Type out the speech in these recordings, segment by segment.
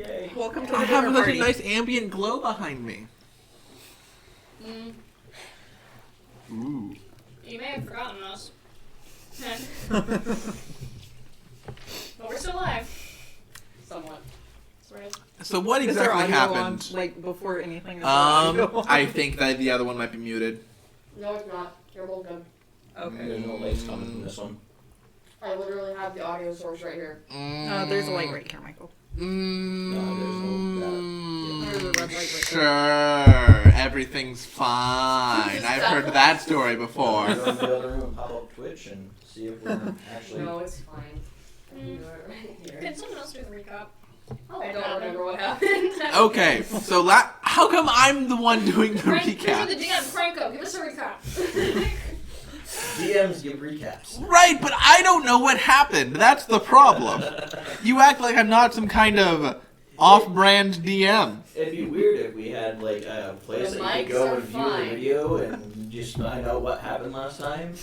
Yay. Welcome to the I have dinner such party. a nice ambient glow behind me. Ooh. You may have forgotten us. But we're still alive. Somewhat. That's right. So what Is there exactly audio happened? on, like, before anything? Is there audio on? I think that the other one might be muted. No, it's not. You're both good. Okay. There's no lights coming from this one. I literally have the audio source right here. There's a light right here, Michael. No, there's no There's a red light right Sure, everything's fine. I've heard that story before. Go in the other room and pop up Twitch and see if we're actually... No, it's fine. I can do it right here. Can someone else do the recap? Oh, I don't remember what happened. Okay, so how come I'm the one doing the Frank, Here's recap? the DM. Franco, give us a recap. DMs give recaps. Right, but I don't know what happened. That's the problem. You act like I'm not some kind of off-brand DM. It'd be weird if we had like a place The that you mics could go are and view fine. the video and just find out what happened last time.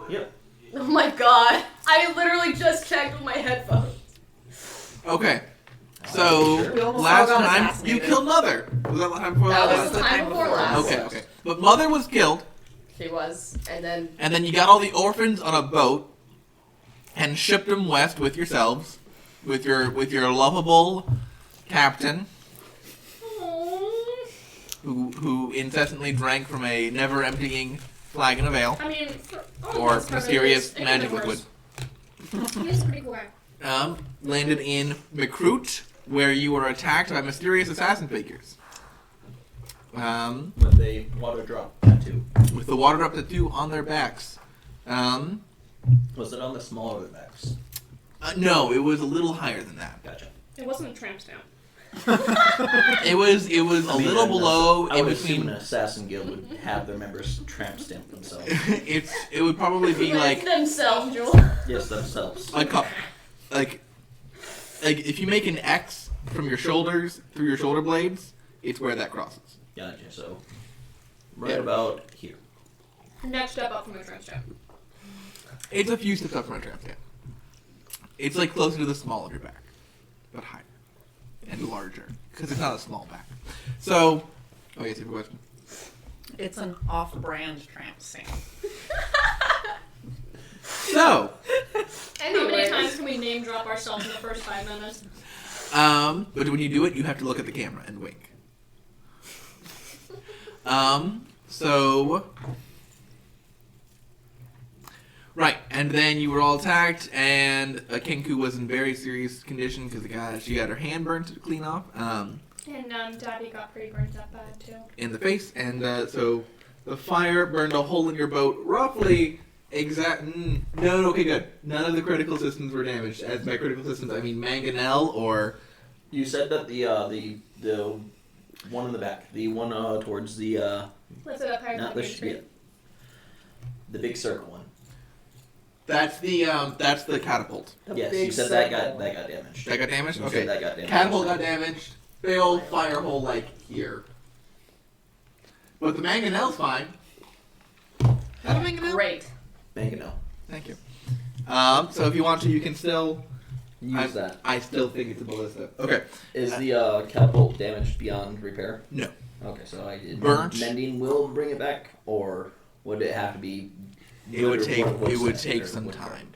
Yep. Oh my god. I literally just checked with my headphones. Okay, so Sure. We almost last all got time you assassinated. killed Mother. Was that the time before That last? was the time before last. Okay. But Mother was killed, She was. And then and then you got all the orphans on a boat and shipped them west with yourselves, with your lovable captain, who incessantly drank from a never-emptying flagon of ale I mean, or mysterious magic liquid. He's a pretty cool guy. Landed in Mikroot, where you were attacked by mysterious assassin figures. With a water drop tattoo. With the water drop tattoo on their backs. Was it on the smaller backs? No, it was a little higher than that. Gotcha. It wasn't a tramp stamp. It was a little below I in would assume between. an assassin guild would have their members tramp stamp themselves. It would probably be like themselves, Joel. Yes, themselves. like if you make an X from your shoulders through your shoulder blades, it's where that crosses. Gotcha. So, right about here. Next step up from a tramp stamp. It's a few steps up from a tramp stamp. It's like closer to the small of your back, but higher and larger because it's not a small back. So, oh yes, you have a question. It's an off-brand tramp stamp. So, How many times can we name drop ourselves in the first 5 minutes? but when you do it, you have to look at the camera and wink. So, right, and then you were all attacked, and Kenku was in very serious condition because she got her hand burnt to clean off And Daddy got pretty burnt up bad too. in the face, and so the fire burned a hole in your boat, roughly no, okay, good. None of the critical systems were damaged. As by critical systems, I mean mangonel or. You said that the one in the back, the one towards the Let's set up higher not than the tree. the big circle one. That's the catapult. Yes, you said that got damaged. That got damaged. You Okay. said that got damaged. Catapult got damaged. Failed fire hole like here. But the mangonel's fine. Is that a mangonel? Great. Mangonel. Thank you. So if you want to, you can still Use that. I still think it's a ballista. Okay. Is the catapult damaged beyond repair? No. Okay, so Burnt. mending will bring it back, or would it have to be? It would take Or some wood time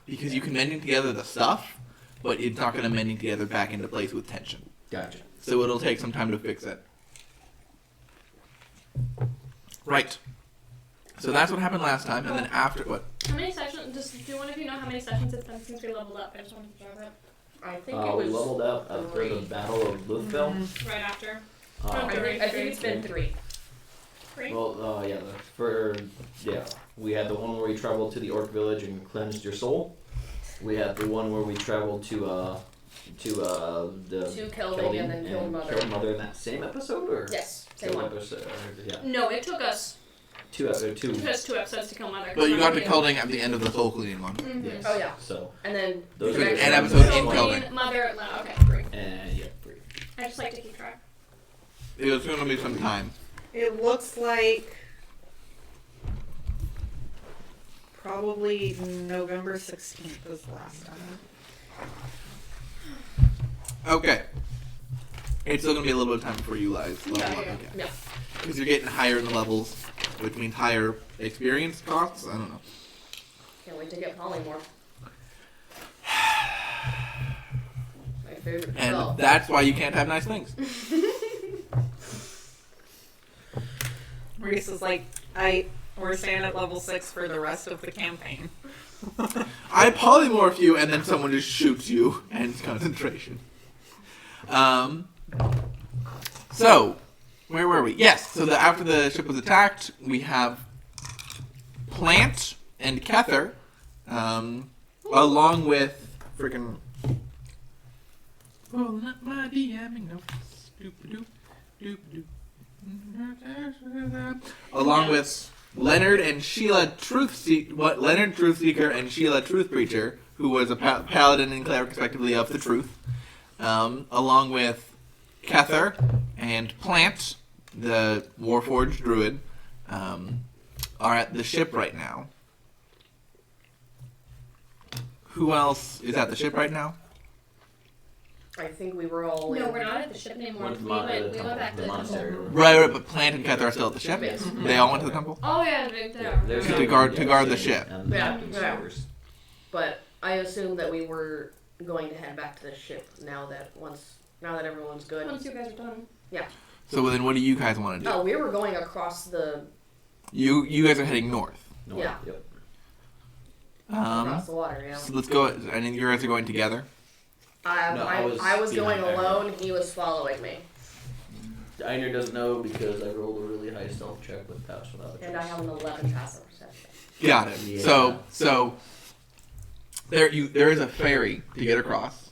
because you can mending together the stuff, but it's not going to mending together back into place with tension. Gotcha. So it'll take some time to fix it. Right. So that's what happened last time, and then after what? How many sessions? Do one of you know how many sessions it's been since we leveled up? I just wanted to grab it. I think We it was leveled up after the three. Battle of Luthville. Right after. I think it's been 3. 3? Well, we had the one where we traveled to the orc village and cleansed your soul. We had the one where we traveled to the To Kelding and then killed Mother. Killed Mother in that same episode, or Yes, same same one. episode? Yeah, No, it took us two. it took us 2 episodes to kill Mother. But you got to Yeah. Kelding at the end of the soul cleaning one. Mhm. Yes. Oh, yeah. So And then those the are next the An one- episode Soul in Queen, Kelding. Mother, okay, 3. and yeah, three. I just like to keep track. It was going to be some time. It looks like Probably November 16th was the last time. Okay. It's still gonna be a little bit of time before you guys level up again. Yeah. Because you're getting higher in the levels, which means higher experience costs. I don't know. Can't wait to get polymorph. My favorite And spell. that's why you can't have nice things. Reese is like, we're staying at level 6 for the rest of the campaign. I polymorph you, and then someone just shoots you, and it's concentration. So, where were we? Yes, so after the ship was attacked, we have Plant and Kether, along with freaking... Pulling up my DMing notes. Along with Leonard and Sheila Leonard Truthseeker and Sheila Truthbreacher, who was a paladin and cleric respectively of the truth, along with Kether and Plant, the Warforged druid, are at the ship right now. Who else is at the ship right now? I think we were all. No, we're not at the ship anymore. Went to We the went back to the monastery. temple. Right, but Plant and Kether are still at the ship. Yes. They all went to the temple. Oh yeah, There's To guard the ship. And the Yeah, mountain servers. But I assumed that we were going to head back to the ship now that everyone's good. Once you guys are done. So then, what do you guys want to do? Oh, we were going across the You guys are heading north. No, Yeah. Yep. across the water. Yeah. So let's go. I think you guys are going together. No, I I was was going behind alone. He was following me, Einer doesn't know because I rolled a really high stealth check with pass without a and I trace. have an 11 passive perception. Got it. Yeah. So there is a ferry to get across.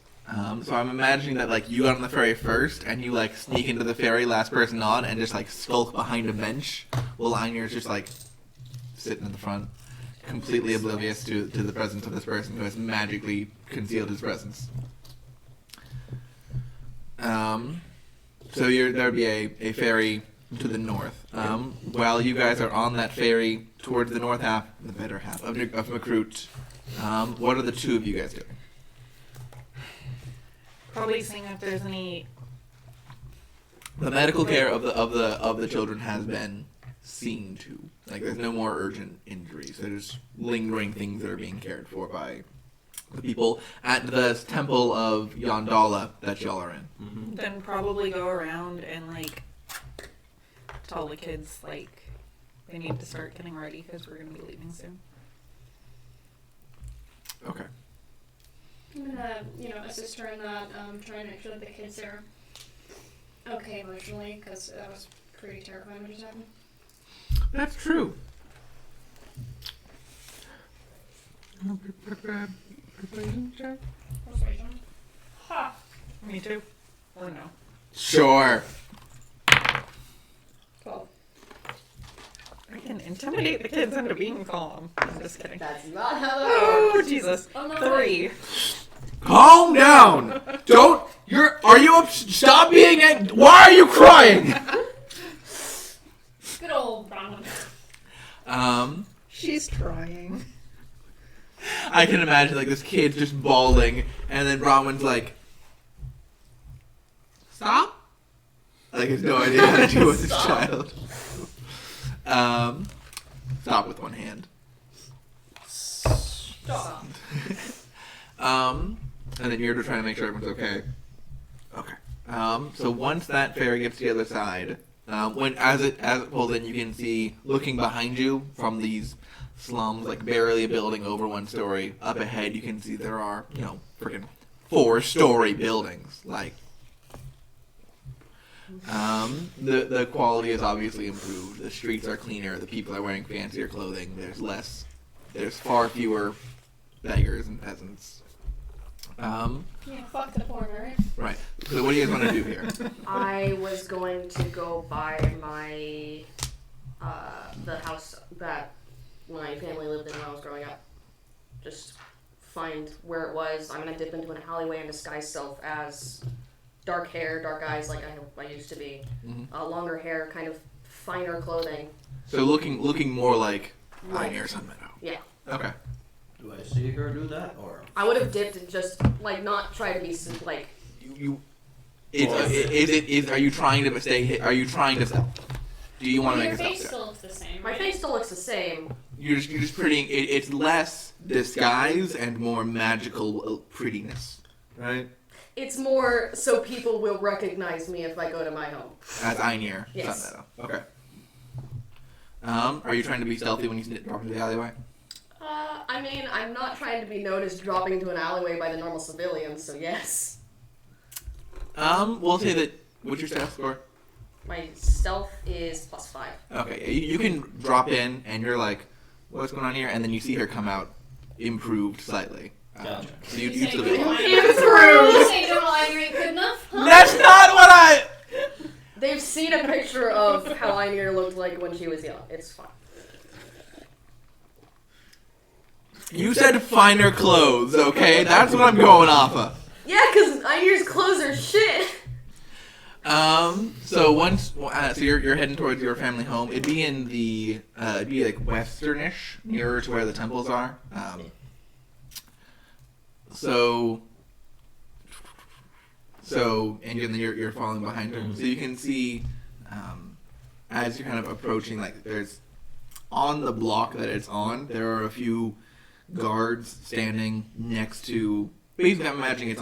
So I'm imagining that like you got on the ferry first, and you like sneak into the ferry, last person on, and just like skulk behind a bench, while Einer's just like sitting in the front, completely oblivious to the presence of this person who has magically concealed his presence. So there'd be a ferry to the north. While you guys are on that ferry towards the north half, the better half of Macroot, what are the two of you guys doing? Probably seeing if there's any. The medical care of the children has been seen to. Like there's no more urgent injuries. There's lingering things that are being cared for by the people at the temple of Yondala that y'all are in. Mm-hmm. Then probably go around and like tell the kids like they need to start getting ready because we're gonna be leaving soon. Okay. I'm gonna, assist her in that, try and make sure that the kids are okay emotionally, because that was pretty terrifying what just happened. That's true. Persuasion. Ha! Me too. Or no. Sure. 12. I can intimidate the kids into being calm. I'm just kidding. That's not how that Oh works. Jesus! Oh, no, 3. Calm down. Are you stop being why are you crying? Good old Bronwyn. She's trying. I can imagine like this kid just bawling, and then Bronwyn's like, "Stop!" Like has no idea how to deal with this child. Stop with one hand. Stop. And then you're just trying to make sure everyone's okay. Okay. So once that ferry gets to the other side, then you can see looking behind you from these slums, like barely a building over 1 story. Up ahead, you can see there are, freaking 4-story buildings. Like, the quality is obviously improved. The streets are cleaner. The people are wearing fancier clothing. There's far fewer beggars and peasants. Yeah, fuck the poor, right? Right. So what do you guys want to do here? I was going to go by my the house that my family lived in when I was growing up. Just find where it was. I'm gonna dip into an alleyway and disguise self as dark hair, dark eyes, like I used to be. Mhm. Longer hair, kind of finer clothing. So looking more like Pioneer Sun Meadow. Yeah. Okay. Do I see her do that, or? I would have dipped and just like not try to be like. Are you trying to stay? Are you trying to stealth? Do you want to make Your a stealth face check? still looks the same. My right? face still looks the same. You're just pretty. It's less disguise and more magical prettiness, right? It's more so people will recognize me if I go to my home. As Einir. Yes. Sunmeadow. Okay. Are you trying to be stealthy when you drop into the alleyway? I mean, I'm not trying to be noticed dropping into an alleyway by the normal civilians, so yes. We'll say that. What's your stealth score? My stealth is +5. Okay, you can drop in and you're like, what's going on here? And then you see her come out, improved slightly. Gotcha. So you say still normal do. Einir- You say normal Einir ain't good enough? Huh? That's not what I. They've seen a picture of how Einir looked like when she was young. It's fine. You said finer clothes, okay? That's what I'm going off of. Yeah, because Einir's clothes are shit. So so you're heading towards your family home. It'd be in the, it'd be like westernish, nearer to where the temples are. And then you're following behind her. So you can see, as you're kind of approaching, like there's, on the block that it's on, there are a few guards standing next to. Basically, I'm imagining it's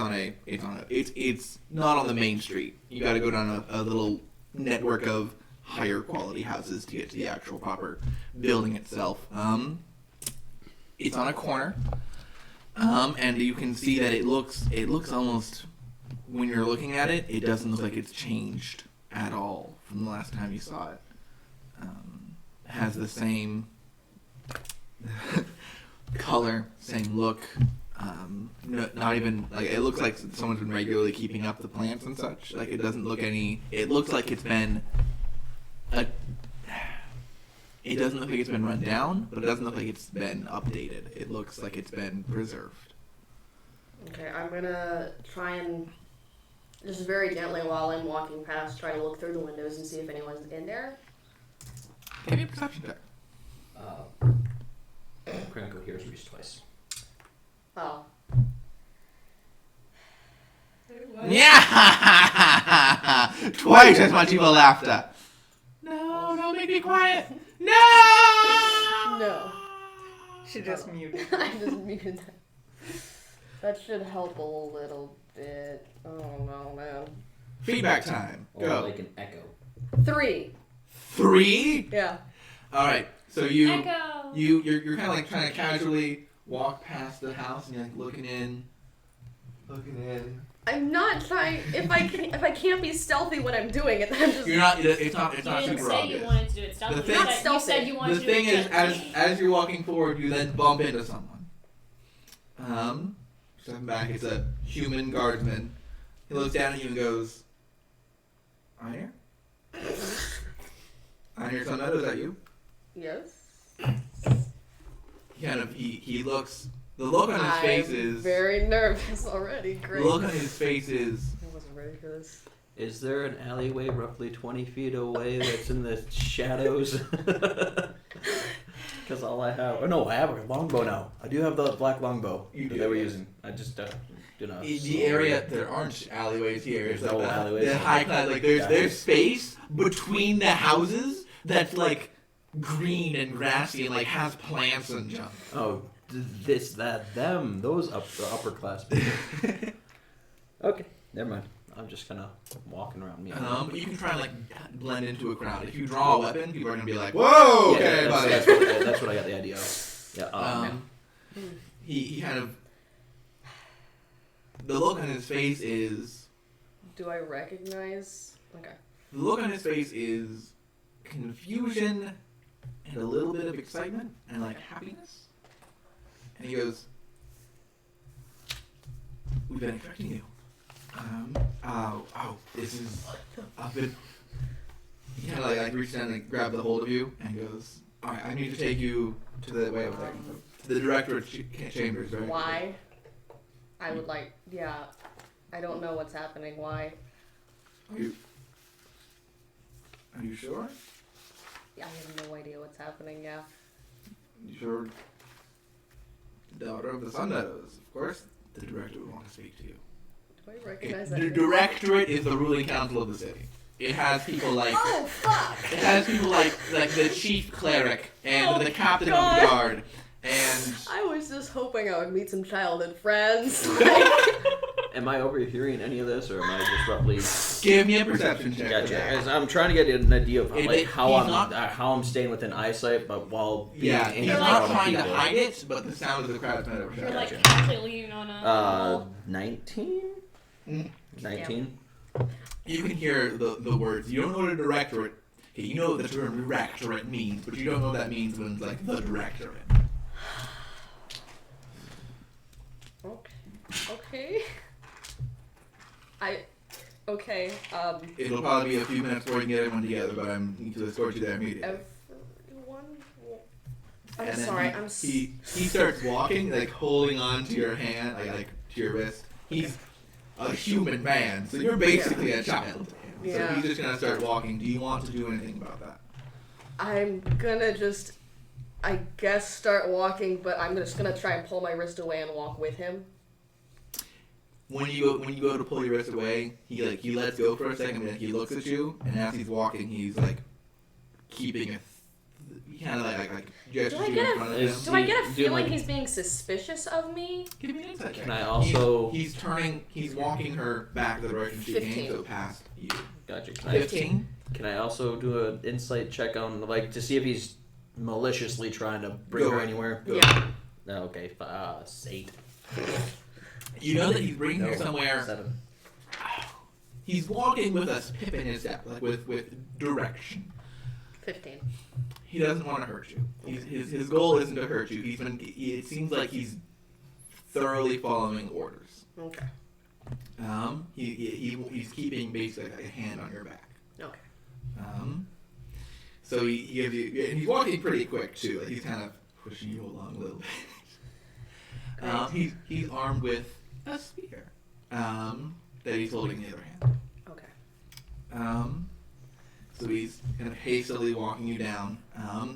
not on the main street. You got to go down a little network of higher quality houses to get to the actual proper building itself. It's on a corner, and you can see that it looks almost, when you're looking at it, it doesn't look like it's changed at all from the last time you saw it. It has the same color, same look. Not even like, it looks like someone's been regularly keeping up the plants and such. Like, it doesn't look any. It looks like it's been it doesn't look like it's been run down, but it doesn't look like it's been updated. It looks like it's been preserved. Okay, I'm gonna try and just very gently while I'm walking past, try to look through the windows and see if anyone's in there. Give me a perception check. Critical hears Reese twice. Oh. Yeah! Twice as much evil laughter. No, don't make me quiet. No! No. She just muted. I just muted that. That should help a little bit. Oh no, man. Feedback time. Or Go. like an echo. 3. 3? Yeah. All right. So you're Echo. kind of like trying to casually walk past the house and you're like looking in. I'm not trying. If I can't be stealthy when I'm doing it, then I'm just. You're not. It's not. It's You not didn't super say obvious. you wanted to do it stealthily. The thing- You Not said stealthy. you wanted The to do thing it is, gently. as you're walking forward, you then bump into someone. Stepping back, it's a human guardsman. He looks down at you and goes, "Einir? Einir Sunmeadow, is that you?" Yes. He looks. The look on his face I'm is. very nervous already. The Great. look on his face is. I wasn't ready for this. Is there an alleyway roughly 20 feet away that's in the shadows? Because all I have... Oh, no, I have a longbow now. I do have the black longbow You that do, they were yes. using. I just do not... The area, there aren't alleyways here. It's There's like no the, alleyways. the high class, like there's space between the houses that's like green and grassy and like has plants and junk. Oh, this, that, them. Those the upper class people. Okay, never mind. I'm just kind of walking around me. You can try and like blend into a crowd. If you draw a weapon, people are gonna be like, "Whoa, okay, buddy." that's what I got the idea of. Yeah. He kind of, the look on his face is Do I recognize? Okay. the look on his face is confusion and a little bit of excitement and like happiness. And he goes, "We've been expecting you. This is I've been." He kind of like reaches down and grabs the hold of you and goes, "All right, I need to take you to the to the director of chambers." Very Why? I would like. Yeah. I don't know what's happening. Why? Are you sure? I have no idea what's happening. Yeah. You sure? daughter of the Sun Meadows. Of course, the director would want to speak to you. Do I recognize that? The directorate is the ruling council of the city. It has people like Oh, fuck! it has people like the chief cleric and the captain of the guard and I was just hoping I would meet some childhood friends. Am I overhearing any of this, or am I just roughly? give me a perception check. Gotcha. for that. As I'm trying to get an idea of how he's not- how I'm staying within eyesight, but while being Yeah, in he's front not of trying to people. hide it, but the sound of the crowd kind of You're overshadows. like casually leaning on a. 19? Mm. 19? You can hear the words. You don't know what a directorate. Okay, you know what the term directorate means, but you don't know what that means when it's like the directorate. Okay. Okay, It'll probably be a few minutes before we can get everyone together, but I'm need to escort you there immediately. everyone? I'm And then sorry, he starts walking, like holding on to your hand, like to your wrist. He's a human man, so you're basically a child to him. Yeah. So he's just gonna start walking. Do you want to do anything about that? I'm gonna just, I guess, start walking, but I'm just gonna try and pull my wrist away and walk with him. When you go to pull your wrist away, he lets go for a second, and he looks at you, and as he's walking, he's like keeping he kind of like gestures Do I you get in a- front of Is- him. Do I get a Doing feeling like- he's being suspicious of me? Give me an insight check. Can I also? He's walking her back the direction she came, 15. so past you. Gotcha. Can I, 15. can I also do an insight check on like to see if he's maliciously trying to bring Go her ahead. anywhere? Go. Yeah. No, okay. 8. You know that he's bringing her No, somewhere. 7. He's walking with a pip in his step, like with direction. 15. He doesn't want to hurt you. His goal isn't to hurt you. It seems like he's thoroughly following orders. Okay. He's keeping basically like a hand on your back. Okay. So he gives you, and he's walking pretty quick too. Like he's kind of pushing you along a little bit. He's armed with a spear that he's holding in the other hand. Okay. So he's kind of hastily walking you down.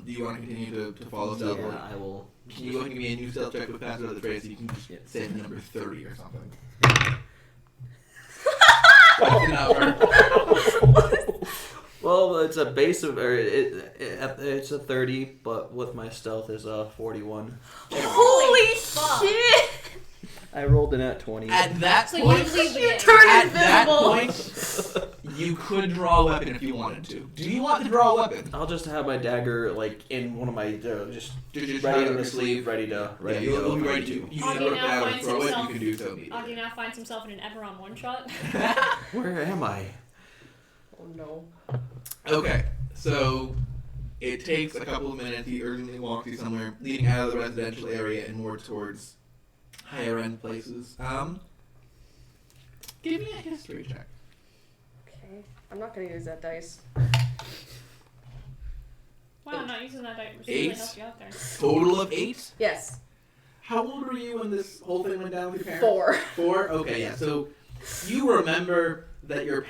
Do you want to continue to follow stealth? Yeah, I will. Can you go ahead and give me a new stealth check with pass without the trace so you can just say the number 30 or something? That's enough. Well, it's a base of, or it's a 30, but with my stealth is a 41. Holy fuck. shit! I rolled in at 20. At that So point, you leave the game. Turn at that invisible! point, you could draw a weapon if you wanted to. Do you want to draw a weapon? I'll just have my dagger like in one of my just Just ready have in it the sleeve, ready to Yeah, to you'll go. be if I ready need to. You Augie can work now that out and finds throw it. You himself- can do so immediately. Augie now finds himself in an Eberron one shot. Where am I? Oh no. Okay, so it takes a couple of minutes. He urgently walks you somewhere, leading out of the residential area and more towards higher end places. Give me a history check. Okay. I'm not gonna use that dice. Wow, I'm not using that dice. Really 8. helped you out there. Total of 8. Yes. How old were you when this whole thing went down with your parents? 4. 4? Okay, yeah. So you remember that your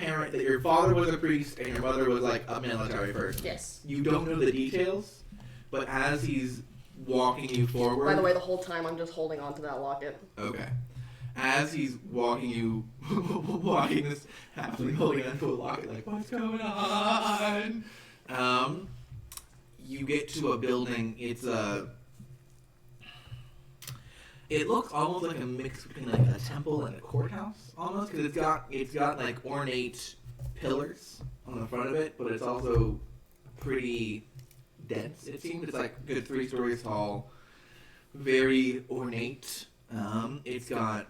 father was a priest and your mother was like a military person. Yes. You don't know the details, but as he's walking you forward. By the way, the whole time I'm just holding on to that locket. Okay. As he's walking this happily holding onto a locket, like, what's going on? You get to a building. It looks almost like a mix between like a temple and a courthouse, almost, because it's got like ornate pillars on the front of it, but it's also pretty dense. It seems it's like a good 3 stories tall, very ornate. It's got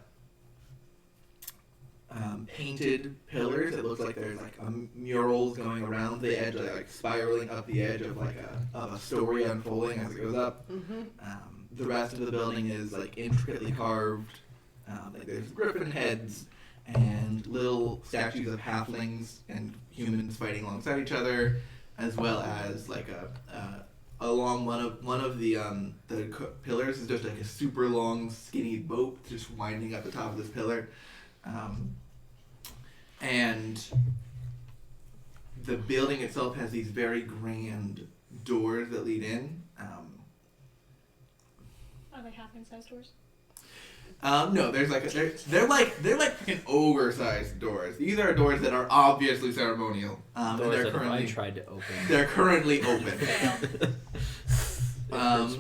painted pillars. It looks like there's like murals going around the edge, like spiraling up the edge of like a story unfolding as it goes up. Mm-hmm. The rest of the building is like intricately carved. Like there's griffin heads and little statues of halflings and humans fighting alongside each other, as well as like along one of the pillars is just like a super long skinny boat just winding up the top of this pillar. And the building itself has these very grand doors that lead in. Are they half-sized doors? No, there's like they're like fucking oversized doors. These are doors that are obviously ceremonial. And Doors they're that if I currently tried to open. they're currently open.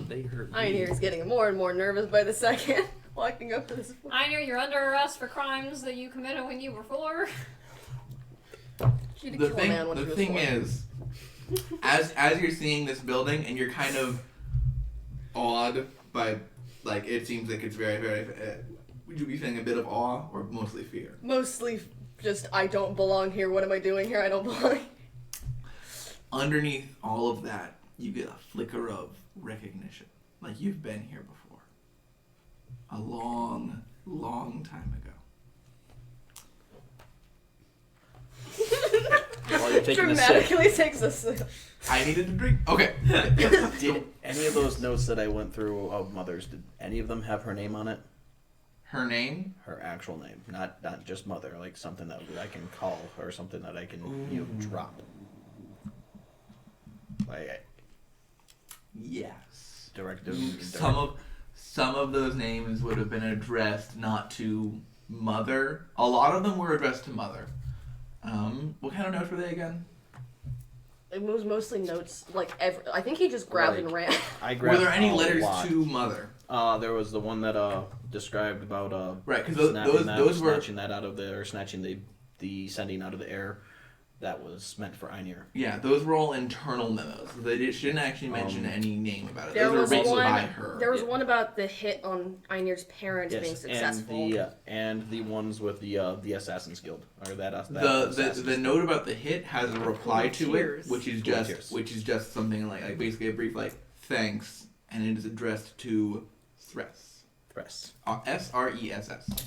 They hurt me. Einir's getting more and more nervous by the second, walking up to this. Einer, you're under arrest for crimes that you committed when you were 4. She did The kill a man when thing, she the was thing 4. is, as you're seeing this building and you're kind of awed by, like, it seems like it's very, very. Would you be feeling a bit of awe or mostly fear? Mostly just, I don't belong here. What am I doing here? I don't belong. Underneath all of that, you get a flicker of recognition, like you've been here before, a long, long time ago. While you're taking a sip, Dramatically takes a sip. I needed to drink. Okay. Did any of those notes that I went through of Mother's, did any of them have her name on it? Her name? Her actual name, not just Mother, like something that I can call or something that I can drop. Like Yes. directive. Some of those names would have been addressed not to Mother. A lot of them were addressed to Mother. What kind of notes were they again? It was mostly notes, like, I think he just grabbed and ran. I Were grabbed there any a letters lot. to Mother? There was the one that described about Right, because those were snatching that out of the, or snatching the sending out of the air. That was meant for Einir. yeah, those were all internal memos. She didn't actually mention any name about it. There Those was were written one. by her. There was one about the hit on Einir's parents being Yes, successful. and the ones with the Assassin's Guild or that The Assassin's note about the hit has a reply to it, Tears. which is just something like basically a brief like thanks, and it is addressed to Thress. Thress. SRESS.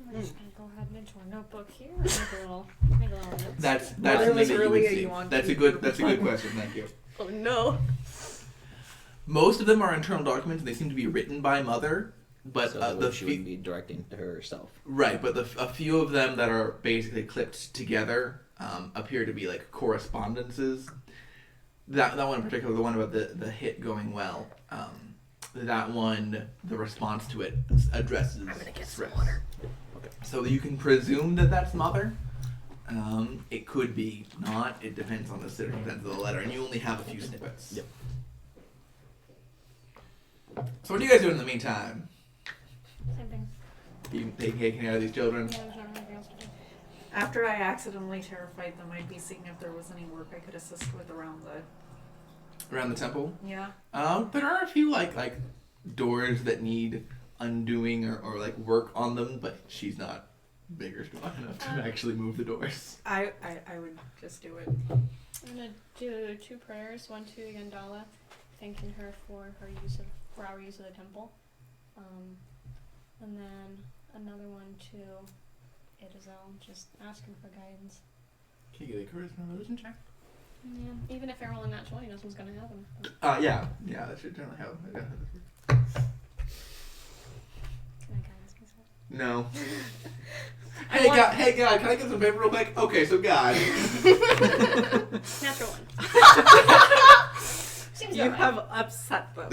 I'm just gonna go ahead and into our notebook here and make a little notes. That's Well, there something was that you really would a see. yuan That's a key good for question. Thank you. Oh no. Most of them are internal documents, and they seem to be written by Mother. But So she would be directing to herself. right, but a few of them that are basically clipped together appear to be like correspondences. That one in particular, the one about the hit going well, that one, the response to it addresses I'm gonna get Thress. some water. Okay. So you can presume that that's Mother. It could be not. It depends on the circumstance of the letter, and you only have a few snippets. Yep. So what are you guys doing in the meantime? Same thing. You taking care of these children? Yeah, there's not really anything else to do. After I accidentally terrified them, I'd be seeing if there was any work I could assist with around Around the temple? yeah. There are a few like doors that need undoing or like work on them, but she's not big or strong enough to actually move the doors. I would just do it. I'm gonna do 2 prayers, one to Yandala, thanking her for our use of the temple, and then another one to Idazel, just asking for guidance. Can you get a charisma religion check? Yeah, even if I roll a nat 20, nothing's gonna happen. Yeah, that should generally help. Can I guidance myself? No. Hey God, can I get some paper real quick? Okay, so God. Natural 1. Seems You alright. have upset them.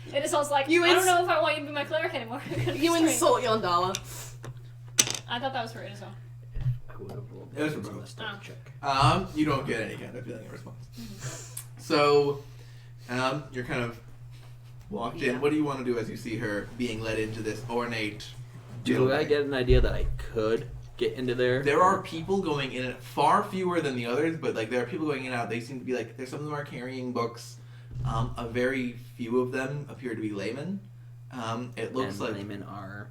Idazel's like, You I don't know if I want you to be my cleric anymore. You insult Yandala. I thought that was for Idazel. I would have rolled It was on remote. the stealth check. You don't get any kind of feeling in response. So, you're kind of walked in. What do you want to do as you see her being led into this ornate Do building? I get an idea that I could get into there? There are people going in, far fewer than the others, but like there are people going in and out. They seem to be like, there's some of them are carrying books. A very few of them appear to be laymen. It looks and like laymen are.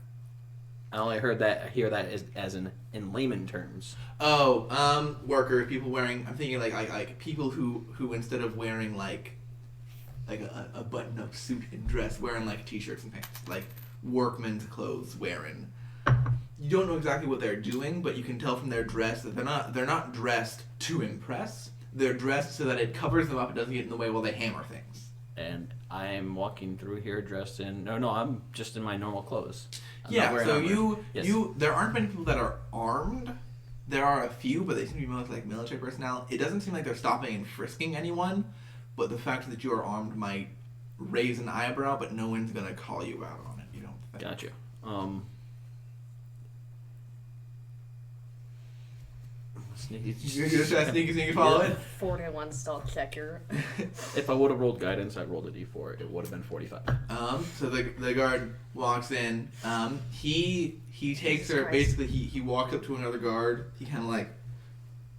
I only hear that as in layman terms. workers, people wearing. I'm thinking like people who instead of wearing like a button-up suit and dress, wearing like t-shirts and pants, like workmen's clothes wearing. You don't know exactly what they're doing, but you can tell from their dress that they're not dressed to impress. They're dressed so that it covers them up and doesn't get in the way while they hammer things. And I'm walking through here dressed in. No, I'm just in my normal clothes. I'm not Yeah, wearing so armor. Yes. there aren't many people that are armed. There are a few, but they seem to be mostly like military personnel. It doesn't seem like they're stopping and frisking anyone, but the fact that you are armed might raise an eyebrow, but no one's gonna call you out on it. You don't think? Gotcha. Sneaky. You're just trying to sneaky follow it. 41 stealth check here. If I would have rolled guidance, I rolled a d4. It would have been 45. So the guard walks in. He takes her. Christ. Basically, he walks up to another guard. He kind of like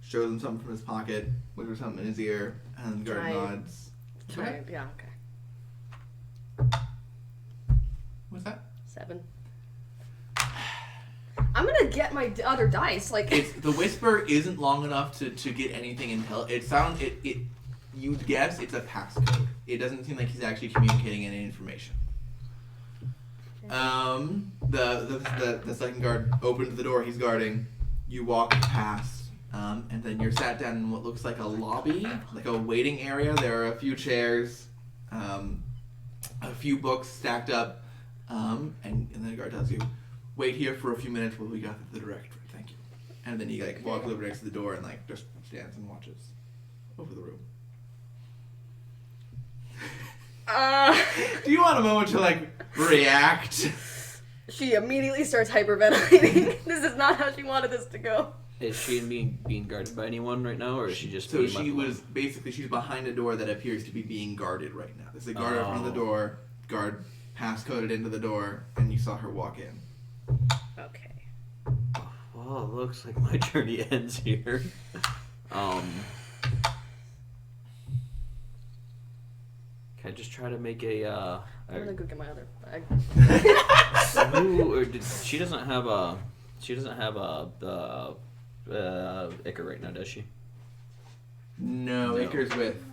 shows him something from his pocket, whispers something in his ear, and the guard Can I- nods. Yeah, okay. What's that? 7. I'm gonna get my other dice. Like, It's the whisper isn't long enough to get anything intel. It you'd guess it's a passcode. It doesn't seem like he's actually communicating any information. The second guard opens the door he's guarding. You walk past, and then you're sat down in what looks like a lobby, like a waiting area. There are a few chairs, a few books stacked up, and then the guard tells you, "Wait here for a few minutes while we gather the directory. Thank you." And then he like walks over next to the door and like just stands and watches over the room. Do you want a moment to like react? she immediately starts hyperventilating. This is not how she wanted this to go. Is she being guarded by anyone right now, or is she just? So being she left alone? was basically she's behind a door that appears to be being guarded right now. There's a guard in front of the door. Guard passcoded into the door, and you saw her walk in. Okay. Well, it looks like my journey ends here. Can I just try to make I'm gonna go get my other bag. she doesn't have the Icar right now, does she? No, No. Icar's with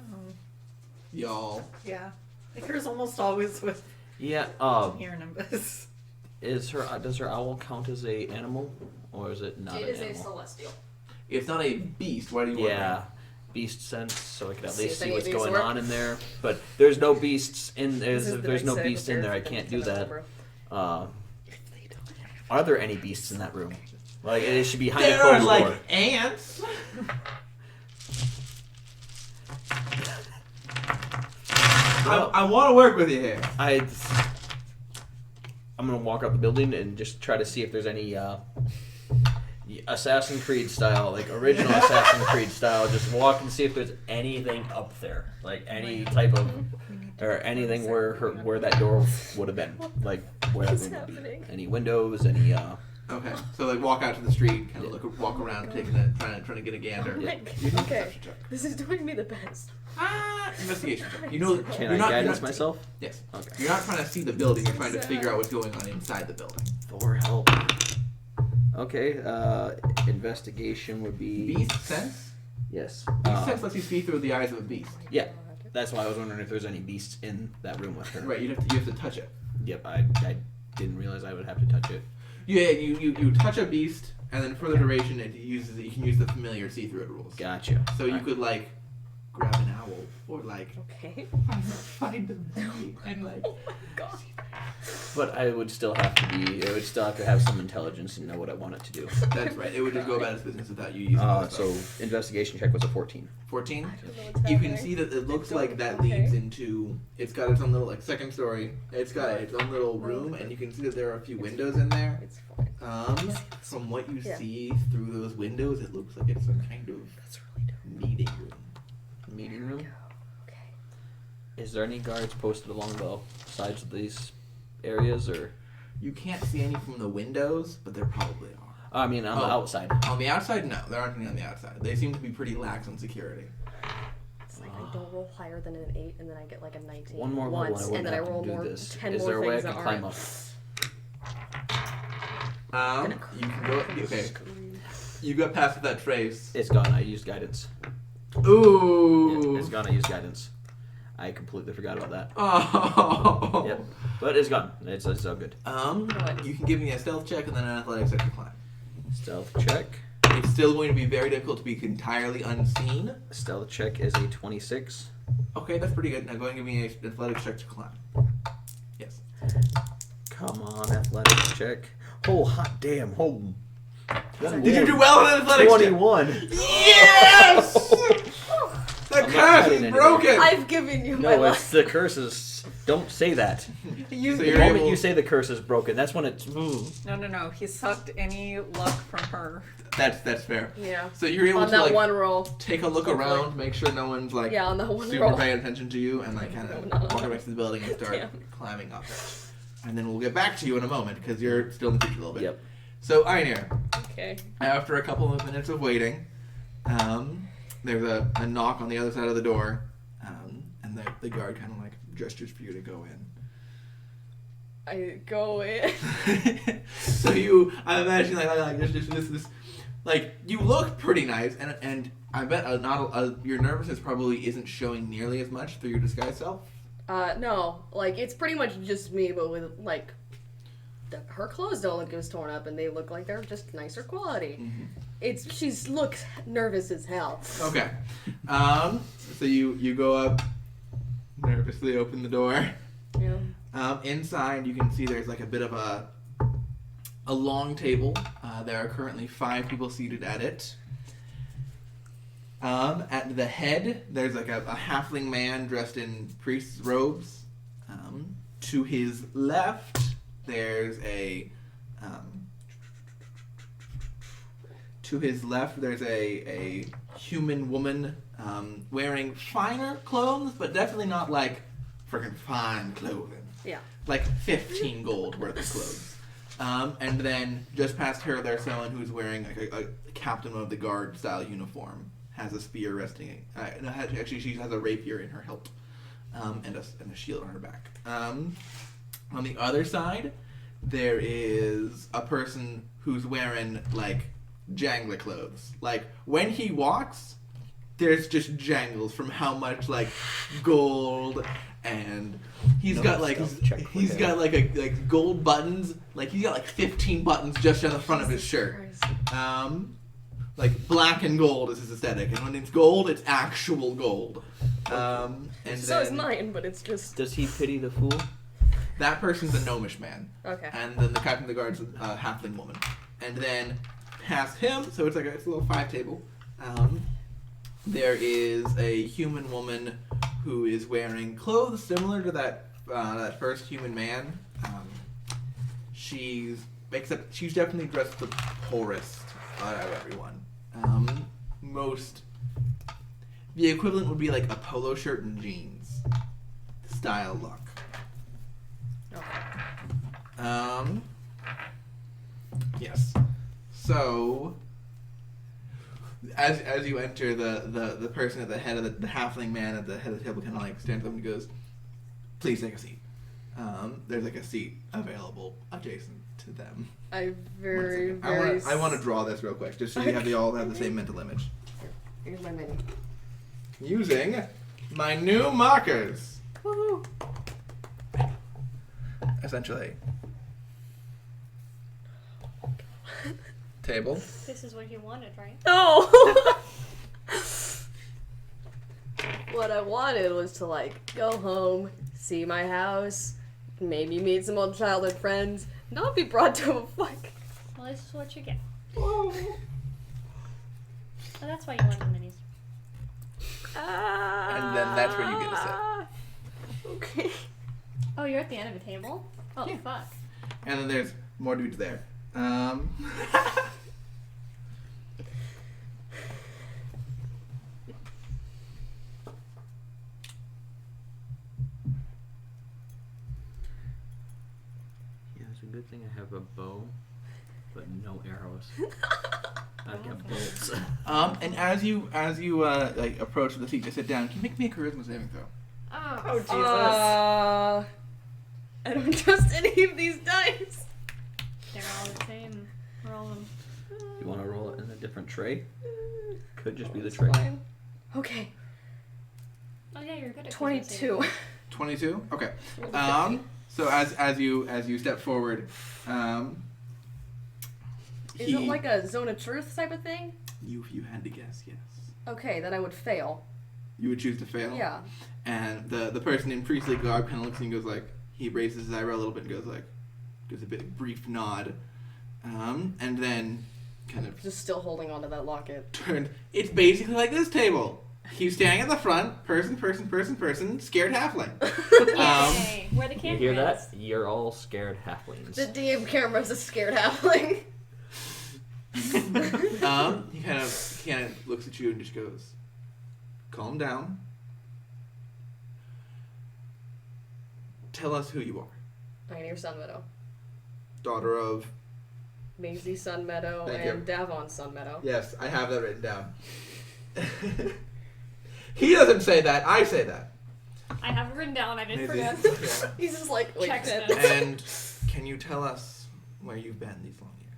y'all. Yeah. Icar's almost always with Yeah. here, Nimbus. Does her owl count as a animal, or is it not It an is a animal? celestial. It's not a beast. Why do you want Yeah, beast sense, so I could at See least if see any what's of these going work. on in there. But there's no beasts in there. This is If the there's big no set beast in there, I with can't the do that. number. Are there any beasts in that room? Like it should be behind a There are closed like door. ants. Well, I want to work with you here. I'm gonna walk up the building and just try to see if there's any Assassin's Creed style, like original Assassin's Creed style. Just walk and see if there's anything up there, like any type of or anything where that door would have been, like where that What's room would be. happening? Any windows, any Okay, so like walk out to the street, kind of walk around, taking it, trying to get a gander. Oh my Yeah. God. You can Okay. perception check. This is doing me the best. Investigation check. You know, Can you're I not, guidance you're not, myself? Yes. Okay. You're not trying to see the building. You're trying to figure out what's going on inside the building. Thor, help. Okay, investigation would be Beast sense. yes. Beast sense lets you see through the eyes of a beast. Yeah, that's why I was wondering if there's any beasts in that room with her. Right. You have to touch it. Yep, I didn't realize I would have to touch it. Yeah. You touch a beast, and then for the duration, you can use the familiar see through it rules. Gotcha. So you could like grab an owl or like Okay. find a bee and like. Oh my God. But I would still have to be. It would still have to have some intelligence and know what I want it to do. That's right. It would just go about its business without you using. So investigation check was a 14. 14. I don't know what's You can happening. see that it looks It's like that okay. leads into. It's got its own little like second story. It's got its own little room, and you can see that there are a few windows in there. It's fine. From what you Yeah. see through those windows, it looks like it's some kind of That's really dope. meeting room. Meeting room. Okay. Is there any guards posted along the sides of these areas, or You can't see any from the windows, but there probably are. I mean on the Oh. outside? On the outside, no, there aren't any on the outside. They seem to be pretty lax on security. It's like I don't roll higher than an 8, and then I get like a 19 One more roll, once, I wouldn't and then I have roll to do more this. 10 Is more there a way I things can that climb aren't. up? You can go. Okay, you got past that trace. It's gone. I used guidance. Ooh. It's gone. I used guidance. I completely forgot about that. Oh. Yep. But it's gone. It's all good. You can give me a stealth check and then an athletics check to climb. Stealth check. It's still going to be very difficult to be entirely unseen. Stealth check is a 26. Okay, that's pretty good. Now go ahead and give me an athletics check to climb. Yes. Come on, athletics check. Oh, hot damn. Oh. Did you do well in athletics check? 21. Yes! That I'm not curse saying is anything. broken. I've given you my No, life. it's the curses. Don't say that. You So The you're moment able- you say the curse is broken, that's when it's. No. He sucked any luck from her. That's fair. yeah. So you're able On to that like one roll. take a look Hopefully. around, make sure no one's like Yeah, on that one super roll. paying attention to you, and like kind No, of not on walk that. back to the building and start Damn. climbing up it. And then we'll get back to you in a moment because you're still in the future a little bit. Yep. So Einir, Okay. after a couple of minutes of waiting, there's a knock on the other side of the door, and the guard kind of like gestures for you to go in. I go in. So I imagine like this, like you look pretty nice, and I bet your nervousness probably isn't showing nearly as much through your disguise self. No, like it's pretty much just me, but with like, her clothes don't look as torn up, and they look like they're just nicer quality. Mm-hmm. She looks nervous as hell. Okay, so you go up, nervously open the door. Yeah. Inside, you can see there's like a bit of a long table. There are currently 5 people seated at it. At the head, there's like a halfling man dressed in priest's robes. To his left, there's a human woman wearing finer clothes, but definitely not like freaking fine clothing. Yeah. Like 15 gold worth of clothes. And then just past her, there's someone who's wearing like a captain of the guard style uniform. Has a spear resting. No, actually, she has a rapier in her hilt, and a shield on her back. On the other side, there is a person who's wearing like jangler clothes. Like when he walks, there's just jangles from how much like gold, and he's got like gold buttons. Like he's got like 15 buttons just on the front of his shirt. Like black and gold is his aesthetic, and when it's gold, it's actual gold. And So is then mine, but it's just Does he pity the fool? that person's a gnomish man, okay. and then the captain of the guard's a halfling woman, and then past him, so it's a little 5 table. There is a human woman who is wearing clothes similar to that first human man. She's definitely dressed the poorest out of everyone. The equivalent would be like a polo shirt and jeans style look. Okay. Yes. So as you enter, the person at the head of the halfling man at the head of the table kind of like stands up and goes, "Please take a seat." There's like a seat available adjacent to them. I I want to draw this real quick, just so you all have the same mental image. Here's my mini. Using my new markers. Woohoo! Essentially. Table. This is what you wanted, right? No! What I wanted was to like go home, see my house, maybe meet some old childhood friends, not be brought to a fuck. Well, this is what you get. Well, that's why you want the minis. And then that's where you get a sit. Okay. Oh, you're at the end of the table? Oh, Yeah. fuck. And then there's more dudes there. Yeah, it's a good thing I have a bow, but no arrows. I've got bolts. And as you like approach the seat to sit down, can you make me a charisma saving throw? Oh, Jesus. I don't trust any of these dice. They're all the same. Roll them. You want to roll it in a different tray? Could just be the It's tray. fine. Okay. Oh, yeah, you're good at 22. 22. Okay. So as you step forward, Is it like a zone of truth type of thing? you had to guess, yes. Okay, then I would fail. You would choose to fail. Yeah. And the person in priestly garb kind of looks at you and goes like, he raises his eyebrow a little bit and gives a bit brief nod, and then kind of Just still holding onto that locket. turned. It's basically like this table. He's standing at the front. Person. Scared halfling. Yay! Where the You camera hear is. that? You're all scared halflings. The DM camera's a scared halfling. He kind of looks at you and just goes, "Calm down. Tell us who you are." Pioneer Sunmeadow. Daughter of... Maisie Sunmeadow Thank and you. Davon Sunmeadow. Yes, I have that written down. He doesn't say that. I say that. I have it written down. I didn't Maybe. forget. Yeah. He's just like, wait, Checks shit. it. And can you tell us where you've been these long years?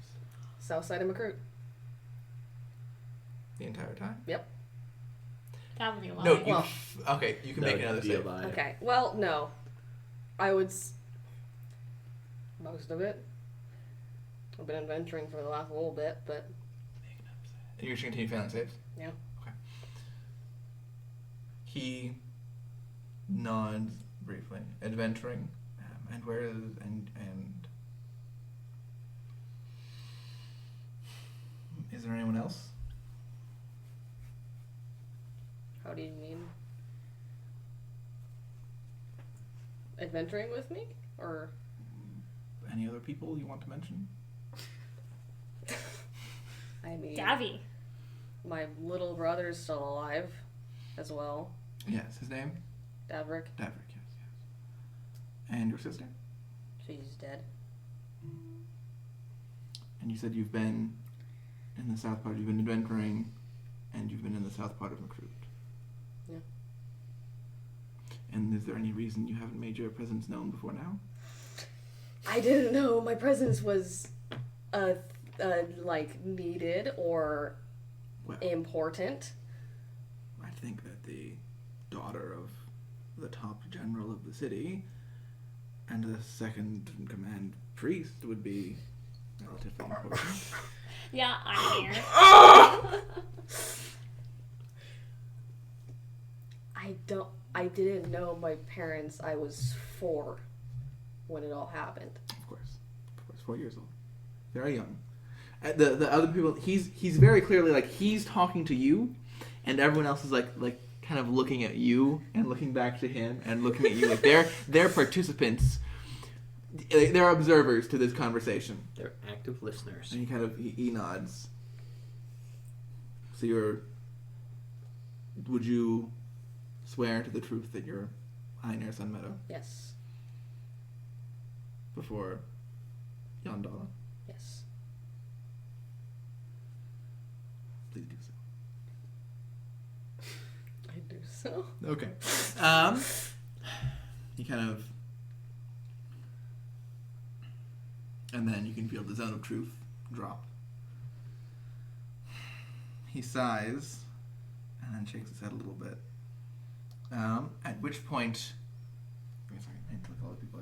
Southside of McCroot. The entire time? That would be a lie. No, you... Well- okay, you can No, make another save. DIY. Okay, well, no. I would... Most of it. I've been adventuring for the last little bit, but... And you're just going to continue failing saves? Yeah. Okay. He nods briefly. Adventuring. And where is... And... Is there anyone else? How do you mean? Adventuring with me? Or... Any other people you want to mention? I mean... Davy. My little brother's still alive, as well. Yes, his name? Davrick. Davrick, yes. And your sister? She's dead. And you said you've been in the south part, you've been adventuring, and you've been in the south part of McCroot. Yeah. And is there any reason you haven't made your presence known before now? I didn't know my presence was, like, needed or Well, important. I think that the daughter of the top general of the city and the second in command priest would be relatively important. Yeah, I'm here. I didn't know my parents. I was 4 when it all happened. Of course, 4 years old, very young. The other people, he's very clearly like he's talking to you, and everyone else is like kind of looking at you and looking back to him and looking at you like they're participants, they're observers to this conversation. They're active listeners. And he nods. So would you swear to the truth that you're Einir Sunmeadow Yes. before Yondala? Yes. Please do so. I do so. Okay. He kind of... And then you can feel the zone of truth drop. He sighs and then shakes his head a little bit. At which point... Give me a second. I need to look at all the people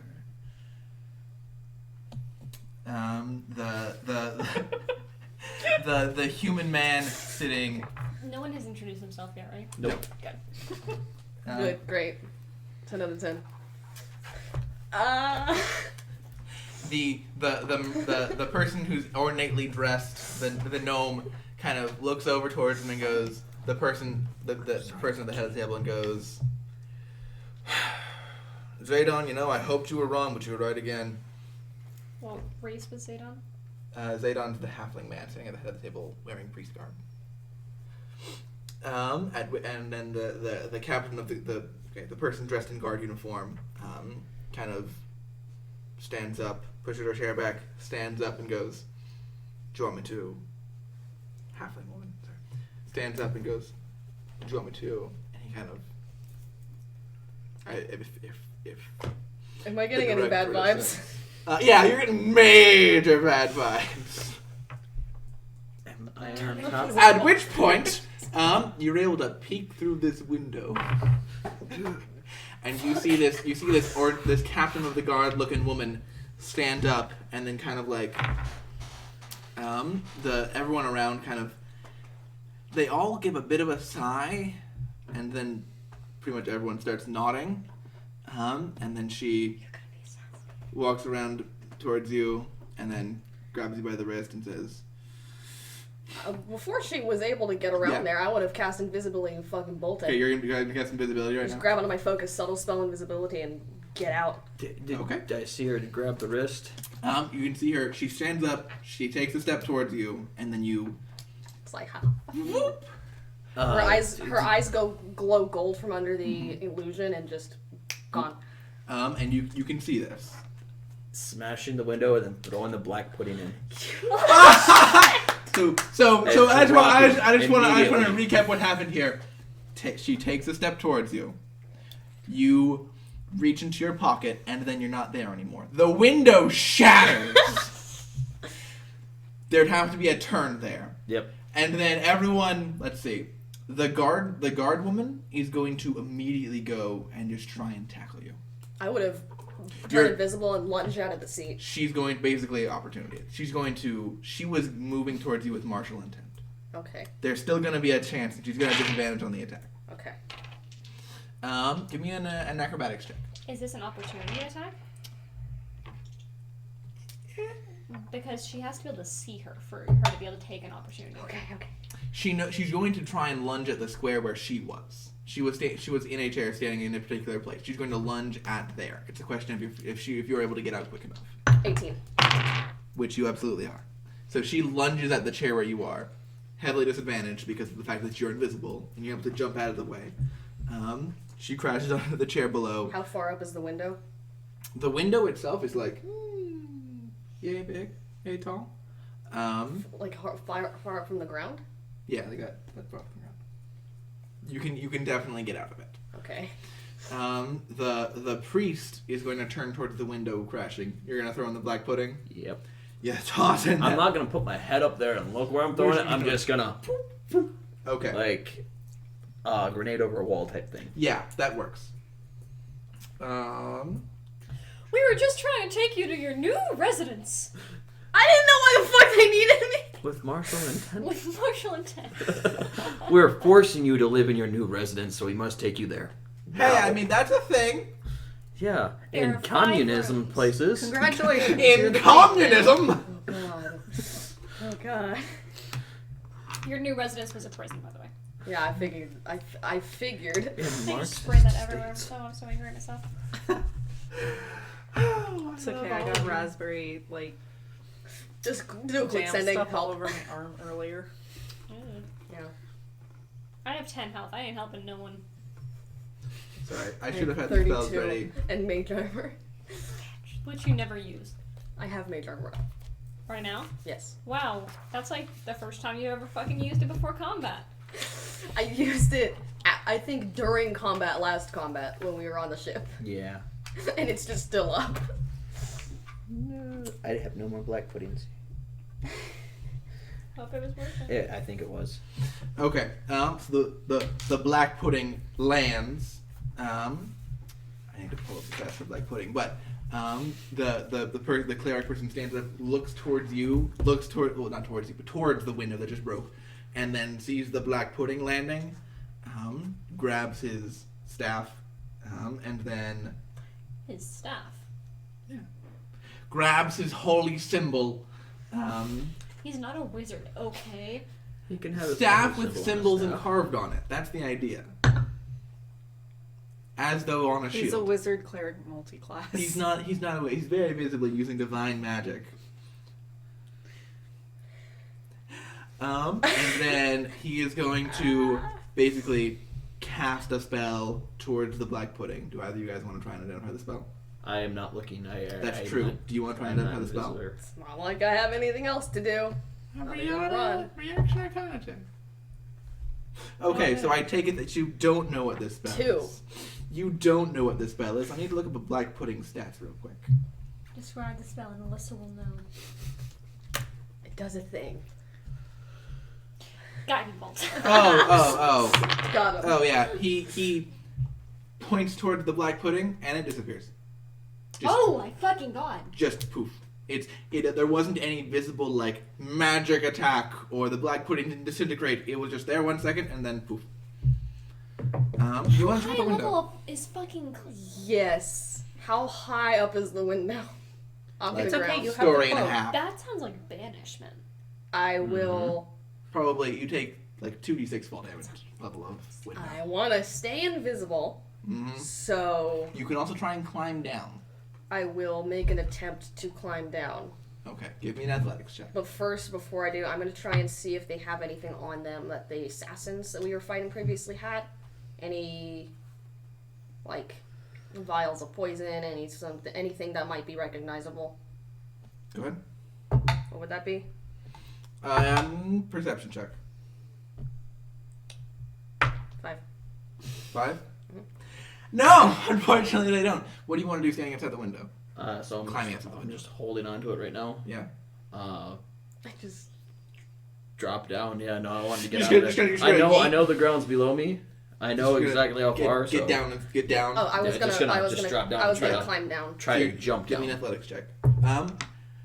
here. The human man sitting... No one has introduced himself yet, right? Nope. Good. Good. Great. 10 out of 10. The person who's ornately dressed, the gnome, kind of looks over towards him and goes, the person at the head of the table and goes, Zaydon, I hoped you were wrong, but you were right again. What race was Zaydon? Zaydon's the halfling man sitting at the head of the table wearing priest garb. And then the captain of the person dressed in guard uniform kind of stands up, pushes her chair back, stands up and goes, do you want me to? Halfling woman, sorry. Stands up and goes, do you want me to? And he kind of, if Am I getting any bad vibes? yeah, you're getting major bad vibes. I on top. At which point, you're able to peek through this window, and you see this captain of the guard looking woman stand up, and then kind of like everyone around kind of, they all give a bit of a sigh, and then pretty much everyone starts nodding, and then she walks around towards you, and then grabs you by the wrist and says, Before she was able to get around Yeah. there, I would have cast invisibility and fucking bolted. Okay, you're gonna get some visibility right Just now. grab onto my focus, subtle spell invisibility, and get out. Okay. Did I see her to grab the wrist? You can see her. She stands up. She takes a step towards you, and then you. It's like, Whoop. her eyes glow gold from under the illusion and just gone. And you can see this. Smashing the window and then throwing the black pudding in. So I just want to Immediately. recap what happened here. She takes a step towards you. You reach into your pocket, and then you're not there anymore. The window shatters. There'd have to be a turn there. Yep. And then everyone, let's see, the guard woman is going to immediately go and just try and tackle you. I would have turned You're- invisible and lunged out of the seat. She's going basically opportunity. She was moving towards you with martial intent. Okay. There's still going to be a chance that she's going to have disadvantage on the attack. Okay. Give me an acrobatics check. Is this an opportunity attack? Because she has to be able to see her for her to be able to take an opportunity. Okay. She's going to try and lunge at the square where she was. She was in a chair standing in a particular place. She's going to lunge at there. It's a question of if you're able to get out quick enough, 18. which you absolutely are. So she lunges at the chair where you are, heavily disadvantaged because of the fact that you're invisible and you're able to jump out of the way. She crashes onto the chair below. How far up is the window? The window itself is like yay big, yay tall. Like far up from the ground? Yeah, like that far from the ground. You can definitely get out of it. Okay. The priest is going to turn towards the window, crashing. You're gonna throw in the black pudding. Yep. Yeah, toss in. I'm not gonna put my head up there and look where I'm throwing it. I'm just gonna Okay. like grenade over a wall type thing. Yeah, that works. We were just trying to take you to your new residence I didn't know why the fuck they needed me. With martial intent. with martial intent. We're forcing you to live in your new residence, so we must take you there. Hey, I mean that's a thing. Yeah, There in are 5 communism rooms. places. Congratulations. In communism. Oh god. Oh god. Your new residence was a prison, by the way. Yeah, I figured. I figured. In I just Marxist spray that everywhere, states. so I'm so angry at myself. It's okay. I got raspberry like Just do a quick jam sending stuff all help. over my arm earlier. Yeah. I have 10 health. I ain't helping no one. Sorry, I should have had the spells 32 ready. and mage armor. Which you never use. I have mage armor. Right now? Yes. Wow. That's like the first time you ever fucking used it before combat. I used it. I think during last combat when we were on the ship, Yeah. and it's just still up. No, I have no more black puddings. Hope it was worth it. Yeah, I think it was. Okay. So the black pudding lands. I need to pull up the stats for black pudding, but the cleric person stands up, looks towards you, not towards you, but towards the window that just broke, and then sees the black pudding landing, grabs his staff, and then His staff. grabs his holy symbol, He's not a wizard, okay? You can have a staff symbol with on symbols the and staff. carved on it. That's the idea. As though on a shield. He's a wizard cleric multi-class. He's not. He's very visibly using divine magic. And then he is going to basically cast a spell towards the black pudding. Do either of you guys want to try and identify the spell? I am not looking. That's true. Do you want to try and identify the spell? It's not like I have anything else to do. Run. Reaction arcana check. Okay, so I take it that you don't know what this spell 2. is. You don't know what this spell is. I need to look up a black pudding stats real quick. Describe the spell and Alyssa will know. It does a thing. Guiding bolt. Oh. Got him. Oh yeah, he points towards the black pudding and it disappears. Just, Oh my fucking god. just poof. There wasn't any visible like magic attack or the black pudding didn't disintegrate. It was just there 1 second and then poof. You want to try High the window? level up is fucking Yes. How high up is the window? Off Like the okay, ground. you have Story the and a quote. half. That sounds like banishment. I will Probably you take like 2d6 fall damage level of window. I want to stay invisible, so You can also try and climb down. I will make an attempt to climb down. Okay, give me an athletics check. But first, before I do, I'm going to try and see if they have anything on them that the assassins that we were fighting previously had. Any, like, vials of poison, anything that might be recognizable. Go ahead. What would that be? Perception check. 5. 5? No, unfortunately they don't. What do you want to do standing outside the window? So I'm just holding on to it right now. Yeah. I just... Drop down. Yeah, no, I wanted to get Just out gonna- of just there. gonna I know the ground's below me. I know exactly how far. Get so down and get down. Oh, I was Yeah, gonna, just gonna- I was just gonna, drop down I was and try gonna to- climb down. try to jump Give down. me an athletics check.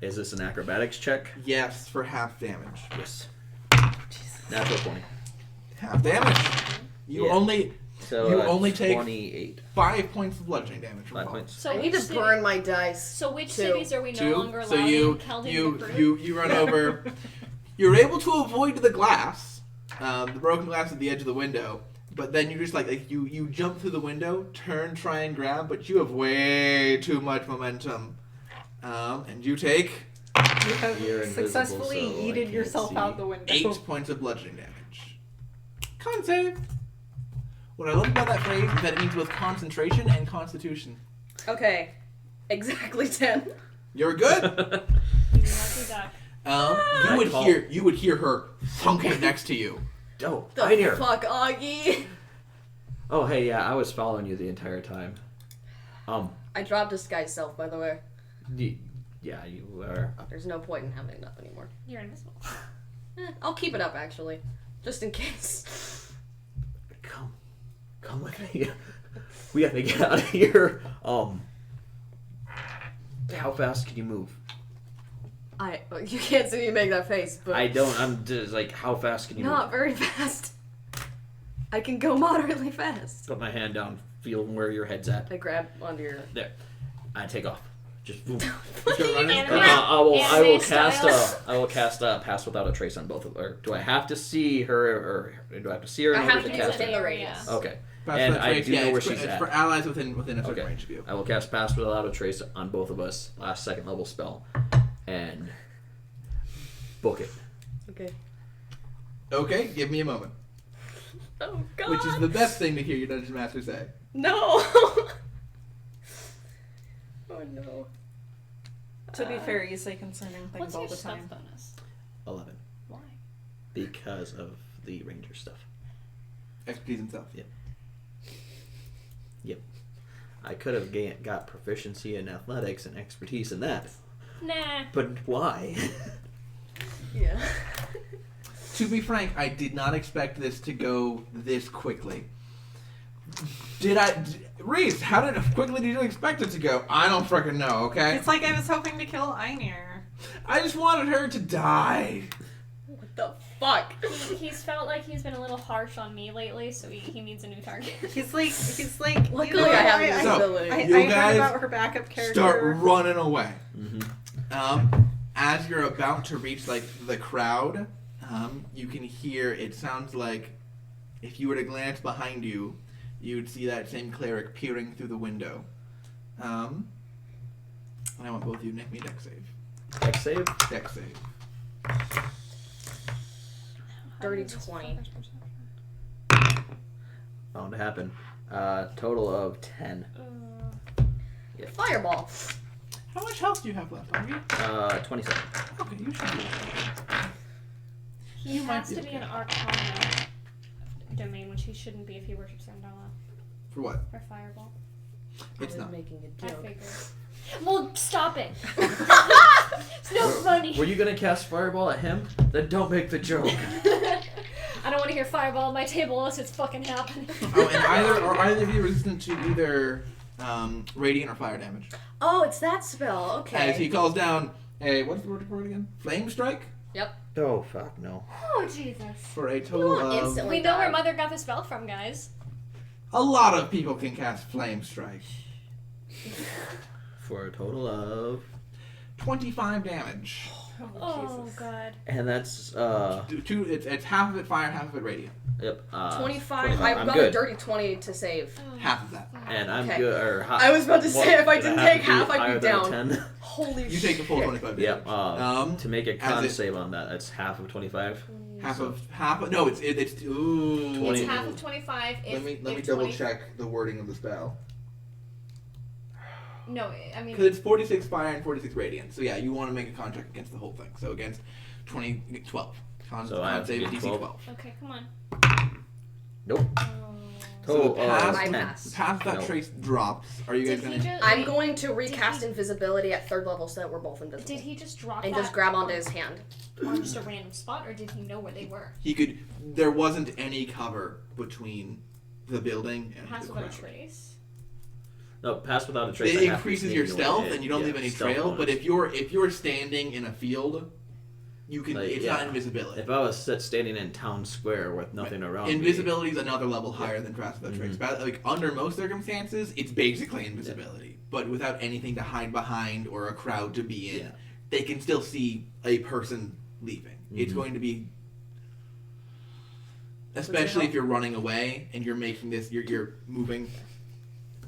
Is this an acrobatics check? Yes, for half damage. Yes. Natural 20. Half damage. You Yeah. only So You only take 28. 5 points of bludgeoning damage from 5 falling. points. So I need which to city- burn my dice. So which 2. cities are we no 2. longer So allowed you in counting the group? you run over. You're able to avoid the glass, the broken glass at the edge of the window. But then you just like you jump through the window, turn, try and grab, but you have way too much momentum, and you take You have You're invisible, successfully so I yeeted can't yourself see. out the window. 8 points of bludgeoning damage. Con save. What I love about that phrase is that it means both concentration and constitution. Okay. Exactly 10. You're good. You lucky duck. You would hear her thunking next to you. Oh, The right here. fuck, Augie? Oh, hey, yeah, I was following you the entire time. I dropped disguise self, by the way. Yeah, you were. There's no point in having it up anymore. You're invisible. I'll keep it up, actually. Just in case. Come with me. We gotta get out of here. How fast can you move? You can't see me make that face, but... I don't. I'm just like, how fast can you Not move? very fast. I can go moderately fast. Put my hand down, feel where your head's at. I grab onto your... There. I take off. Just boom. Anime- I will anime cast style. I will cast a pass without a trace on both of them. Or do I have to see her, or do I have to see her in I order have to to cast within her? the radius. Okay. Pass And without I trace, do know where it's she's for, at. It's for allies within a certain Okay. range of you. I will cast pass without a trace on both of us. Last second level spell, and book it. Okay. Okay, give me a moment. Oh, God. Which is the best thing to hear your dungeon master say. No! Oh, no. To be fair, you say concerning things What's all your the stuff time. bonus? 11 Why? because of the ranger stuff. Expertise himself. Yep. I could have got proficiency in athletics and expertise in that, Nah. but why? Yeah. To be frank, I did not expect this to go this quickly. Reese, how quickly did you expect it to go? I don't freaking know, okay? It's like I was hoping to kill Einir. I just wanted her to die. What the fuck? He's felt like he's been a little harsh on me lately, so he needs a new target. He's like, Luckily you know, I have So, invisibility. I you heard guys about her backup character. Start running away. Mm-hmm. As you're about to reach like the crowd, you can hear. It sounds like if you were to glance behind you, you would see that same cleric peering through the window. And I want both of you to make me dex save. Dex save. Dex save. Dirty 20. Bound to happen. Total of 10. Fireball. How much health do you have left, Augie? 27. Okay, you should be okay. He You might has be to be okay. an Arcana domain, which he shouldn't be if he worships Sandala. For what? Or Fireball. It's I was not. making a I joke. figured. Well, stop it. It's no funny. Were you gonna cast fireball at him? Then don't make the joke. I don't want to hear Fireball on my table unless it's fucking happening. Oh, and either of you resistant to either radiant or fire damage. Oh, it's that spell. Okay. As he calls down a what's the word for it again? Flame strike Oh fuck no. Oh, Jesus. for a You total won't of. instantly We know where die. Mother got the spell from, guys. A lot of people can cast flame strike. For a total of 25 damage. Oh god. And that's It's half of it fire, half of it radiant. yep. 25. I'm I've got good. a dirty 20 to save. Half of that. And I'm Okay. good. I was about to say, if I did didn't have to take be half, I'd higher be than a down. 10? Holy You shit. take the full 25 damage. Yep. To make a as con it- save on that, that's half of 25. No, it's ooh. 20. It's half of 25. If, Let me if double 20 check the wording of the spell. No, I mean. Because it's 46 fire and 46 radiant. So yeah, you want to make a con check against the whole thing. So against 12. So I have to save get DC 12. Okay, come on. Nope. So past, I 10. past that No. trace drops. Are you guys Did he gonna? just? I'm going to recast he- invisibility at 3rd level so that we're both invisible. Did he just drop and that just grab onto his hand. on just a random spot, or did he know where they were? He could. There wasn't any cover between the building and Pass the without a crowd. trace. No, pass without a trace. It I have to increases sneak your away. stealth, and you don't Yeah, leave any stealth trail. But bonus. if you're standing in a field, you can. Like, It's yeah. not invisibility. If I was standing in town square with nothing around Invisibility is another level higher than Fast Without Mhm. Trace. Like under most circumstances, it's basically invisibility, but without anything to hide behind or a crowd to be in, Yeah. they can still see a person leaving. It's Mhm. going to be, especially if you're running away and you're making this, you're moving,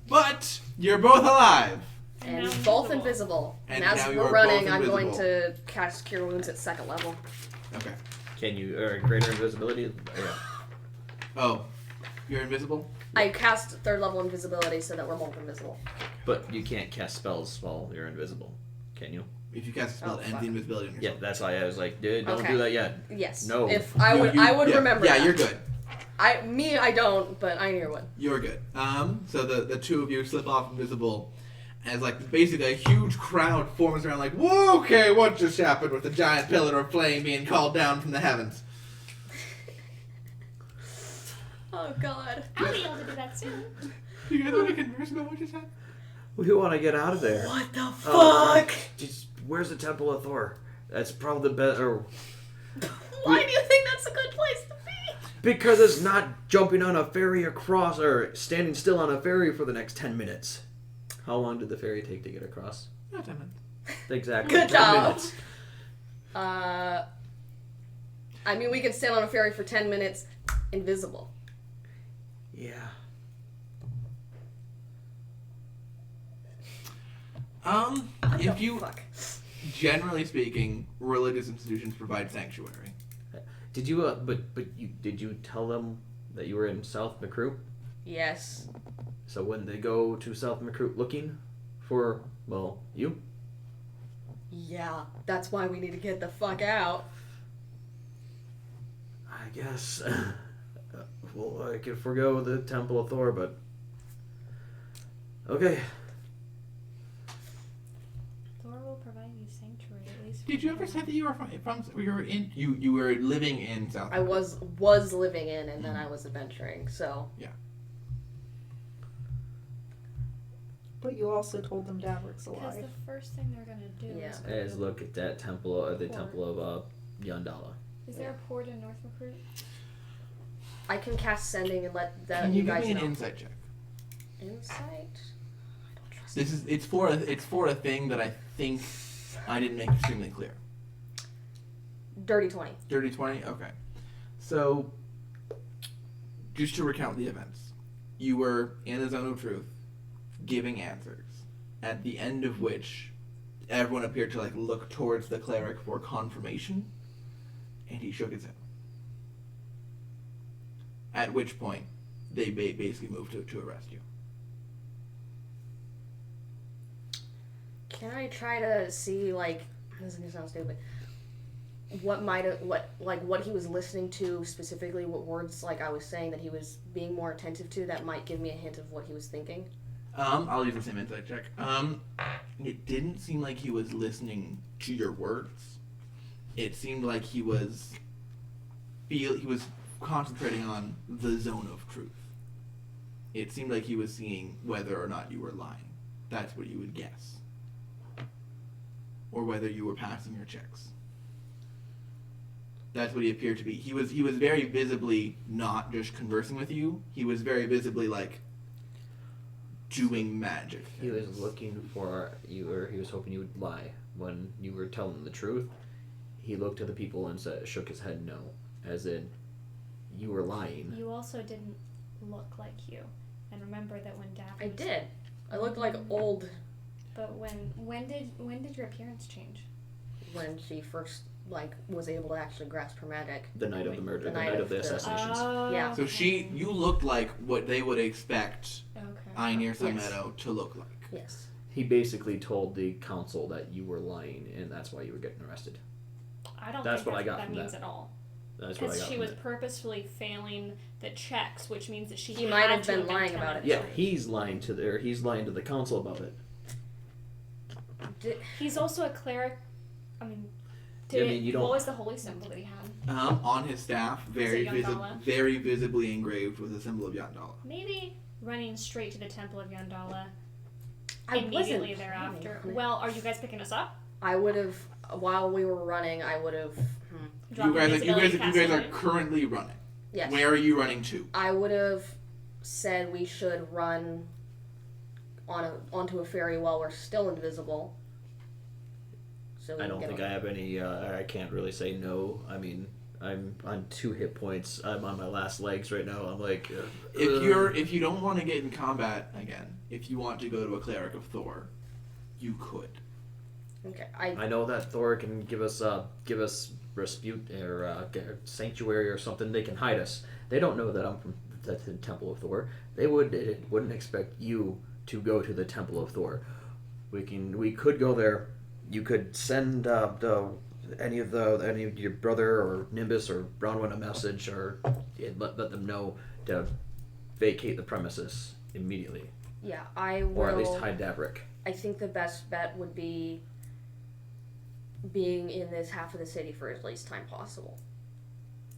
but you're both alive. And now both invisible. invisible. And And as now you we're are running, both I'm going invisible. to cast Cure Wounds at 2nd level. Okay. Can you or greater invisibility? Yeah. Oh, you're invisible. I cast 3rd level invisibility so that we're both invisible. But you can't cast spells while you're invisible, can you? If you cast a spell, Oh, it ends fuck. the invisibility on Yeah, yourself. that's why I was like, dude, don't Okay. do that yet. Yes. No. If I would yeah, remember. Yeah, that. you're good. I don't, but I would. You're good. So the two of you slip off invisible, as like basically a huge crowd forms around, like, whoa, okay, what just happened with the giant pillar of flame being called down from the heavens? Oh God. I'll be able to do that soon. Do you guys want to converse about what just happened? We want to get out of there. What the fuck? Oh, just, where's the Temple of Thor? That's probably the best. Or Why do you think that's a good place to be? because it's not jumping on a ferry across or standing still on a ferry for the next 10 minutes. How long did the ferry take to get across? Not 10 minutes. Exactly. Good 10 job. minutes. I mean, we could stand on a ferry for 10 minutes, invisible. Yeah. If you, Fuck. generally speaking, religious institutions provide sanctuary. Did you? Did you tell them that you were in South Macroop? Yes. So when they go to South Macroop looking for, well, you? Yeah, that's why we need to get the fuck out. I guess. Well, I could forego the Temple of Thor, but okay. Thor will provide you sanctuary at least. Did you ever say that you were you were living in South? I was living in, and then I was adventuring. So But you also told them Davrick's Because alive. the first thing they're gonna do Yeah. is go As to- look at that temple, or the Port. Temple of Yandala. Is there a port in North Recruit? I can cast sending and let Can you you give guys me an know. insight check? Insight. I don't trust. This is it's for a thing that I think I didn't make extremely clear. Dirty 20. Dirty 20? Okay. So, just to recount the events, you were in the zone of truth, giving answers, at the end of which everyone appeared to look towards the cleric for confirmation, and he shook his head. At which point, they basically moved to arrest you. Can I try to see this is gonna sound stupid. What he was listening to specifically, what words I was saying that he was being more attentive to that might give me a hint of what he was thinking. I'll use the same insight check. It didn't seem like he was listening to your words. It seemed like he was concentrating on the zone of truth. It seemed like he was seeing whether or not you were lying. That's what you would guess. Or whether you were passing your checks. That's what he appeared to be. He was very visibly not just conversing with you. He was very visibly doing magic He was things. looking for you, or he was hoping you would lie when you were telling the truth. he looked at the people and shook his head no, as in, you were lying. You also didn't look like you. And remember that when Daphne I did. I looked like old But when did your appearance change? when she first was able to actually grasp her magic. The night of the murder, The the night night of of the the- assassinations. Yeah. So you looked like what they would expect Okay. Einir Yes. Meadow to look like. Yes. He basically told the council that you were lying, and that's why you were getting arrested. I don't That's think what I got that from means that. at all. That's what I Because got she from was it. purposefully failing the checks, which means that she He had might have to been lying telling about it. the Yeah, truth. he's lying to the council about it. He's also a cleric. I mean, Yeah, I mean, you don't- what was the holy symbol that he had? On his staff, very Yandala? very visibly engraved was a symbol of Yandala. Maybe running straight to the Temple of Yandala I immediately wasn't thereafter. planning on it. Well, are you guys picking us up? I would have, while we were running, I would have. Drop You guys invisibility, are casting currently running. Yes. Where are you running to? I would have said we should run onto a ferry while we're still invisible. So we I can don't get think on. I have any. I can't really say no. I mean, I'm on 2 hit points. I'm on my last legs right now. I'm like, If you don't want to get in combat again, if you want to go to a cleric of Thor, you could. Okay. I know that Thor can give us respite or sanctuary or something. They can hide us. They don't know that I'm from the Temple of Thor. They wouldn't expect you to go to the Temple of Thor. We could go there. You could send any of your brother or Nimbus or Bronwyn a message or let them know to vacate the premises immediately, Yeah, I will. or at least hide Davrick. I think the best bet would be being in this half of the city for as least time possible.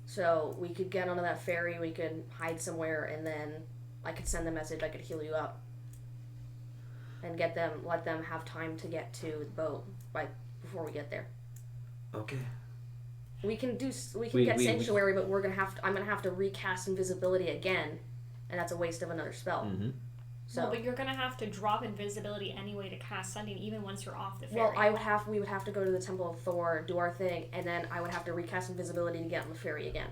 So we could get onto that ferry, we could hide somewhere, and then I could send the message, I could heal you up. And let them have time to get to the boat before we get there. Okay. We can get we- sanctuary, but I'm gonna have to recast invisibility again, and that's a waste of another spell. Mm-hmm. So Well, but you're gonna have to drop invisibility anyway to cast sending, even once you're off the ferry. well, we would have to go to the Temple of Thor, do our thing, and then I would have to recast invisibility to get on the ferry again.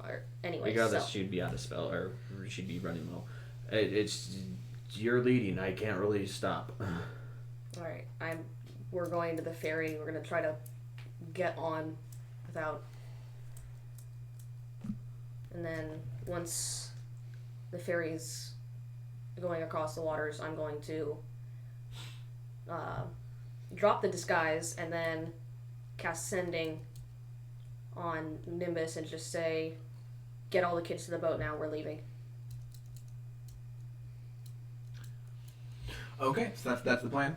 Or anyway, Regardless, so she'd be out of spell, or she'd be running low. It's you're leading. I can't really stop. all right, we're going to the ferry. We're gonna try to get on without, and then once the ferry's going across the waters, I'm going to drop the disguise and then cast sending on Nimbus and just say, get all the kids to the boat now, we're leaving. Okay, so that's the plan.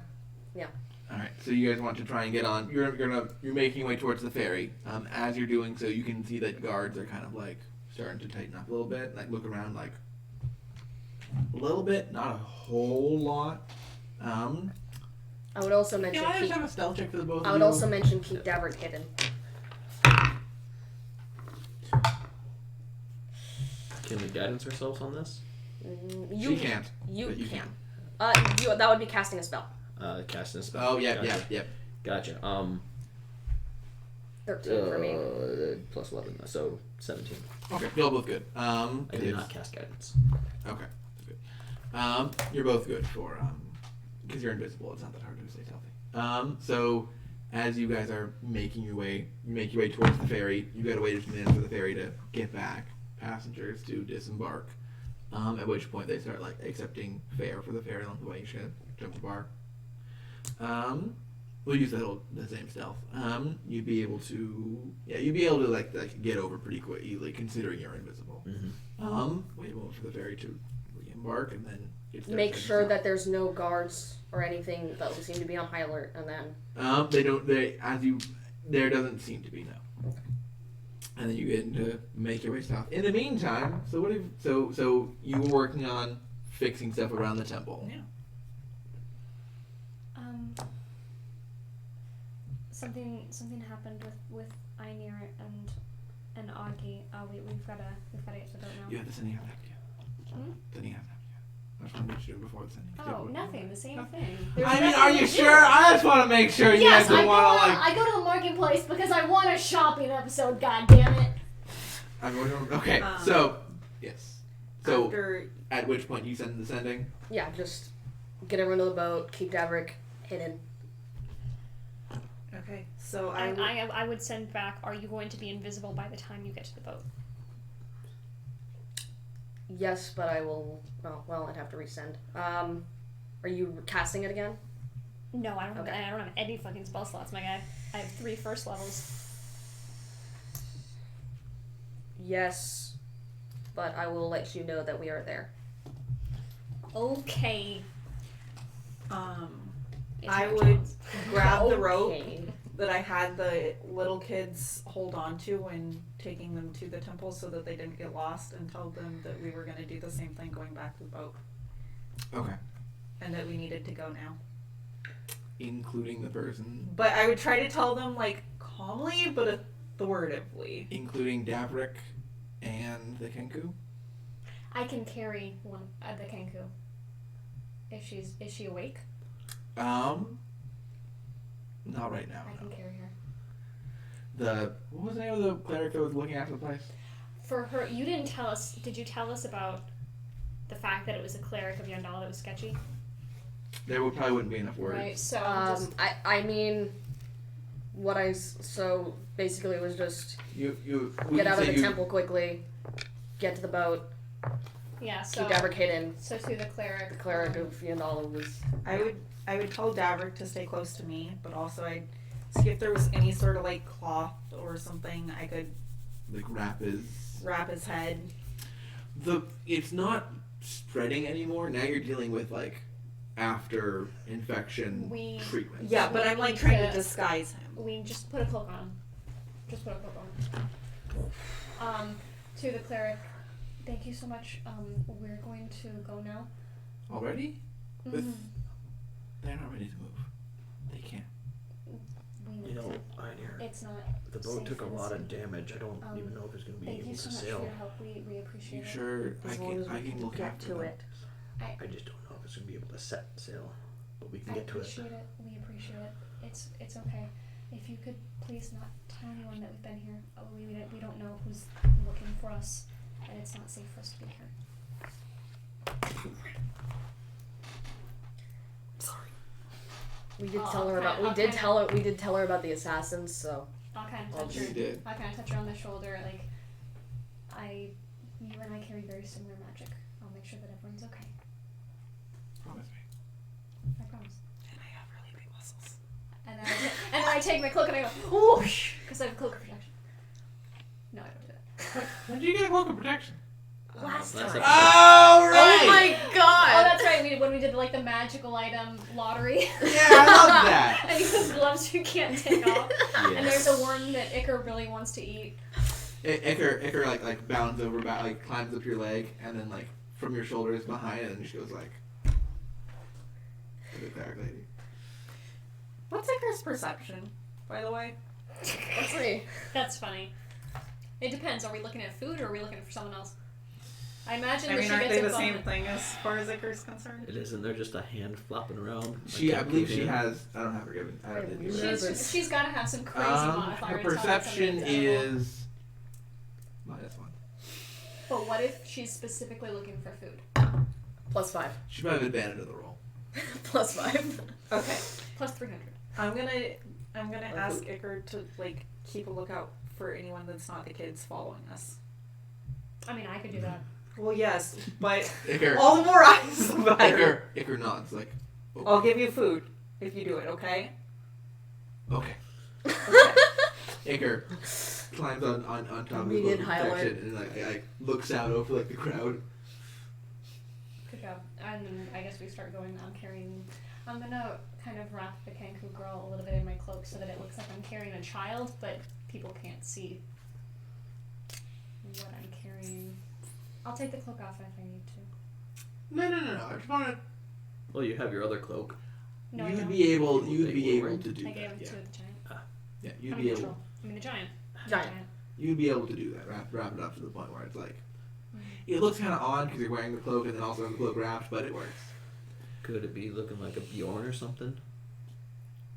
Yeah. All right. So you guys want to try and get on? You're making your way towards the ferry. As you're doing so, you can see that guards are kind of like starting to tighten up a little bit. Like look around, like a little bit, not a whole lot. I would also mention I just have a stealth check for the both I of would you. also mention keep Davert hidden. Can we guidance ourselves on this? She can't. You but you can. That would be casting a spell. Casting a spell. Oh yeah, Gotcha. yeah. Gotcha. 13 for me. Plus 11, so 17. Okay, you're both good. I did not cast guidance. Okay, that's good. You're both good for because you're invisible. It's not that hard to stay stealthy. So as you guys are making your way towards the ferry. You gotta wait a few minutes for the ferry to get back. Passengers to disembark. At which point they start like accepting fare for the ferry along the way. You should jump the bar. We'll use the same stealth. You'd be able to like get over pretty quick, easily, considering you're invisible. Mm-hmm. Wait a moment for the ferry to re-embark, and then it starts Make heading sure south. that there's no guards or anything that will seem to be on high alert, and then there doesn't seem to be, no. And then you get to make your way south. In the meantime, so you were working on fixing stuff around the temple. Yeah. Something happened with Einir and Augie. We've got to get to the boat now. Yeah, the Sunny have that yet. Hmm? Sunny have that yet. I just want to make sure before the sending. Oh, nothing. The same thing. I mean, are you sure? I just want to make sure you Yes, guys don't want to I go to the marketplace because I want a shopping episode. God damn it! Okay, so yes. So After at which point you send the sending? Yeah, just get everyone to the boat, keep Daverick hidden. okay, so I would send back. Are you going to be invisible by the time you get to the boat? Yes, but I will. Oh, well, I'd have to resend. Are you casting it again? No, I don't. Okay. I don't have any fucking spell slots, my guy. I have 3 first levels. Yes, but I will let you know that we are there. Okay. It's I your would chance. grab the rope Okay. that I had the little kids hold on to when taking them to the temple so that they didn't get lost, and tell them that we were going to do the same thing going back to the boat Okay. and that we needed to go now. Including the person. But I would try to tell them like calmly but authoritatively. Including Davrick and the Kenku. I can carry one at the Kenku. Is she awake? Not right now. I can carry her. What was the name of the cleric that was looking after the place? For her, you didn't tell us. Did you tell us about the fact that it was a cleric of Yandala that was sketchy? There probably wouldn't be enough words. Right. So I mean, so basically it was just We get can out of say the temple quickly, get to the boat, yeah. So keep Daverick hidden. So to the cleric. The cleric of Yandala was. I would tell Daverick to stay close to me, but also I'd see if there was any sort of like cloth or something I could Like wrap his head. It's not spreading anymore. Now you're dealing with like after infection treatment. Yeah, but I'm like trying to disguise him. We just put a cloak on him. Just put a cloak on him. To the cleric. Thank you so much. We're going to go now. Already? Mhm. They're not ready to move. They can't. We need You know, to. Einir, It's not. the boat safe took a for the lot of city. damage. I don't even know if it's going to be Thank able you to so much for sail. your help. We appreciate You it. sure? As long as I we can look get after to them. it. I just don't know if it's going to be able to set sail. But we can I get to it. appreciate it. We appreciate it. It's okay. If you could please not tell anyone that we've been here. We don't know who's looking for us, and it's not safe for us to be here. We did Oh, tell her okay, about. We okay. did tell her about the assassins. So I'll kind of Oh, touch you her. did. I'll kind of touch her on the shoulder, like you and I carry very similar magic. I'll make sure that everyone's okay. Promise me. I promise. And I have really big muscles. And then I take my cloak and I go whoosh because I have a cloak of protection. No, I don't do that. When did you get a cloak of protection? Last That's time. a- Oh, Oh my Oh, god! that's right. When we did like the magical item lottery. Yeah, I love that. And these gloves you can't take off. And there's Yes. a worm that Iker really wants to eat. Iker like bounds over, like climbs up your leg, and then like from your shoulders behind it, and she goes like the cleric lady. What's Icar's perception, by the way? Let's see. That's funny. It depends. Are we looking at food or are we looking for someone else? I imagine I that mean, she aren't gets they a the same bonus. thing as far as Icar's concerned? It isn't there just a hand flopping around? I believe she has. I don't have her given. I Wait, didn't you give her. read- She's got to have some crazy Her modifier. to tell us perception something's edible. is -1. But what if she's specifically looking for food? +5. She might have advantage of the roll. +5. Okay, Plus 300. I'm gonna ask Icar to like keep a lookout for anyone that's not the kids following us. I mean, I could do that. Well, yes, but Iker. all the more eyes, the better. Iker nods like. Oh, I'll give you food if you do it. Okay. okay. Okay. Iker climbs on top of the Immediate boat highlight. protection and like looks out over like the crowd. Good job. And then I guess we start going. I'm gonna kind of wrap the Kanku girl a little bit in my cloak so that it looks like I'm carrying a child, but people can't see what I'm carrying. I'll take the cloak off if I need to. No. I just want Well, you have your other cloak. No, I You'd don't. be able. You'd They be were able right. to do I gave that. it Yeah. to the giant. Yeah. You'd I'm be in able. control. I mean, the giant. Giant. You'd be able to do that. Wrap it up to the point where it's like It looks kind of odd because you're wearing the cloak and then also have the cloak wrapped, but it works. Could it be looking like a Bjorn or something?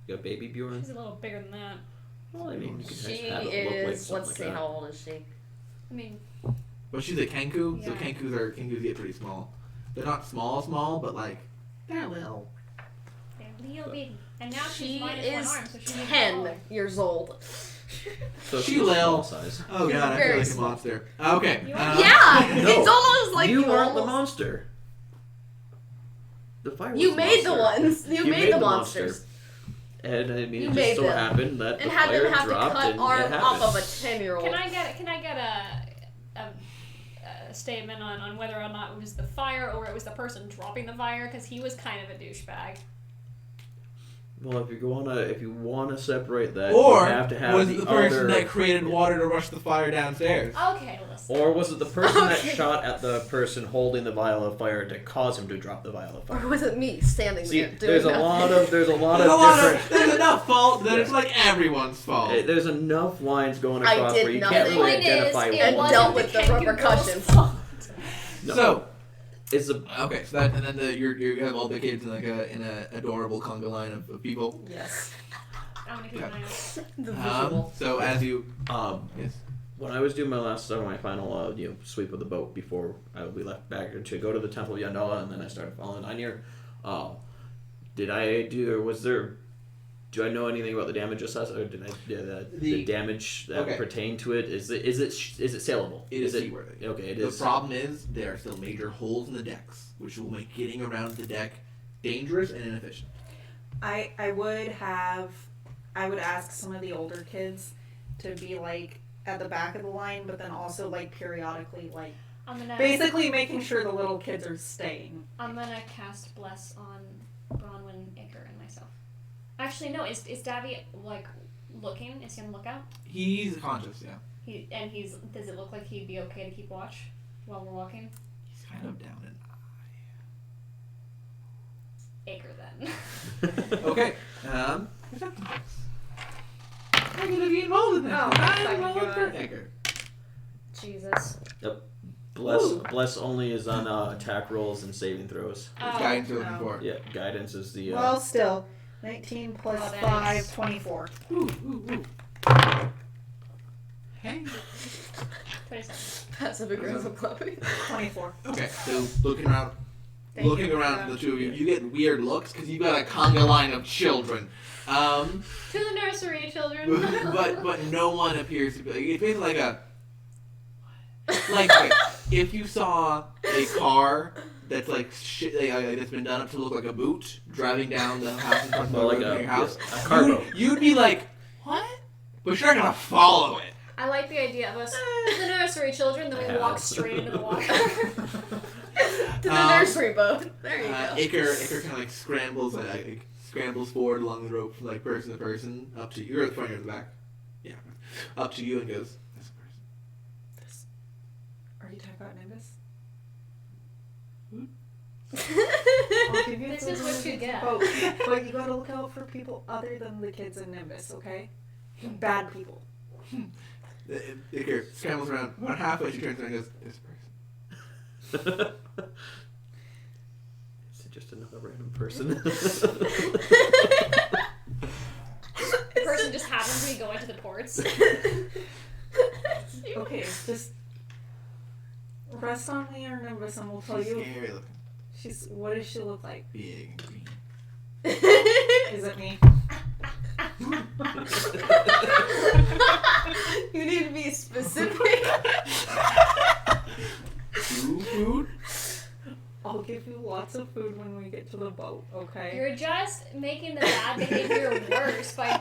Like a baby Bjorn? She's a little bigger than that. Well, I mean, you could just She have it look like is. something Let's like see, that. how old is she? I mean, But she's a Kenku, so Yeah. Kenkus get pretty small. They're not small, but like they're little. they're little baby. And now She she's minus is one arm, so she's 10 years old. So She she's lil. small size. Oh She's god, I very feel like a small. monster. Okay. You are? Yeah, No. it's almost like you you aren't the almost. monster. The fire. You was made the monster. ones. You made the monster. monsters. And I mean, You it just made so them. happened that And the had fire them have to dropped cut and arm it off of a happened. 10-year-old. Can I get a statement on whether or not it was the fire or it was the person dropping the fire? Because he was kind of a douchebag. Well, if you wanna separate that, Or you have to have was the it the person other. that created water to rush the fire downstairs? Okay, listen. Or was it the person that Okay. shot at the person holding the vial of fire to cause him to drop the vial of Or fire? was it me standing See, there doing there's a nothing? lot of There's different. enough fault that it's like everyone's fault. There's enough lines going I across did where you nothing. can't The really point is, identify it And one. wasn't dealt with the Kenku girl's repercussions. fault. No. So It's a okay, so that and then you have all the kids in like a adorable conga line of people. Yes. I'm gonna keep an eye out. The visual. So as you yes. when I was doing my final sweep of the boat before we left back to go to the Temple of Yandala, and then I started following Einir. Did I do or was there? Do I know anything about the damage assessment, or did I the damage that Okay. pertained to it? Is it saleable? It is seaworthy. Okay, it The is. problem is there are still major holes in the decks, which will make getting around the deck dangerous and inefficient. I would ask some of the older kids to be like at the back of the line, but then also like periodically like I'm gonna basically making sure the little kids are staying. I'm gonna cast Bless on Bronwyn, Iker, and myself. Actually, no. Is Davy like looking? Is he on the lookout? He's conscious, yeah. He's. Does it look like he'd be okay to keep watch while we're walking? He's kind of down and Iker then. okay. I'm gonna be involved in this. Oh, I'm my involved God. for Edgar. Jesus. Bless only is on attack rolls and saving throws. Which guidance you're looking no. for? Yeah, guidance is the. Well, still, 19 plus Oh, that 5, is- 24. Ooh. Hey. 27. Passive aggressive clapping. 24. Okay, so looking around, Thank looking you. around the two of you, you get weird looks because you've got a conga line of children. To the nursery, children. but no one appears to be. It's basically like a. Like if you saw a car that's like that's been done up to look like a boot driving down the house in front of Well, like your house, a car boat. you'd be like, what? But you're not gonna follow it. I like the idea of us to the nursery, children. Then we Yeah. walk straight into the water. To the nursery boat. There you go. Iker kind of like scrambles forward along the rope from like person to person up to you. You're at the front, you're at the back. Yeah, up to you and goes. This person. Are you talking about Nimbus? Hmm? I'll give you This the is what you Nimbus get. quote, but you gotta look out for people other than the kids in Nimbus, okay? Bad people. Iker scrambles around. About halfway, she turns around and goes, this person. Is it just another random person? The person just happens to be going to the ports. Okay, just rest on me or Nimbus and we'll tell She's you. scary looking. What does she look like? Big and green. Is it me? You need to be specific. Food? I'll give you lots of food when we get to the boat, okay? You're just making the bad behavior worse by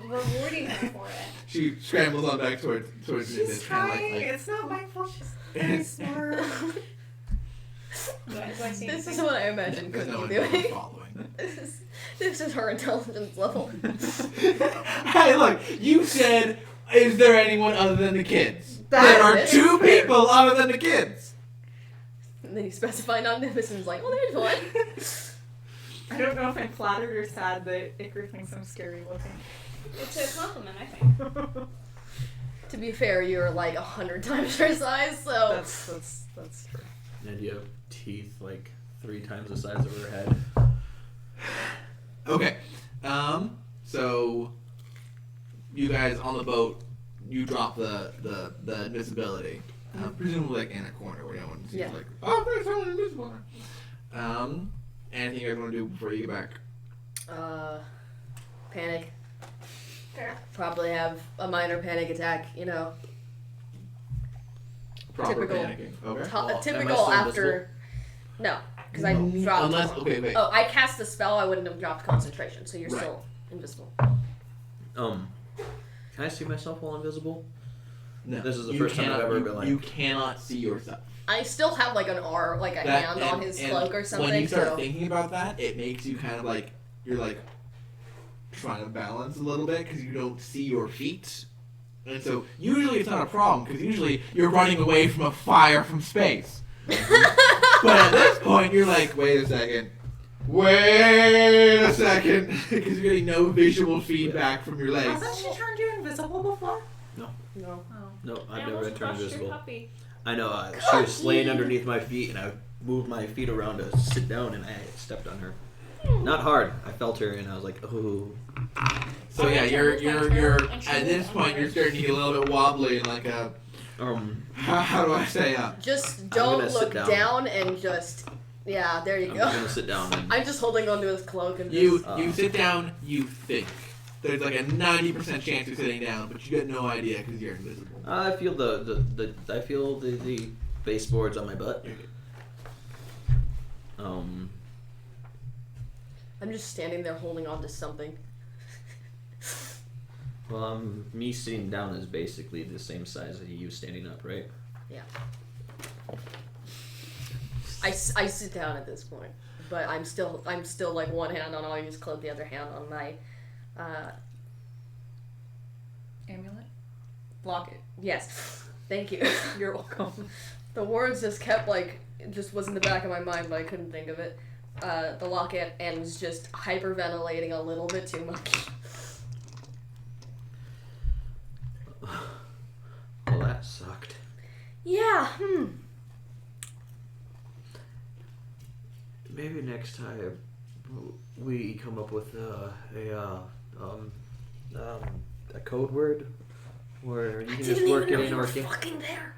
rewarding her for it. She scrambles on back towards She's Nimbus, kind of trying. like It's not my fault. She's very smart. Do I see This is anything? what I imagine there's Cookie no one doing. following. This is her intelligence level. Hey, look, you said, is there anyone other than the kids? That There are is 2 fair. people other than the kids. And then you specify non-Nimbus and he's like, oh, there's one. I don't know if I'm flattered or sad that Iker thinks I'm scary looking. It's a compliment, I think. To be fair, you're like 100 times her size, so. That's true. And you have teeth like 3 times the size of her head. Okay. So you guys on the boat, you drop the invisibility. Presumably like in a corner where no one sees like, oh, there's someone invisible. Anything you guys want to do before you get back? Panic. Fair. Probably have a minor panic attack, you know. Proper Typical. panicking. Okay. Well, am I Typical still after. No, because I dropped. Unless, okay, wait. Oh, I cast the spell. I wouldn't have dropped concentration, so you're Right. still invisible. Can I see myself while invisible? No. This is the You first time I've cannot- ever you- been like. You cannot see yourself. I still have like an arm, like a hand on his cloak or something. When you start so. thinking about that, it makes you kind of like you're like trying to balance a little bit because you don't see your feet, and so usually it's not a problem because usually you're running away from a fire from space. But at this point, you're like, wait a second, because you're getting no visual feedback from your legs. Hasn't she turned you invisible before? No. No, I I've never almost been turned crushed your invisible. puppy. I know. She was laying underneath my feet, and I moved my feet around to sit down, and I stepped on her. Not hard. I felt her, and I was like, "Oh." So yeah, you're at this point you're starting to get a little bit wobbly and like a how do I say Just don't gonna look sit down and just there you I'm go. gonna sit down. And, I'm just holding onto his cloak and you just, sit down, you think. There's like a 90% chance you're sitting down, but you get no idea because you're invisible. I feel the baseboards on my butt. I'm just standing there holding on to something. Well, me sitting down is basically the same size as you standing up, right? Yeah. I sit down at this point, but I'm still like one hand on Augie's cloak, the other hand on my Amulet? Lock it. yes. Thank you. You're welcome. The words just kept like it just was in the back of my mind, but I couldn't think of it. The locket and was just hyperventilating a little bit too much. Well, that sucked. Yeah. Maybe next time we come up with a code word where you can just Didn't work even it know in you were or fucking there.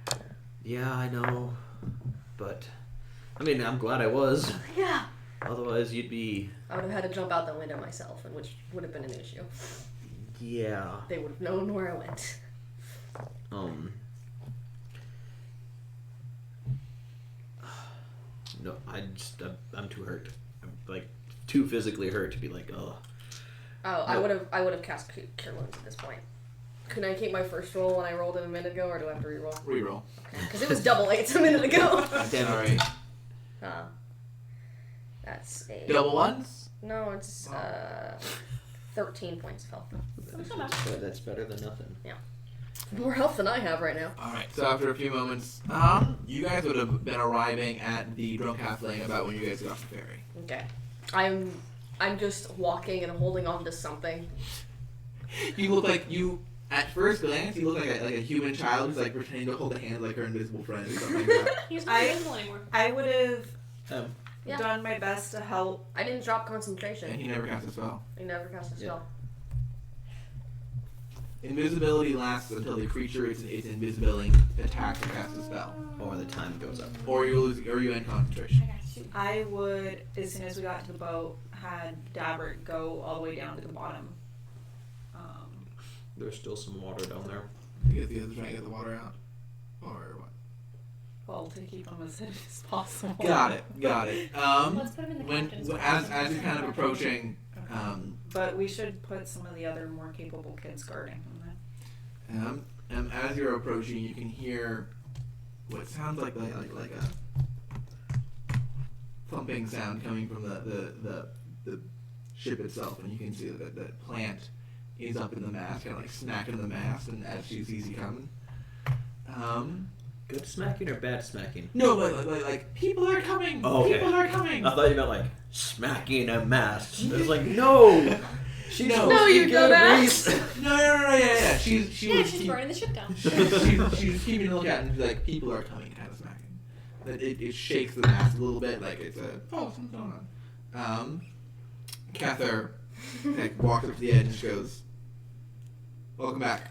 Yeah, I know, but I mean, I'm glad I was. Yeah. Otherwise, you'd be. I would have had to jump out the window myself, and which would have been an issue. Yeah. They would have known where I went. No, I'm too hurt. I'm like too physically hurt to be like, oh. Oh, I would have cast Cure Wounds at this point. Couldn't I keep my first roll when I rolled it a minute ago, or do I have to reroll? Reroll. Because it was double 8s a minute ago. Damn Sorry. That's a Double ones? No, it's 13 points of health. That's better than nothing. More health than I have right now. Alright, so after a few moments, you guys would have been arriving at the drunk halfling about when you guys got off the ferry. Okay, I'm just walking and holding on to something. You look like at first glance, you look like a human child who's like pretending to hold a hand like her invisible friend or something like that. He's not invisible anymore. I would have Yeah. done my best to help. I didn't drop concentration. And he never cast a spell. I never cast a spell. Invisibility lasts until the creature is invisibility attacks or casts a spell. Or the time goes up. Or you end concentration. I got you. I would, as soon as we got to the boat, had Dabbert go all the way down to the bottom. There's still some water down there. To get trying to get the water out. Or what? Well, to keep him as safe as possible. Got it. Let's put him in the captain's As you're kind of approaching, But we should put some of the other more capable kids guarding him then. as you're approaching, you can hear what sounds like a thumping sound coming from the ship itself, and you can see that that plant is up in the mast, kind of like smacking the mast, and as she sees you coming. Good smacking or bad smacking? No, like people are coming. Oh, okay. People are coming. I thought you meant like smacking a mast. I was like, no. She's No. supposed No, to be you good, dumbass. Reese. No, yeah. Yeah, she was she's burning the ship down. she's keeping a lookout and like people are coming, kind of smacking. But it shakes the mast a little bit, like it's something's going on. Cather like walks up to the edge and she goes, "Welcome back."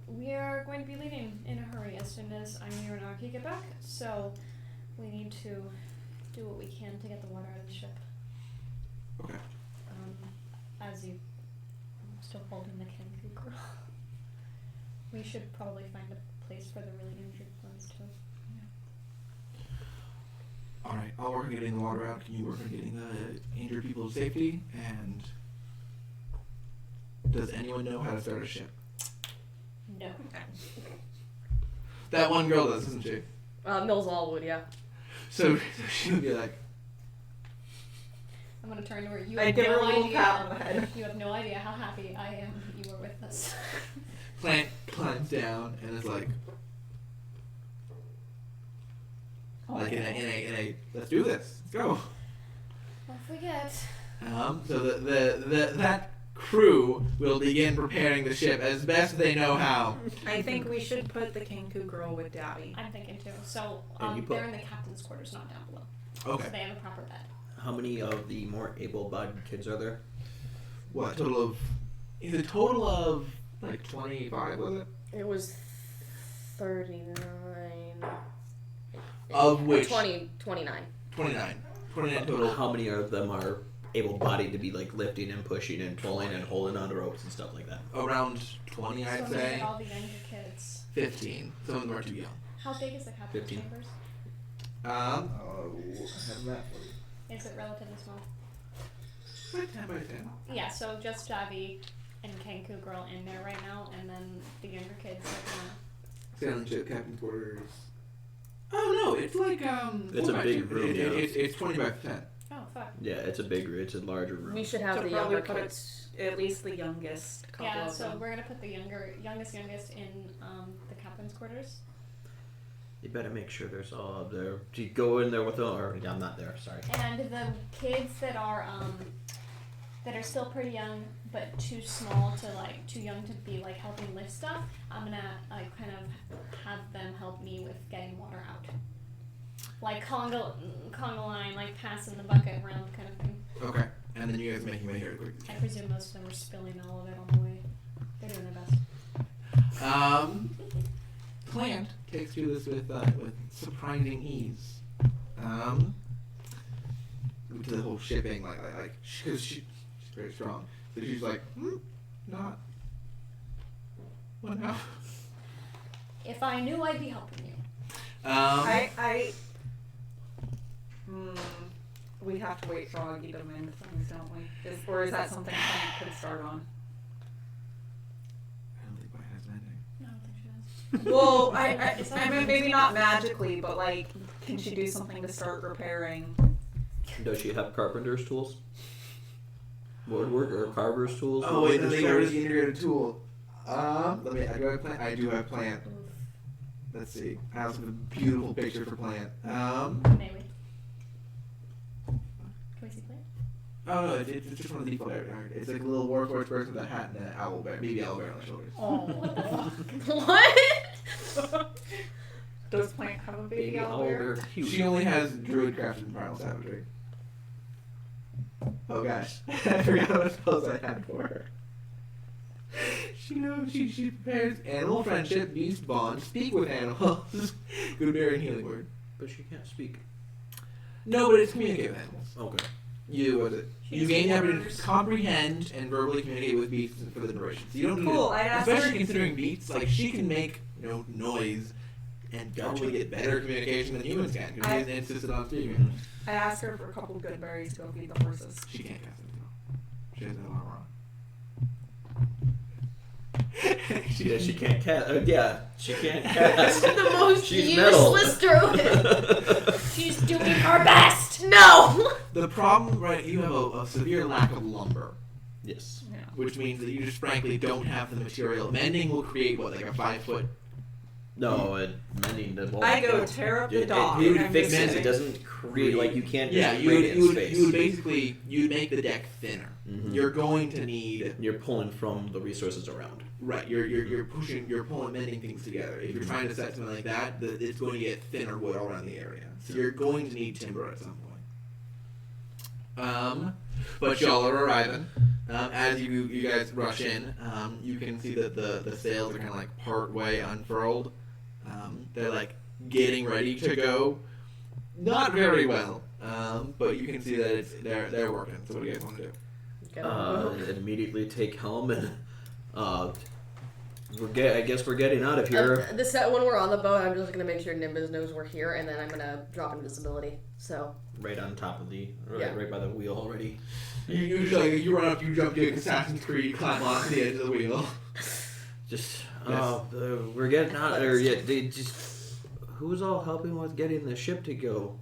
We are going to be leaving in a hurry as soon as Amir and Aki get back, so we need to do what we can to get the water out of the ship. Okay. As you I'm still holding the Kenku girl. We should probably find a place for the really injured ones too. All right, I'll work on getting the water out. Can you work on getting the injured people to safety? And does anyone know how to start a ship? No. That one girl does, isn't she? Mills Allwood, yeah. So she would be like, I'm gonna turn to her. You I have give her a no little idea. pat on the head. You have no idea how happy I am that you were with us. Plant climbs down and is like in a let's do this, let's go. Don't forget. So that crew will begin preparing the ship as best they know how. I think we should put the Kenku girl with Daddy. I'm thinking too. So And you put- they're in the captain's quarters, not down below. Okay. So they have a proper bed. How many of the more able-bodied kids are there? What total of? Is a total of like 25? Was it? It was 39. Of which 29. 29 total. How many of them are able-bodied to be like lifting and pushing and pulling and holding onto ropes and stuff like that? Around 20, I'd So we say. get all the younger kids. 15. Some of them are too young. How big is the captain's 15. chambers? I have that for you. Is it relatively small? Like 10 by 10. Yeah, so just Javi and Kenku girl in there right now, and then the younger kids are gonna. Sailing ship, captain's quarters. Oh no, it's like It's a 4 by big 2. room, yeah. It's 20 by 10. Oh fuck. Yeah, it's a larger room. We should have So the probably younger put it- kids. At least the youngest couple Yeah, of so them. we're gonna put the youngest in the captain's quarters. You better make sure there's all up there. Do you go in there with them, or I'm not there? Sorry. And the kids that are still pretty young but too young to be like helping lift stuff, I'm gonna kind of have them help me with getting water out. Like conga line, like passing the bucket around kind of thing. Okay. And then you guys make your way here quick. I presume most of them are spilling all of it on the way. They're doing their best. Plant takes to this with surprising ease. To the whole shipping, because she's very strong. So she's like, not. What now? If I knew, I'd be helping you. We have to wait for Augie to mend things, don't we? Or is that something Frank could start on? I don't think White has mending. No, I don't think she does. Well, I mean, maybe not magically, but like, can she do something to start repairing? Does she have carpenter's tools? Woodwork or carver's tools? Oh wait, woodworker's they got rid of tools? the integrated tool. I do have plant. Let's see. I have a beautiful picture for plant. Maybe. Can we see plate? Oh no, it's just one of the default areas. It's like a little warforged person with a hat and an owl bear, maybe owl bear on the shoulders. Oh, what the fuck? What? Does Plant have a baby Baby owl bear? owlbear, huge. She only has druid crafted and primal savagery. Oh gosh, I forgot what spells I had for her. She knows she prepares animal friendship, beast bond, speak with animals, good bear and healing word. But she can't speak. No, but it's communicate with animals. Okay. You gain the ability to comprehend and verbally communicate with beasts for the duration. So you don't need Cool, to, I'd ask especially her- considering beasts, like she can make noise and probably get better communication than humans can because I- they insisted on speaking. I asked her for a couple good berries to go feed the horses. She can't cast it though. She has no armor on. She can't cast. Yeah, she can't cast. The most She's metal. useless druid. She's doing her best! No! The problem, right? You have a severe lack of lumber, Yes. Yeah. which means that you just frankly don't have the material. Mending will create what, like a 5-foot. No, and mending the wall. I go tear up the It dock. would and fix just- it. It doesn't create like you can't just Yeah, create it in space. you would basically you'd make the deck thinner. you're going to need You're pulling from the resources around. right. You're pulling mending things together. If you're trying to set something like that, it's going to get thinner wood all around the area. So you're going to need timber at some point. But y'all are arriving. As you guys rush in, you can see that the sails are kind of like part way unfurled. They're like getting ready to go. Not very well, but you can see that they're working. So what do you guys want to do? Immediately take helm and I guess we're getting out of here. When we're on the boat, I'm just gonna make sure Nimbus knows we're here, and then I'm gonna drop invisibility. So Right on top of Yeah. right by the wheel already. You run up, you jump, you Assassin's Creed, climb onto the edge of the wheel. Just Yes. we're getting out there. Yet they just who's all helping with getting the ship to go?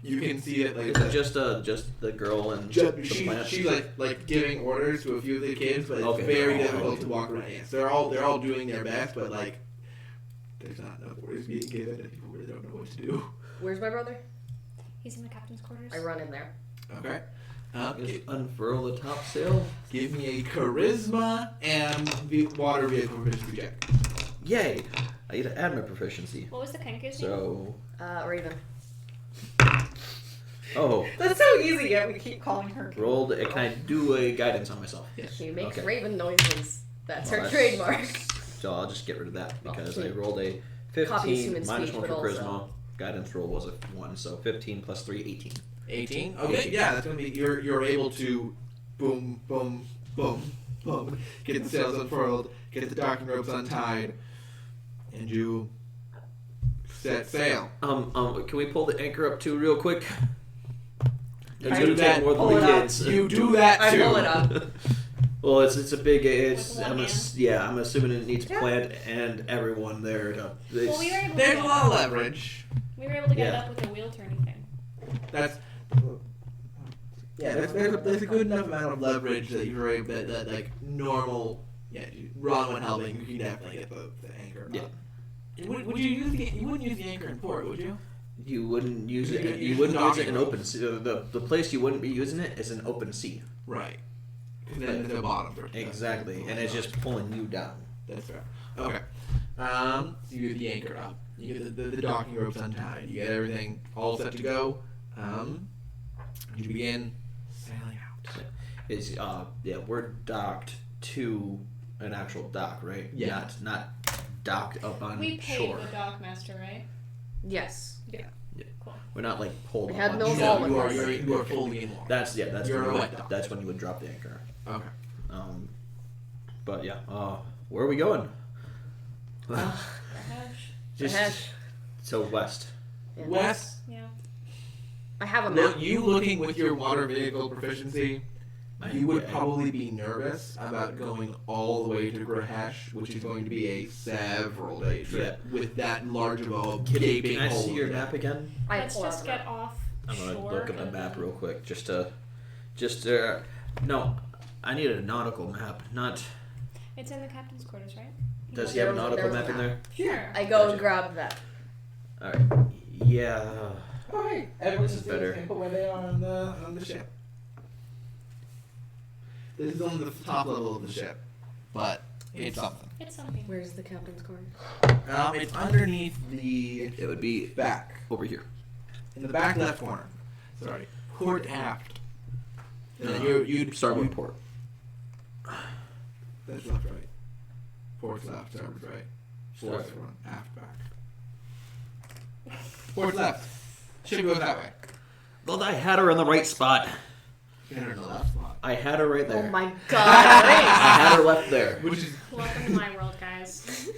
You can see it like Is it just the girl and the plant? she's like giving orders to a few of the kids, but it's Okay. very difficult to walk around. Yes, they're all doing their best, but like there's not enough orders being given, and people really don't know what to do. where's my brother? He's in the captain's quarters. I run in there. Okay. Just unfurl the top sail. Give me a charisma and water vehicle proficiency check. Yay! I get to add my proficiency. What was the Kenku's name? So Raven. That's so easy, yet we keep calling her. rolled. Can I do a guidance on myself? She makes Okay. Raven noises. That's Well, her that's- trademark. So I'll just get rid of that because Oh, I rolled a Copies 15 human minus speech, 1 for but charisma. also- Guidance roll was a 1, so 15 plus 3, 18. 18. Okay, 18. yeah, that's gonna be you're able to boom, boom, boom, boom, get the sails unfurled, get the docking ropes untied, and you set sail. Can we pull the anchor up too real quick? It's I gonna do take that. more than Pull the it up. kids. You do that I too. pull it up. Well, it's a big. It's With one hand? I'm assuming it needs plant and everyone there to. Well, we were able to There's get a lot of it up. leverage. We were able to get it Yeah. up with a wheel turning thing. That's there's a good enough amount of leverage that you're able that like normal. Yeah, Ron when helping, you can definitely get the anchor. Yeah. Up. Would you use you wouldn't use the anchor in port, would you? You wouldn't use it. You You use wouldn't the use it docking in rope. open sea. The place you wouldn't be using it is in open sea. Right. Because then it's the bottom. for it. Exactly, and it's just pulling you down. That's fair. Okay. You get the anchor up. You get the docking ropes untied. You get everything all set to go. You begin sailing out. Is we're docked to an actual dock, right? Yeah. Not docked up on We paid shore. the dockmaster, right? Yes. We're not like pulled We up had on no shore. fault with you are this. you are fully in water. That's You're when a you wet would, dock. that's when you would drop the anchor. Okay. But yeah, where are we going? Grahesh. Just Grahesh. so west. Yeah. Wes, Yeah. I have a map. you looking with your water vehicle proficiency, you would Yeah. probably be nervous about going all the way to Grahesh, which is going to be a several day trip with that large of a gaping Can I hole. see your in it. map again? Let's pull out just the get map. off I'm gonna shore. look at the and map then- real quick, no, I need a nautical map. Not. It's in the captain's quarters, right? Does he have a There was nautical a map in there? Sure. I go and grab that. All right. Yeah. Oh, hey, everyone This is better. Put where they are on the ship. This is on the top level of the ship, but it's something. It's something. Where's the captain's corner? It's underneath the It would be back, over here. in the back left corner. Sorry, port aft. And then you'd Starboard port. That's left, right. Port's left, starboard right. Port's Starboard. front, aft back. Port's left. Ship goes that way. Well, I had her in the right spot. You're in the left spot. I had her right there. Oh my god. I had her left there. Which is Welcome to my world, guys.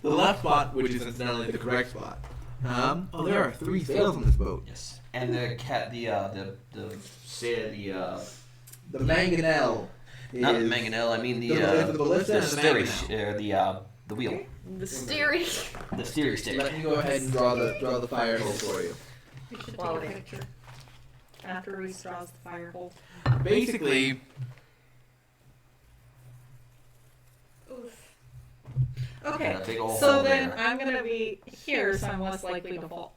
the left spot, which is incidentally the correct spot. There are 3 sails on this boat. Yes. And the The mangonel. not the is- mangonel. I mean The ballista and the steering, mangonel. the wheel, The steering. the steering stick. Let me go ahead and draw the fire hole for you. We should take Quality. a picture after Reese draws the fire hole. Basically, Oof. Okay, Got a big old so hole then there. I'm gonna be here, so I'm less likely to fall.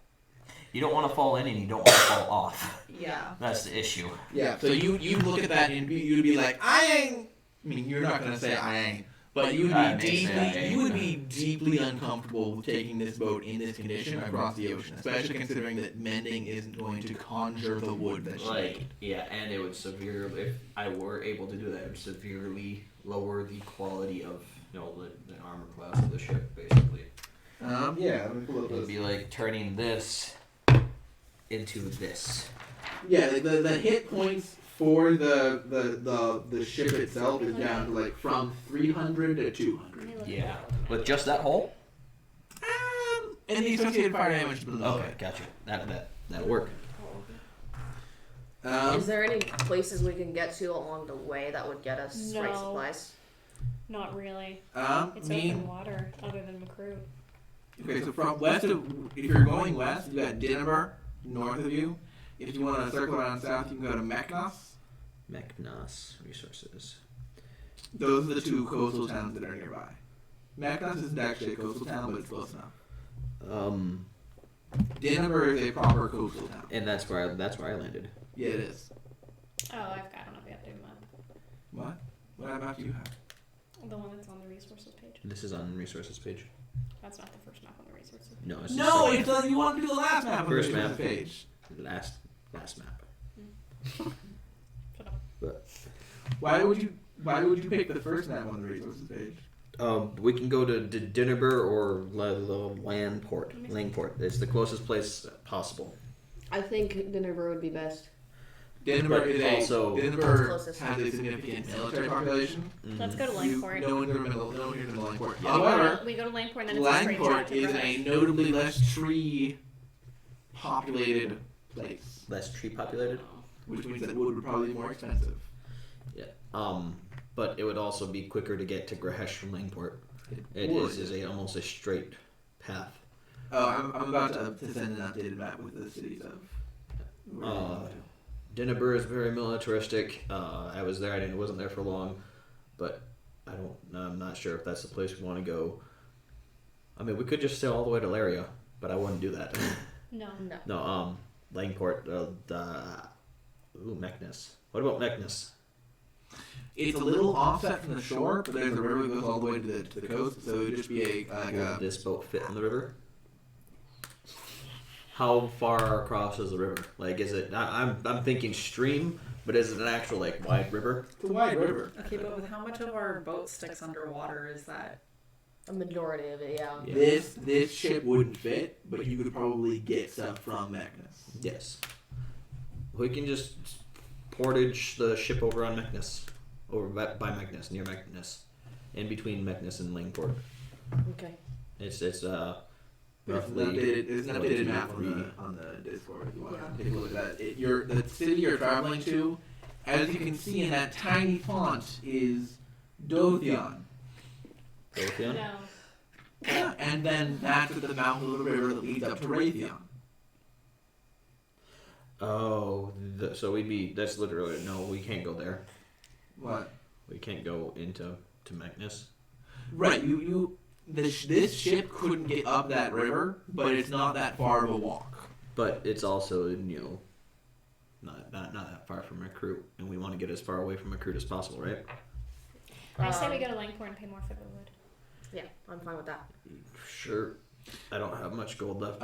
You don't want to fall in and you don't want to fall off. Yeah. That's the issue. Yeah. So you look at that and you'd be like, I ain't. I mean, you're not gonna say I ain't, but you would be deeply uncomfortable with taking this boat in this condition across the ocean, especially considering that mending isn't going to conjure the wood that she made. Yeah, and it would severely, if I were able to do that, it would severely lower the quality of the armor class of the ship, basically. Yeah. Let me pull up It would be like turning this into this. Yeah, the hit points for the ship itself is down to like from 300 to 200. Yeah. With just that hole? And the associated fire damage below Okay, it. gotcha. That'll work. Is there any places we can get to along the way that would get us right No. supplies? Not really. It's Me- open water, other than McCrew. Okay, so from west of, if you're going west, you got Dinneber north of you. If you want to circle around south, you can go to Meknos. Meknos resources. Those are the two coastal towns that are nearby. Meknos isn't actually a coastal town, but it's close enough. Dinneber is a proper coastal town. And that's where I landed. Yeah, it is. Oh, I don't have the updated map. What? What map do you have? The one that's on the resources page. This is on resources page. That's not the first map on the resources. No, it's No, just it's you want to do the last map on the First resources map. page. last map. Shut up. But Why would you pick the first map on the resources page? we can go to Dinneber or Langport. It's the closest place possible. I think Dinnerber would be best. Denver But is also- Denver Closest. has a significant military population. Let's go to You, Langport. no one's in the middle. No one here's in Langport. Yeah. However, We go to Langport and then it's a straight shot Langport to is Grahesh. a notably less tree populated place, Less tree populated. which means that wood would probably be more expensive. Yeah. But it would also be quicker to get to Grahesh from Langport. It would. is almost a straight path. Oh, I'm about to send an updated map with the cities of. Dinneber is very militaristic. I was there. I wasn't there for long, but I'm not sure if that's the place we want to go. I mean, we could just sail all the way to Laria, but I wouldn't do that. No. No. No. Langport. Meknes. What about Meknes? It's a little offset from the shore, but there's a river that goes all the way to the coast, so it would just be Will this boat fit in the river? How far across is the river? Like, is it? I'm thinking stream, but is it an actual wide river? It's a wide river. Okay, but with how much of our boat sticks underwater is that? A majority of it, yeah. Yeah. This ship wouldn't fit, but you could probably get stuff from Magnus. Yes. We can just portage the ship over on Meknes, over by Meknes, near Meknes, in between Meknes and Langport. Okay. It's There's roughly. an updated map on the Discord if you want to take a look at that. The city you're traveling to, as you can see in that tiny font, is Dothion. Dothion? No. Yeah, and then that's at the mouth of the river that leads up to Raytheon. Oh, so that's literally no. We can't go there. What? We can't go into Meknes. Right, this ship couldn't get up that river, but it's not that far of a walk. But it's also not that far from Recruit, and we want to get as far away from Recruit as possible, right? I say we go to Langport and pay more for the wood. Yeah, I'm fine with that. Sure. I don't have much gold left.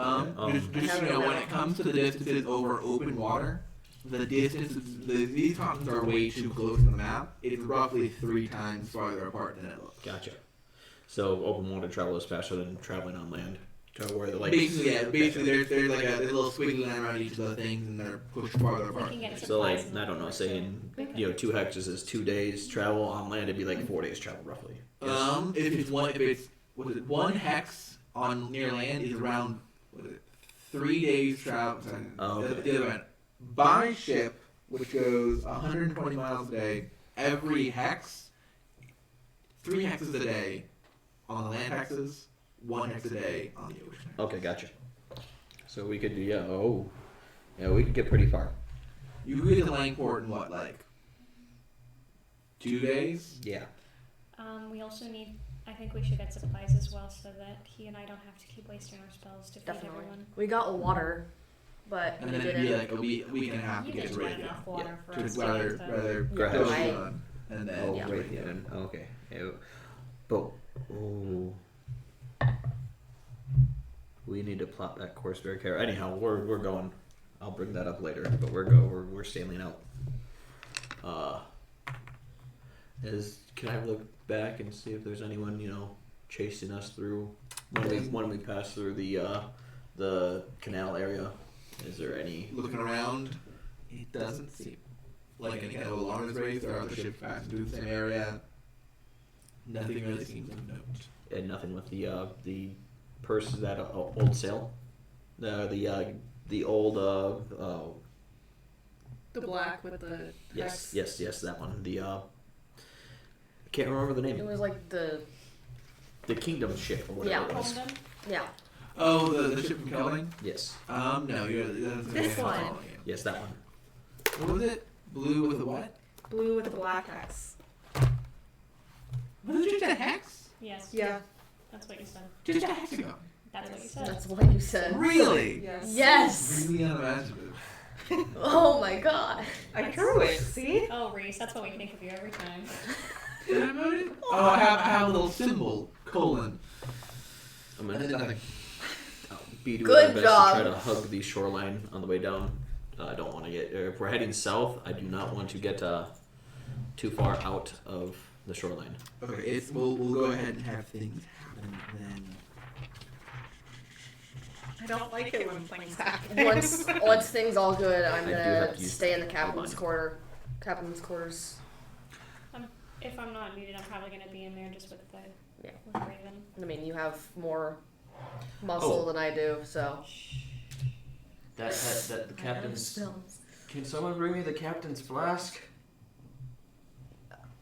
Just so you know, when it comes to the distances over open water, these continents are way too close in the map. It's roughly 3 times farther apart than it looks. Gotcha. So open water travel is faster than traveling on land. To where the Basically, there's like a little squiggly line around each of the things, and they're pushed farther We apart. can get So supplies and I don't know, stuff. saying 2 hexes is 2 days travel on land. It'd be like 4 days travel roughly. If it's one hex on near land is around 3 days travel. Sorry, Oh, okay. the other way. By ship, which goes 120 miles a day, every hex, 3 hexes a day on the land hexes, 1 hex a day on the ocean. Okay, gotcha. So we could do we could get pretty far. You could get to Langport in what, like 2 days? Yeah. We also need. I think we should get supplies as well, so that he and I don't have to keep wasting our spells to feed Definitely. everyone. We got water. but And we then it'd be didn't. like a week and a half to You get guys to want radio. enough water for To us to rather use them. Grahesh. push on, and then Oh, Yeah. right then. Okay. Ew. But we need to plot that course very carefully. Anyhow, we're going. I'll bring that up later. But we're sailing out. Can I look back and see if there's anyone chasing us through when we pass through the canal area? Is there any? Looking around, it doesn't seem like any kind of alarm is raised. There are other ships passing through the same area. Nothing really seems of note. And nothing with the person that old sail, the old The black with the yes that one. I can't remember the It name. was like the Kingdom ship or whatever Yeah. it was. Hold them. yeah. Oh, the ship from Kelvin? Yes, No, that's This one. yes, that one. What was it? Blue with a what? blue with the black X. Was it just a hex? Yes. Yeah. That's what you said. Just a hexagon. That's what you said. That's what you said. Really? Yes. Yes. Really unimaginative. Oh my god. I drew it. See? Oh, Reese, that's what we think of you every time. Did I move it? Oh, I have a little symbol, colon. I'm And gonna then nothing. be doing Good my best job. to try to hug the shoreline on the way down. I don't want to get. If we're heading south, I do not want to get too far out of the shoreline. Okay, we'll go ahead and have things happen then. I don't like it when things happen. Once things all good, I'm I do have gonna to use stay in the the captain's line. quarters. If I'm not needed, I'm probably gonna be in there just with the Yeah. with Raven. I mean, you have more muscle than I do, so. That the captain's. Can someone bring me the captain's flask?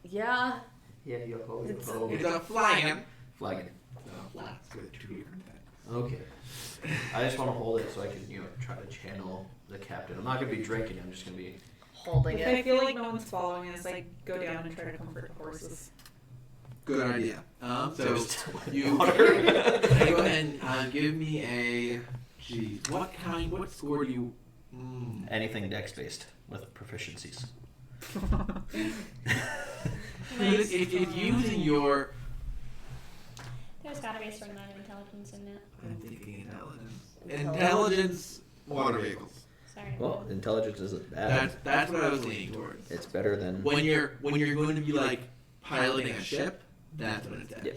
Yeah. Yeah, you hold. It's- It's a flagon. Flagon. Flask with two different things. Okay. I just want to hold it so I can try to channel the captain. I'm not gonna be drinking. I'm just gonna be. Holding If it. I feel like no one's following us, I go down and try to comfort the horses. Good idea. So There's you water. go ahead and give me a. Geez, what score do you? Anything dex based with proficiencies. If using your. There's gotta be a certain amount of intelligence in it. I'm thinking intelligence. Water vehicles. Sorry. Well, intelligence isn't bad. That's what I was leaning towards. It's better than. When you're going to be like piloting a ship, that's what it says. Yeah.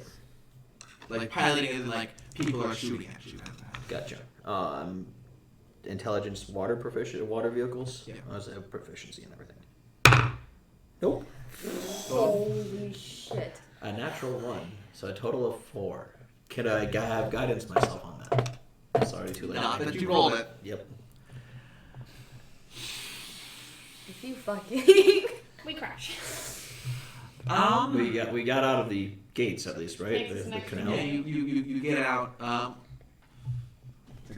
Like piloting is like people are shooting at you. Gotcha. Intelligence water vehicles. Yeah. I have proficiency in everything. Nope. Holy shit. A natural 1, so a total of 4. Can I have guidance myself on that? Sorry, too late. Not that you rolled it. Yep. If you fucking. We crash. We got out of the gates at least, right? Gates is The next canal. Yeah, you get out.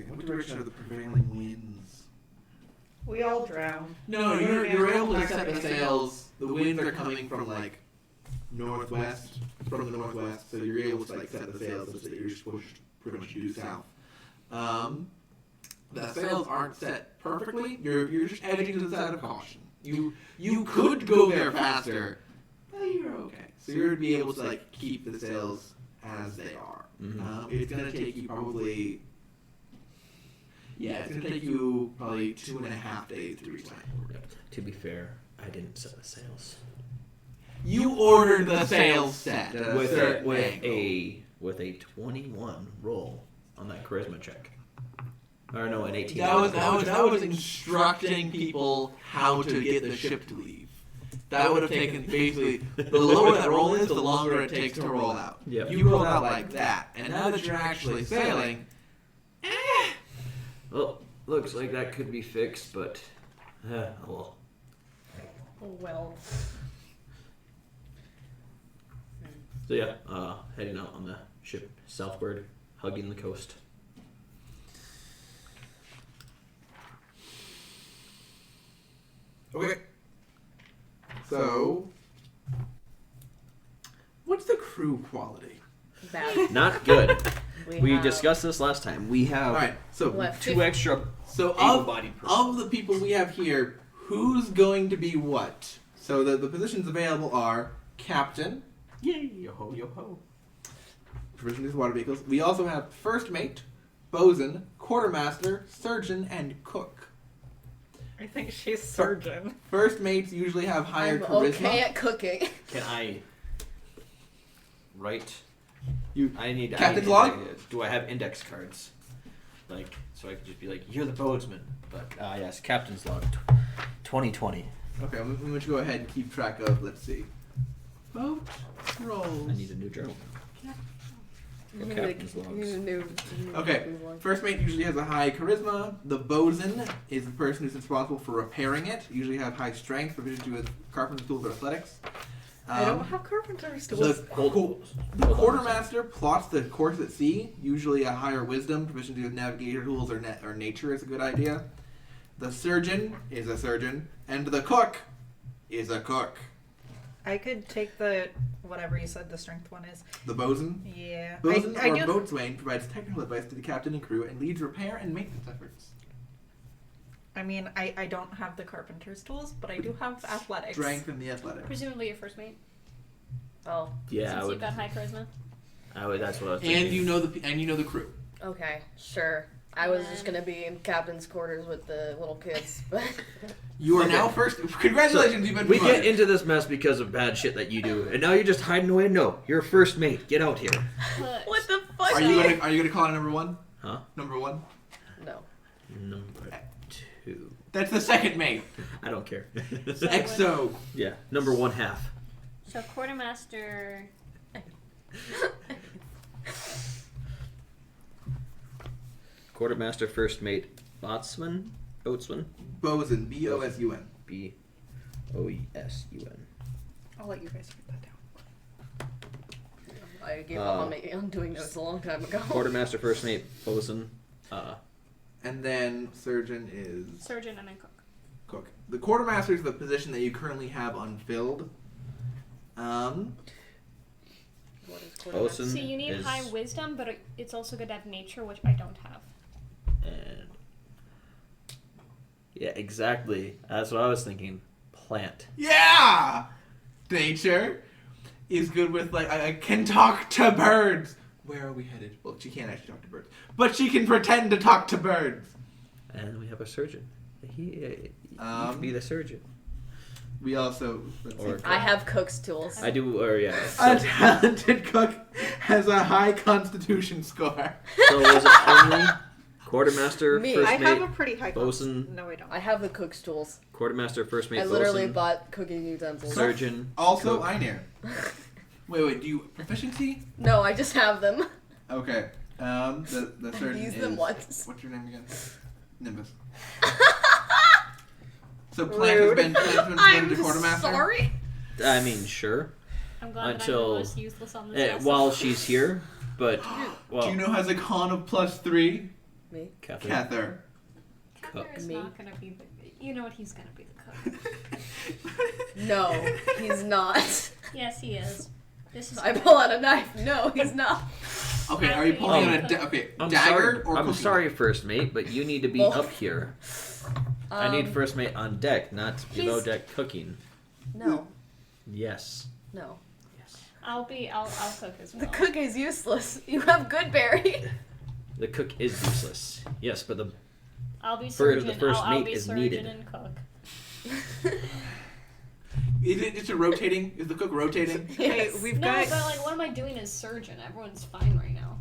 What direction are the prevailing winds? We all drown. No, you're able to set the sails. The winds are coming from like northwest, from the northwest, so you're able to like set the sails such that you're pushed pretty much due south. The sails aren't set perfectly. You're just edging to the side of caution. You could go there faster, but you're okay. So you're gonna be able to like keep the sails as they are. Mhm. It's gonna take you probably. Yeah, it's gonna take you probably 2.5 days to reach land. Yep. To be fair, I didn't set the sails. You ordered the sails set at a With certain angle. with a 21 roll on that charisma check. Or no, an 18. That was instructing people how to get the ship to leave. That would have taken basically the lower that roll is, the longer it takes to roll out. Yep. You rolled out like that, and now that you're actually sailing, Well, looks like that could be fixed, but well. Well. So yeah, heading out on the ship southward, hugging the coast. okay. So, what's the crew quality? Bad. Not good. We have- discussed this last time. We have All right. So What? 2 extra So able-bodied of the people we have here, who's going to be what? So the positions available are captain, yay, yo ho yo ho. Provision these water vehicles. We also have first mate, bosun, quartermaster, surgeon, and cook. I think she's surgeon. First mates usually have higher I'm charisma. okay at cooking. Can I write? You I captain's need log? do I have index cards? Like, so I could just be like, you're the boatsman. But yes, captain's log, 2020. Okay, I'm going to go ahead and keep track of. Let's see. Boat rolls. I need a new journal. You Or need captain's a- you logs. need a new- Okay, captain's log. first mate usually has a high charisma. The bosun is the person who's responsible for repairing it. Usually have high strength, proficiency with carpenter's tools or athletics. I don't have carpenter's The, tools. Hold- the hold on a quartermaster plots the course at sea. Usually a higher wisdom, proficiency with navigator tools or nature is a good idea. The surgeon is a surgeon, and the cook is a cook. I could take the whatever you said the strength one is. The bosun. Yeah. Bosun I or do. boatswain provides technical advice to the captain and crew and leads repair and maintenance efforts. I mean, I don't have the carpenter's tools, but I do have athletics. Strength and the athletics. Presumably your first mate, Oh, Yeah, since I you've would. got high charisma. That's what I was thinking. And you know the crew. okay, sure. I was just gonna be in captain's quarters with the little kids, but You are Okay. now first. Congratulations, you've been We promoted. get into this mess because of bad shit that you do, and now you're just hiding away. No, you're first mate. Get out here. But what the fuck? Are you gonna call it number one? Huh? Number one. No. Number 2. That's the second mate. I don't care. So XO. Yeah, number 1/2. So quartermaster. Quartermaster, first mate, boatsman, Bosun. B-O-S-U-N. Bosun. I'll let you guys write that down. I gave up on doing notes a long time ago. Quartermaster, first mate, bosun. And then surgeon is Surgeon and then cook. cook. The quartermaster is the position that you currently have unfilled. What is Bosun So you need is, high wisdom, but it's also good to have nature, which I don't have. and yeah, exactly. That's what I was thinking. Plant. Yeah. Nature is good with like I can talk to birds. Where are we headed? Well, she can't actually talk to birds, but she can pretend to talk to birds. And we have a surgeon. You Um, can be the surgeon. We also let's Or- see. I have cook's tools. I do, or yeah. A So, talented cook has a high constitution score. so is it only quartermaster, Me. first I mate, have a pretty high bosun. No, I don't. I have the cook's tools. quartermaster, first mate, I literally bosun, bought cooking utensils. surgeon, Also, cook. Einir. Wait, do you proficiency? No, I just have them. Okay. The I've surgeon used is. them once. What's your name again? Nimbus. So Plant has Rude. been promoted I'm to quartermaster. sorry. I mean, sure. I'm glad that I'm Until- the most useless on this lesson. While she's here, but well, Do you know has a con of +3? Me. Catherine, Cather. Cather is Me. not gonna be the. You know what? He's gonna be the cook. No, he's not. Yes, he is. This is. I pull out a knife. No, he's not. Okay, are you pulling out a okay I'm dagger sorry. or I'm cooking? sorry, first mate, but you need to be Both. up here. I need Um, first mate on deck, not below he's- deck cooking. No, Yes. no. Yes. I'll cook as well. The cook is useless. You have Goodberry. The cook is useless. Yes, but the I'll be For the surgeon. first I'll mate be is surgeon needed. and cook. Is it just a rotating? Is the cook rotating? Okay, Yes. we've No, got. but like, what am I doing as surgeon? Everyone's fine right now.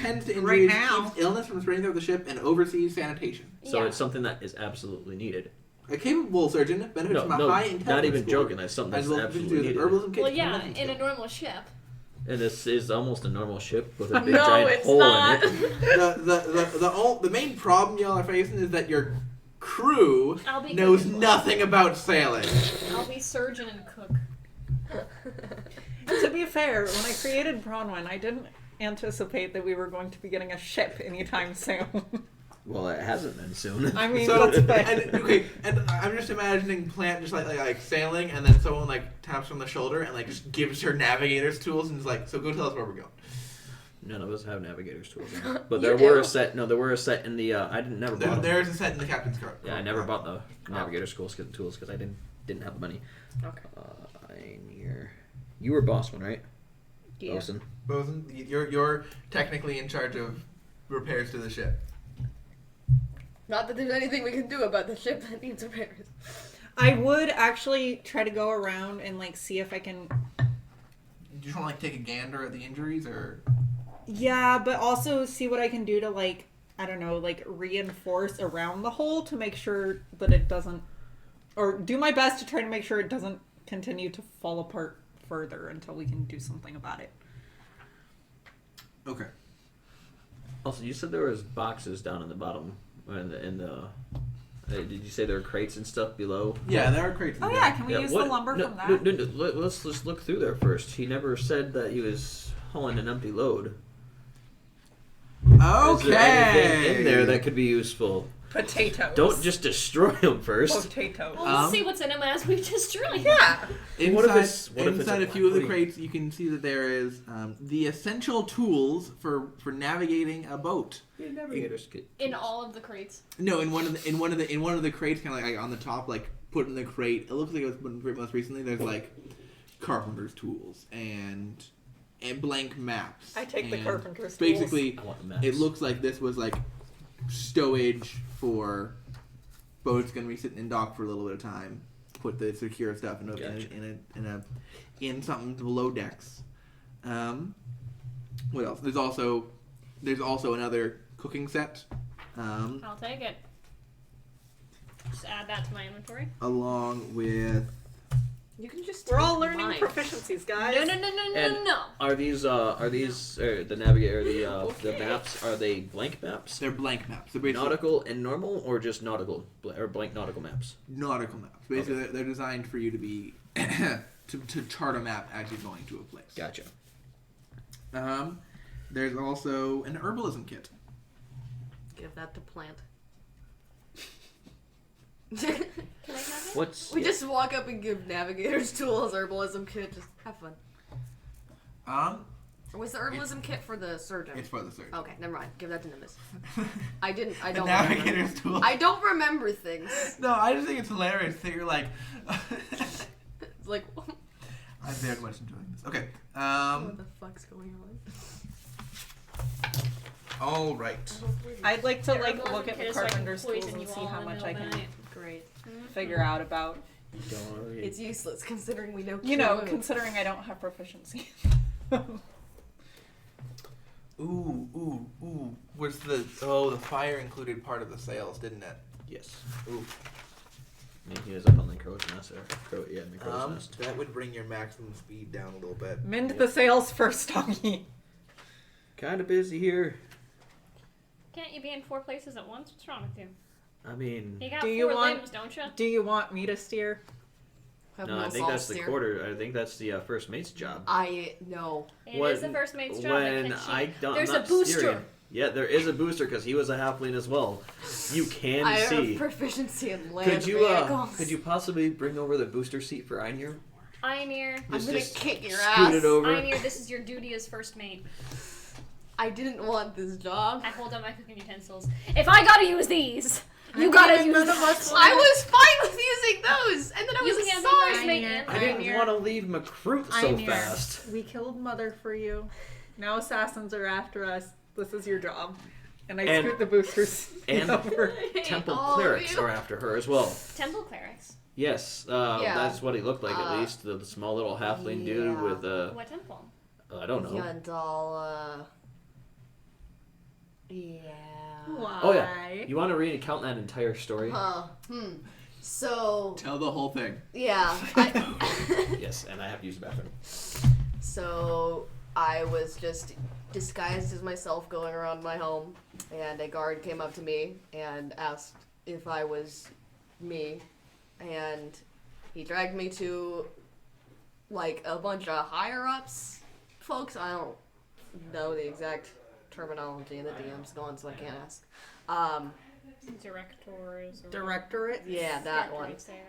Tends to Right injuries, now. keeps illness from spreading through the ship, and oversees sanitation. so Yeah. it's something that is absolutely needed. A capable surgeon benefits No, from a no, high intelligence not even score, joking. That's something as that's well as absolutely needed. herbalism, kitchen, Well, and yeah, medicine in a skill. normal ship. And this is almost a normal ship with a big No, giant it's hole not. in it. The main problem y'all are facing is that your crew I'll be knows cook as well. nothing about sailing. I'll be surgeon and cook. To be fair, when I created Bronwyn, I didn't anticipate that we were going to be getting a ship anytime soon. Well, it hasn't been soon. I mean, So, that's fair. and I'm just imagining Plant just like sailing, and then someone like taps her on the shoulder and like just gives her navigator's tools and is like, "So go tell us where we're going." None of us have navigator's tools. But You there were do. a set. No, there were a set in the. I didn't never bought them. There's a set in the captain's card. Yeah, I never bought the navigator's tools because I didn't have the money. Okay. You were bossman, right? Yeah. Bosun. Bosun, you're technically in charge of repairs to the ship. Not that there's anything we can do about the ship that needs repairs. I would actually try to go around and like see if I can. Do you just want to like take a gander at the injuries, or? Yeah, but also see what I can do to like, I don't know, like reinforce around the hole to make sure that it doesn't, or do my best to try to make sure it doesn't continue to fall apart further until we can do something about it. Okay. Also, you said there was boxes down in the bottom. Did you say there were crates and stuff below? Yeah, there are crates. Oh yeah, can we use the lumber no, from that? No, let's just look through there first. He never said that he was hauling an empty load. Okay. Is there anything in there that could be useful? Potatoes. Don't just destroy them first. Potatoes. We'll see what's in them as we destroy them. Yeah. Inside, What if it's inside a a few of the pudding? crates, you can see that there is the essential tools for navigating a boat. Yeah, navigator's kit. In all of the crates. No, in one of the crates, kind of like on the top, like put in the crate. It looks like it was put in the crate most recently. There's like carpenter's tools and blank maps. I take the and carpenter's tools. Basically, I want the maps. it looks like this was like stowage for boats going to be sitting in dock for a little bit of time. Put the secure stuff in something below decks. What else? There's also another cooking set. I'll take it. Just add that to my inventory. Along with You can just. We're all take learning mine. proficiencies, guys. No. Are these the navigator the maps? Are they blank maps? they're blank maps. They're basically Nautical and normal, or just nautical or blank nautical maps? nautical maps. Basically, they're designed for you to be to chart a map as you're going to a place. Gotcha. There's also an herbalism kit. Give that to Plant. Can I have it? What's We just walk up and give navigators tools, herbalism kit, just have fun. Or was the herbalism kit for the surgeon? It's for the surgeon. Okay, never mind. Give that to Nimbus. I don't The remember. navigator's tool. I don't remember things. No, I just think it's hilarious that you're like. It's like, I'm very much enjoying this. Okay. what the fuck's going on? All right. I'd like to like Herbalism look at kit the is so I can carpenter's tools poison and you see all how in the much I middle of can the night. Great. figure out about. It's useless considering we know. You know, Q. considering I don't have proficiency. Ooh. Was the fire included part of the sales, didn't it? yes? Ooh. I mean, he was up on the crow's nest there. In the crow's nest. That would bring your maximum speed down a little bit. Mend the sails first, Doggy. Kind of busy here. Can't you be in 4 places at once? What's wrong with you? I mean, You got Do you 4 want- limbs, don't you? Do you want me to steer? Have no, I think salt that's the steer. quarter. I think that's the first mate's job. I know. It When- is the first mate's job. When but can I she... don't, There's I'm a not booster. steering. Yeah, there is a booster because he was a halfling as well. You can I see. have proficiency in land Could vehicles. you possibly bring over the booster seat for Einir? Einir, I'm gonna Just kick your scoot ass. it over. Einir, this is your duty as first mate. I didn't want this job. I hold up my cooking utensils. If I gotta use these, you gotta use them. I was fine with using those, and then I was You can't be sorry. first mate and I didn't Einir. want to leave Macroot so Einir. fast. We killed Mother for you. Now assassins are after us. This is your job. And I And- scoot the boosters and- over. Temple all of clerics you. are after her as well. Temple clerics. Yes, Yeah. that's what he looked like at least. The small little halfling dude yeah. with What temple? I don't know. Yandala. Yeah. Why? Oh yeah. You want to recount that entire story? So Tell the whole thing. yeah. Yes, and I have to use the bathroom. So I was just disguised as myself going around my home, and a guard came up to me and asked if I was me, and he dragged me to like a bunch of higher ups folks. I don't know the exact terminology, and the DM's gone, so I can't ask. Directors. Or... Directorate? Yeah, that one. Directorates, there you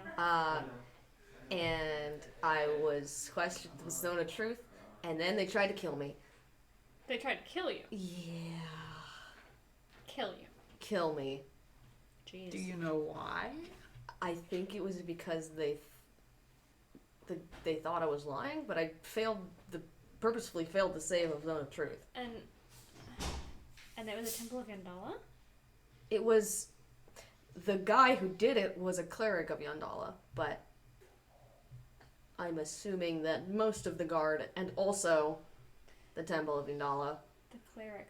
go. And I was questioned, was known a truth, and then they tried to kill me. They tried to kill you. Yeah. Kill you. Kill me. Jeez. Do you know why? I think it was because they thought I was lying, but I purposefully failed to say a zone of truth. And it was a temple of Yandala? It was the guy who did it was a cleric of Yandala, but I'm assuming that most of the guard and also the temple of Yandala. The cleric.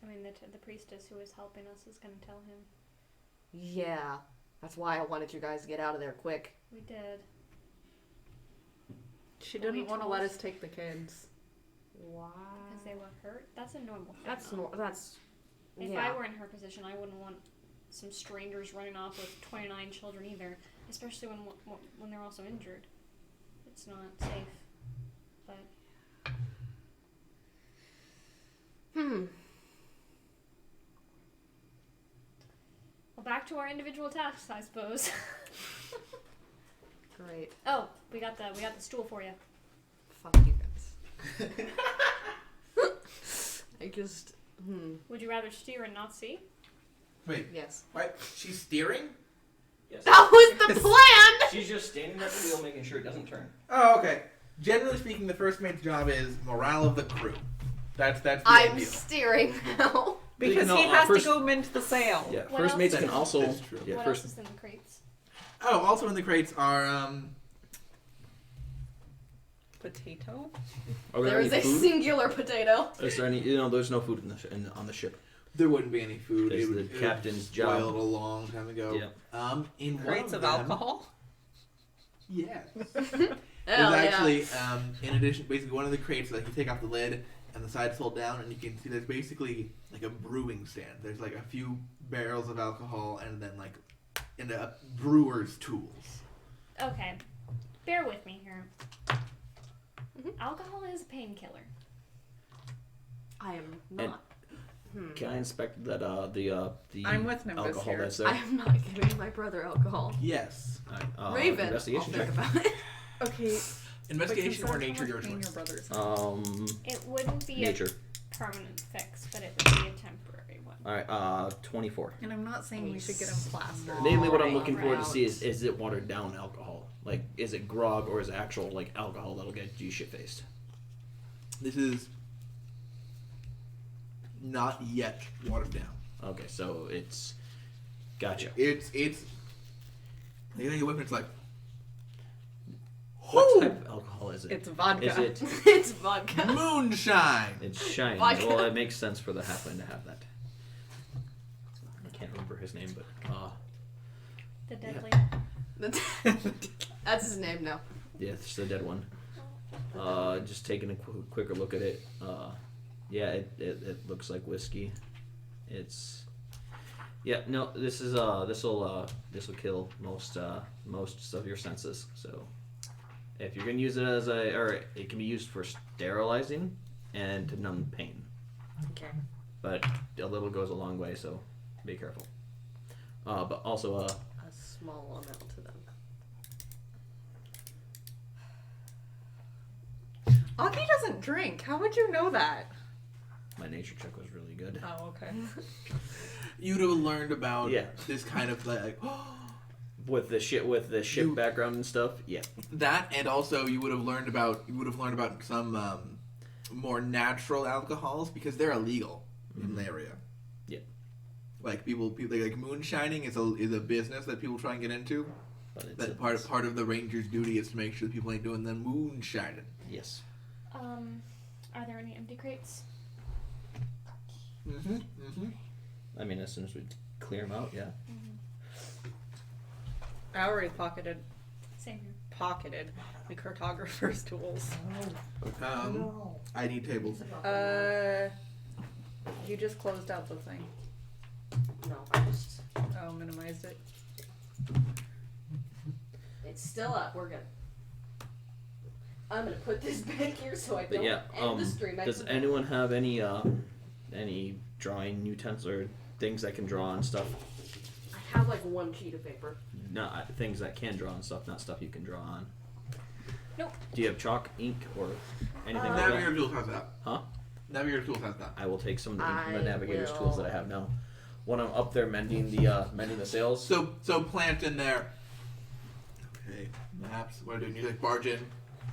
I mean, the priestess who was helping us is going to tell him. Yeah, that's why I wanted you guys to get out of there quick. We did. She Well, didn't we want to told- let us take the kids. Why? Because they were hurt? That's a normal thing. That's though. that's. If yeah. I were in her position, I wouldn't want some strangers running off with 29 children either, especially when they're also injured. It's not safe. But well, back to our individual tasks, I suppose. Great. Oh, we got the stool for you. Fuck you guys. I just. Would you rather steer and not see? Wait, Yes. what? She's steering? Yes. That was the plan. She's just standing at the wheel, making sure it doesn't turn. Oh, okay. Generally speaking, the first mate's job is morale of the crew. That's the I'm ideal. steering now. Because No, he has first- to go mint the sail. Yeah, What first else mates is can in- also. That's true. Yeah, what first. else is in the crates? Oh, also in the crates are Potato. Are there There any is a food? singular potato. Is there any? There's no food on the ship. there wouldn't be any food. That's It the would- it captain's was job. Spoiled a long time ago. Yeah. In one Crates of them, alcohol. Yes. Hell There's yeah. actually, in addition, basically one of the crates, like you take off the lid and the sides fold down, and you can see there's basically like a brewing stand. There's like a few barrels of alcohol, and then like in a brewer's tools. Okay, bear with me here. Alcohol is a painkiller. I am not. Can I inspect that? The I'm with Nimbus alcohol here. that's there. I am not giving my brother alcohol. Yes. Alright, Raven, I'll investigation think check. about it. Okay. Investigation or but nature, consider your how much pain choice. your brother's in. It wouldn't be Nature. a permanent fix, but it would be a temporary one. All right. 24. And I'm not saying we should get him plastered. Mainly, what I'm Alright, looking for to right. see is it watered down alcohol? Like, is it grog or is it actual like alcohol that'll get you shit faced? This is not yet watered down. Okay, so it's gotcha. It's. They take a whip and it's like. What type of alcohol is it? It's vodka. Is it? It's vodka. Moonshine! It's shiny. Vodka. Well, it makes sense for the halfling to have that. I can't remember his name, but The deadly. That's his name now. yeah, it's the dead one. Just taking a quicker look at it. Yeah, it looks like whiskey. It's yeah. No, this is this will kill most of your senses. So if you're gonna use it as it can be used for sterilizing and to numb pain. Okay. But a little goes a long way, so be careful. But also A small amount to them. Aki doesn't drink. How would you know that? my nature check was really good. Oh, okay. You'd have learned about Yeah. this kind of like With the ship background and stuff, yeah. that, and also you would have learned about some more natural alcohols because they're illegal in the area. Yeah. Like people like moonshining is a business that people try and get into. But it's That part of the ranger's duty is to make sure people ain't doing the moonshining. yes. Are there any empty crates? I mean, as soon as we clear them out, yeah. I already pocketed Same here. the cartographer's tools. I need tables. You just closed out the thing. No, I just. Oh, minimized it. It's still up. We're good. I'm gonna put this back here so I But don't yeah, end the stream. does anyone have any drawing utensils or things that can draw on stuff? I have like one sheet of paper. Not things that can draw on stuff, not stuff you can draw on. Nope. Do you have chalk, ink, or anything like Navigator that? Jules has that. Huh? Navigator tools has that. I will take some of the I navigator's will. tools that I have now. When I'm up there mending the sails. So plant in there. Okay, maps. What do I do? You like barge in?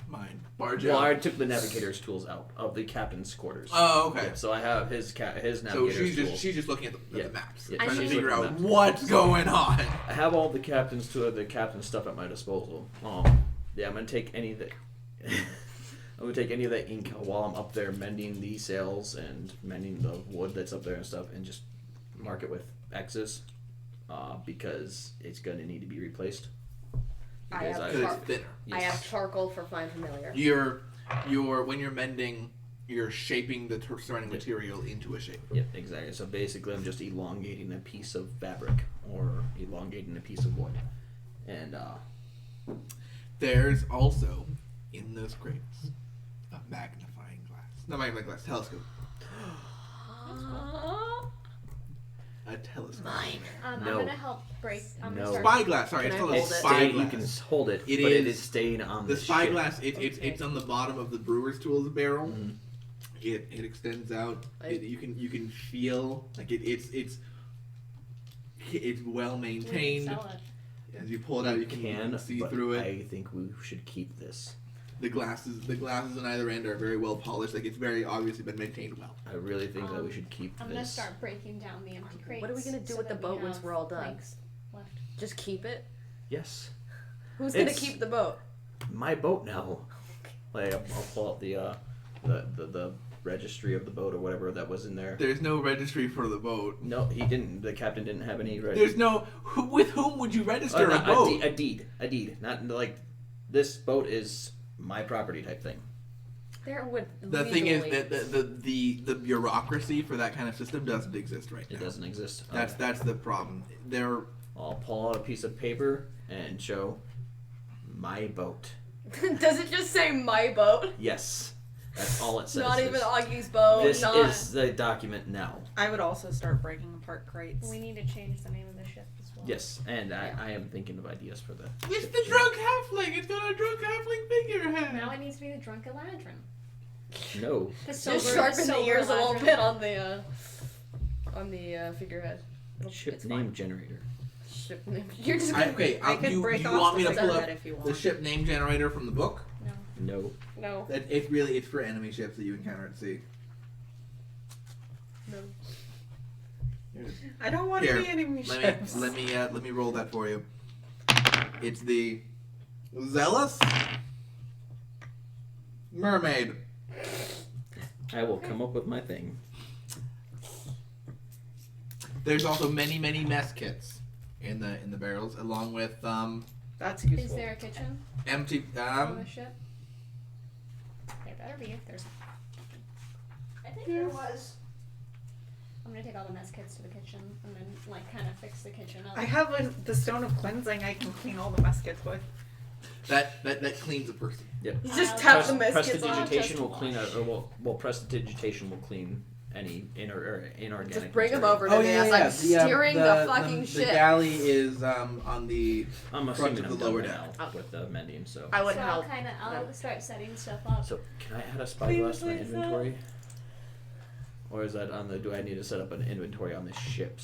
Mine. Barge Well, out. I took the navigator's tools out of the captain's quarters. Oh, okay. Yeah, so I have his So navigator's tools. she's just looking at the Yeah. maps, Yeah, trying to she's figure looking out at the maps. what's going on. I have all the captain's stuff at my disposal. Yeah, I'm gonna take any that. I'm gonna take any of that ink while I'm up there mending the sails and mending the wood that's up there and stuff, and just mark it with X's, because it's gonna need to be replaced. I Because have Because char- it's thinner. I have charcoal for Find Familiar. You're when you're mending, you're shaping the surrounding material into a shape. Yep, exactly. So basically, I'm just elongating a piece of fabric or elongating a piece of wood, and There's also in those crates a magnifying glass. Not magnifying glass, telescope. A telescope. No. I'm gonna help break. I'm No. gonna start. Spyglass. Sorry, it's Can I called a hold it? spyglass. you can hold it, It but it is- is staying on The the ship. spyglass. It's on the bottom of the brewer's tools barrel. Mhm. It extends out. You can feel like it's well We can maintained. sell it. As you pull it out, you can can see but through it. I think we should keep this. The glasses on either end are very well polished. Like it's very obviously been maintained well. I really think that we should keep I'm this. gonna start breaking down the empty crates. What are we gonna do so with the that we boat once have we're all done? planks left. Just keep it. Yes, Who's gonna It's- keep the boat? my boat now. Like I'll pull out the registry of the boat or whatever that was in there. There's no registry for the boat. No, he didn't. The captain didn't have any There's no. With whom would you register a no, boat? a deed. Not like this boat is my property type thing. There would. The thing is legally- that the bureaucracy for that kind of system doesn't exist right now. It doesn't exist. That's the problem. There. I'll pull out a piece of paper and show my boat. Does it just say my boat? Yes, that's all it says. Not even This- Augie's boat. This not... is the document now. I would also start breaking apart crates. We need to change the name of the ship as well. Yes, and I am thinking of ideas for the. It's the drunk halfling. It's got a drunk halfling figurehead. Now it needs to be the drunk Eladrin. No. The sober, Just sharpen the ears a little Eladrin. bit on the figurehead. Ship It's name fine. generator. Ship name. You're just gonna. I could you break off want me the to pull up figurehead if you the want. ship name generator from the book? No. No. It's for enemy ships that you encounter at sea. No. I don't want to Here, be enemy Let ships. me roll that for you. It's the Zealous Mermaid. I will come up with my thing. There's also many mess kits in the barrels, along with That's useful. Is there a kitchen empty on the ship? There better be if there's. I think there was. I'm gonna take all the mess kits to the kitchen and then like kind of fix the kitchen up. I have the stone of cleansing I can clean all the mess kits with. that cleans a person. Yep. You just tap the Prestidigitation mess on. just will clean wash. prestidigitation will clean any inorganic. Just bring them material. over to me as I'm steering the fucking the ship. galley is on the I'm front assuming of I'm the done lower now deck. with the mending. So. I would so help. I'll start setting stuff up. So can I add a spyglass to my inventory? Or is that on the? Do I need to set up an inventory on this ship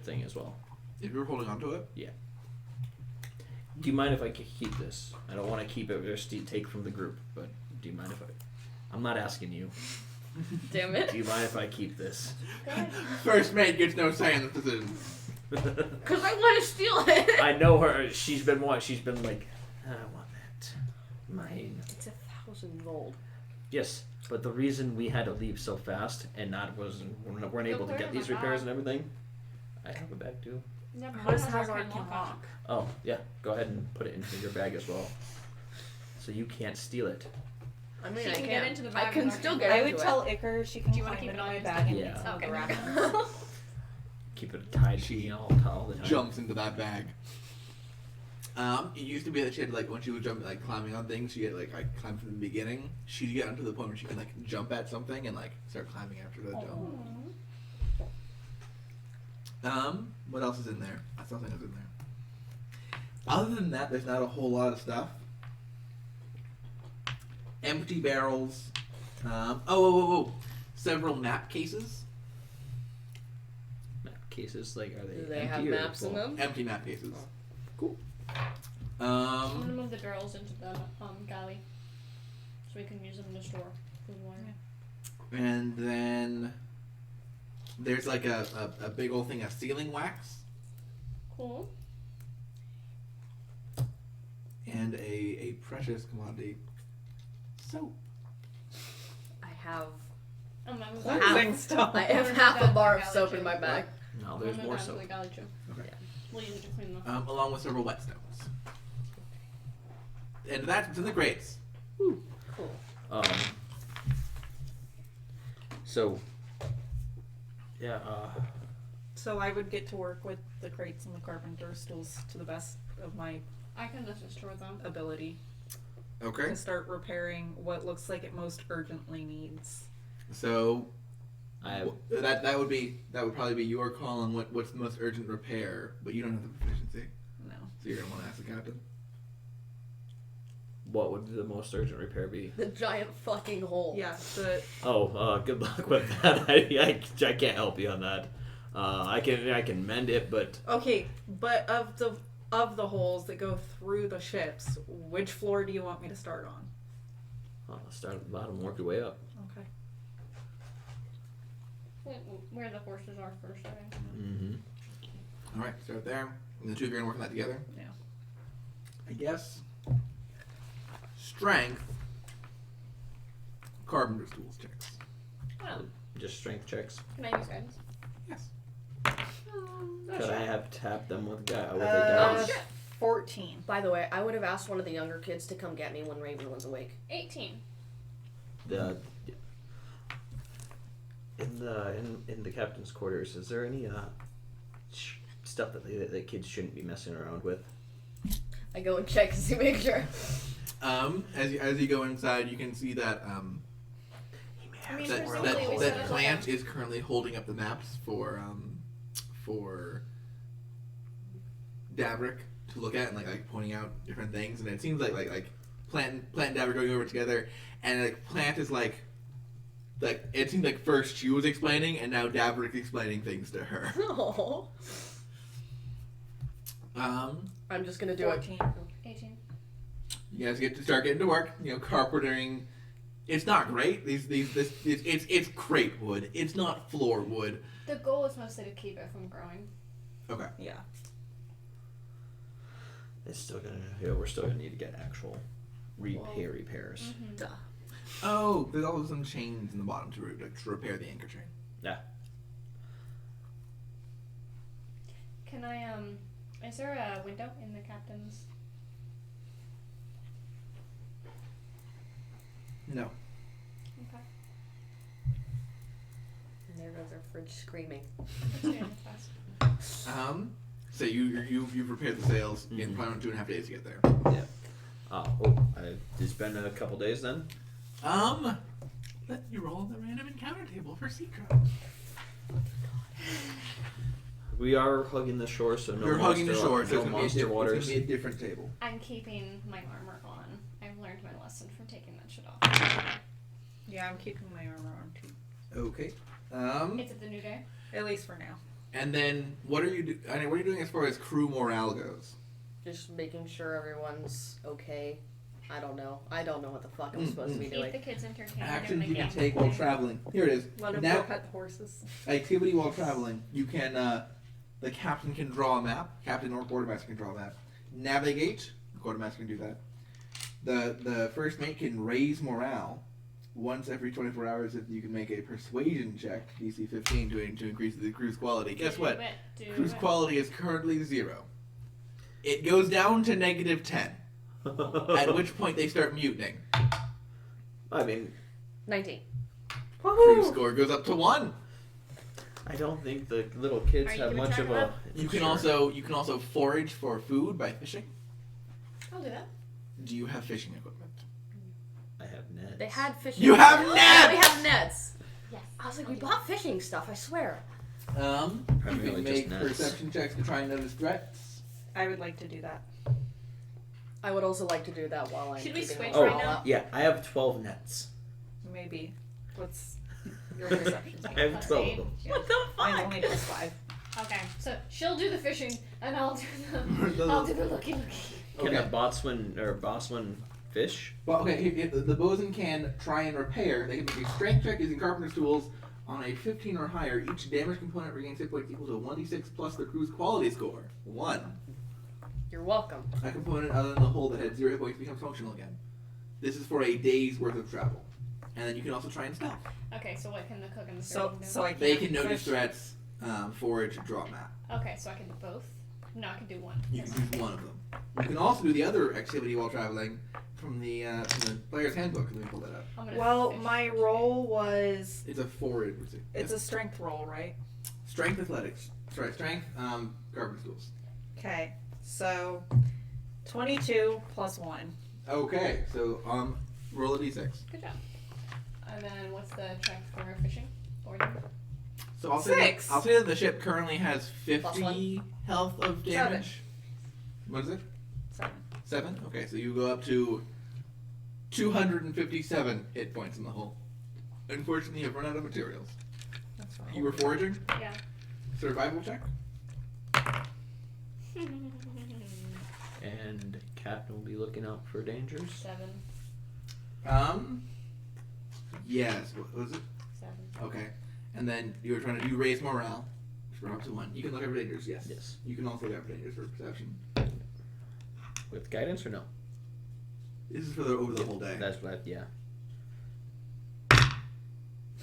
thing as well? If you're holding onto it. Do you mind if I keep this? I don't want to keep it or take from the group, but do you mind if I? I'm not asking you. Damn Do it. you mind if I keep this? First mate gets no say in the decision. Because I want to steal it. I know her. She's been like, I want that. Mine. It's 1,000 gold. Yes, but the reason we had to leave so fast and weren't able to get these repairs and everything. I have a bag too. Never How does Hazard Hazard can off. walk? Oh yeah, go ahead and put it into your bag as well. So you can't steal it. I mean, She I can can. get into the I bag can with our still hand. get I into would it. tell Iker she can Do you wanna climb keep it into on my your bag and Yeah. some Okay. rabbits. Keep it tied to me all the time. Jumps into that bag. It used to be that she had when she was jumping climbing on things, she had climb from the beginning. She'd get onto the point where she could jump at something and start climbing after the jump. What else is in there? I saw something was in there. Other than that, there's not a whole lot of stuff. Empty barrels. several map cases. Map cases, like, are they Do they empty have or maps in full? them? Empty map cases. Cool. I'm gonna move the barrels into the galley, so we can use them to store food and water. And then there's like a big old thing of sealing wax Cool. and a precious commodity, soap. I have Cleansing stuff. I have half a bar of soap in my bag. No, there's more soap. The galley too. Okay. We'll use it to clean them. Along with several whetstones. And that's in the grates. Cool. So, yeah, So I would get to work with the crates and the carpenter stools to the best of my I can assist her with them. ability Okay. to start repairing what looks like it most urgently needs. So I have, that would probably be your call on what's the most urgent repair, but you don't have the proficiency, No. so you're gonna want to ask the captain. what would the most urgent repair be? The giant fucking hole. Yeah, the Oh, good luck with that. I can't help you on that. I can mend it, but okay, but of the holes that go through the ships, which floor do you want me to start on? I'll start at the bottom, work your way up. Okay. Where the horses are first, I think. Mm-hmm. All right, start there. And the two of you are gonna work on that together. Yeah. I guess. Strength. Carpenter's tools checks. Oh, Just strength checks. can I use guidance? Yes. Could I have tapped them with a Oh, guidance? shit. 14. By the way, I would have asked one of the younger kids to come get me when Raven was awake. 18. In the captain's quarters, is there any stuff that the kids shouldn't be messing around with? I go and check to make sure. As you go inside, you can see that I mean, that presumably we set up plant is currently holding up the maps for Davrick to look at and like pointing out different things, and it seems like plant and Davrick going over together, and like plant is like it seems like first she was explaining, and now Davrick explaining things to her. Oh. I'm just gonna do 14. 18. You guys get to start getting to work. You know, carpentering. It's not great. It's crate wood. It's not floor wood. The goal is mostly to keep it from growing. Okay. Yeah. It's still we're still gonna need to get actual repairs. Mm-hmm. Duh. Oh, there's also some chains in the bottom to repair the anchor chain. Yeah. Can I, is there a window in the captain's? No. Okay. And there goes our fridge screaming. Let's do it fast. So you've repaired the sails in probably 2.5 days to get there. It's been a couple days then. Let you roll the random encounter table for Seacrow. We are hugging the shore, so no You're monster, hugging the shore, so no it's gonna monster waters. It's gonna be a different table. I'm keeping my armor on. I've learned my lesson from taking that shit off. Yeah, I'm keeping my armor on too. Okay. Is it the new day? At least for now. And then what are you what are you doing as far as crew morale goes? Just making sure everyone's okay. I don't know what the fuck I'm supposed to be Keep doing. the kids entertained. Actions and you make can it take while entertaining. traveling. Here it is. Let him Now, go pet the horses. activity while traveling. You can the captain can draw a map. Captain or quartermaster can draw a map. Navigate. The quartermaster can do that. The first mate can raise morale once every 24 hours if you can make a persuasion check, DC 15, to increase the crew's quality. Guess what? Do Crew's it. quality is currently 0. It goes down to -10, at which point they start mutinying. I mean, 19. Crew score goes up to 1. I don't think the little kids Are you have keeping much track of of a. that? You can Sure. also forage for food by fishing. I'll do that. Do you have fishing equipment? I have nets. They had fishing. You have Yeah, we nets! have nets. Yes. I was like, we bought fishing stuff. I swear. You Primarily can just make nets. perception checks to try and notice threats. I would like to do that. I would also like to do that while I'm Should we keeping switch my Oh, right morale now? up. yeah, I have 12 nets. Maybe. Let's Your perception's I have 12 of them. What the fuck? Mine's only plus 5. Okay, so she'll do the fishing, and I'll do the looking. Can a bossman fish? Well, okay, if the bosun can try and repair. They can make a strength check using carpenter's tools. On a 15 or higher, each damage component regains hit points equal to 1d6 plus the crew's quality score. 1. You're welcome. A component other than the hull that had 0 hit points becomes functional again. This is for a day's worth of travel. And then you can also try and stealth. Okay, so what can the cook and the So servant do? I can't They can notice fish. threats, forage, draw a map. Okay, so I can do both. No, I can do one. You can choose one of them. You can also do the other activity while traveling from the player's handbook. Let me pull that up. I'm gonna Well, fish my for roll was. It's a forward. It's a strength roll, right? Strength athletics. Sorry, strength, carpenter's tools. Okay, so 22 plus 1. Okay, so roll a d6. Good job. And then what's the check for fishing? 40? So I'll say, 6. I'll say that the ship currently has Plus 50 health of damage. What is it? 7. 7? Okay, so you go up to 257 hit points in the hull. Unfortunately, you've run out of materials. That's fine. You were foraging? Yeah. Survival check? And Captain will be looking out for dangers. 7. Yes. What was it? 7. Okay. And then you were trying to raise morale. Which we're up to 1. You can look at dangers, yes. Yes. You can also look at dangers for perception. With guidance or no? This is for over the whole day. That's what. Yeah.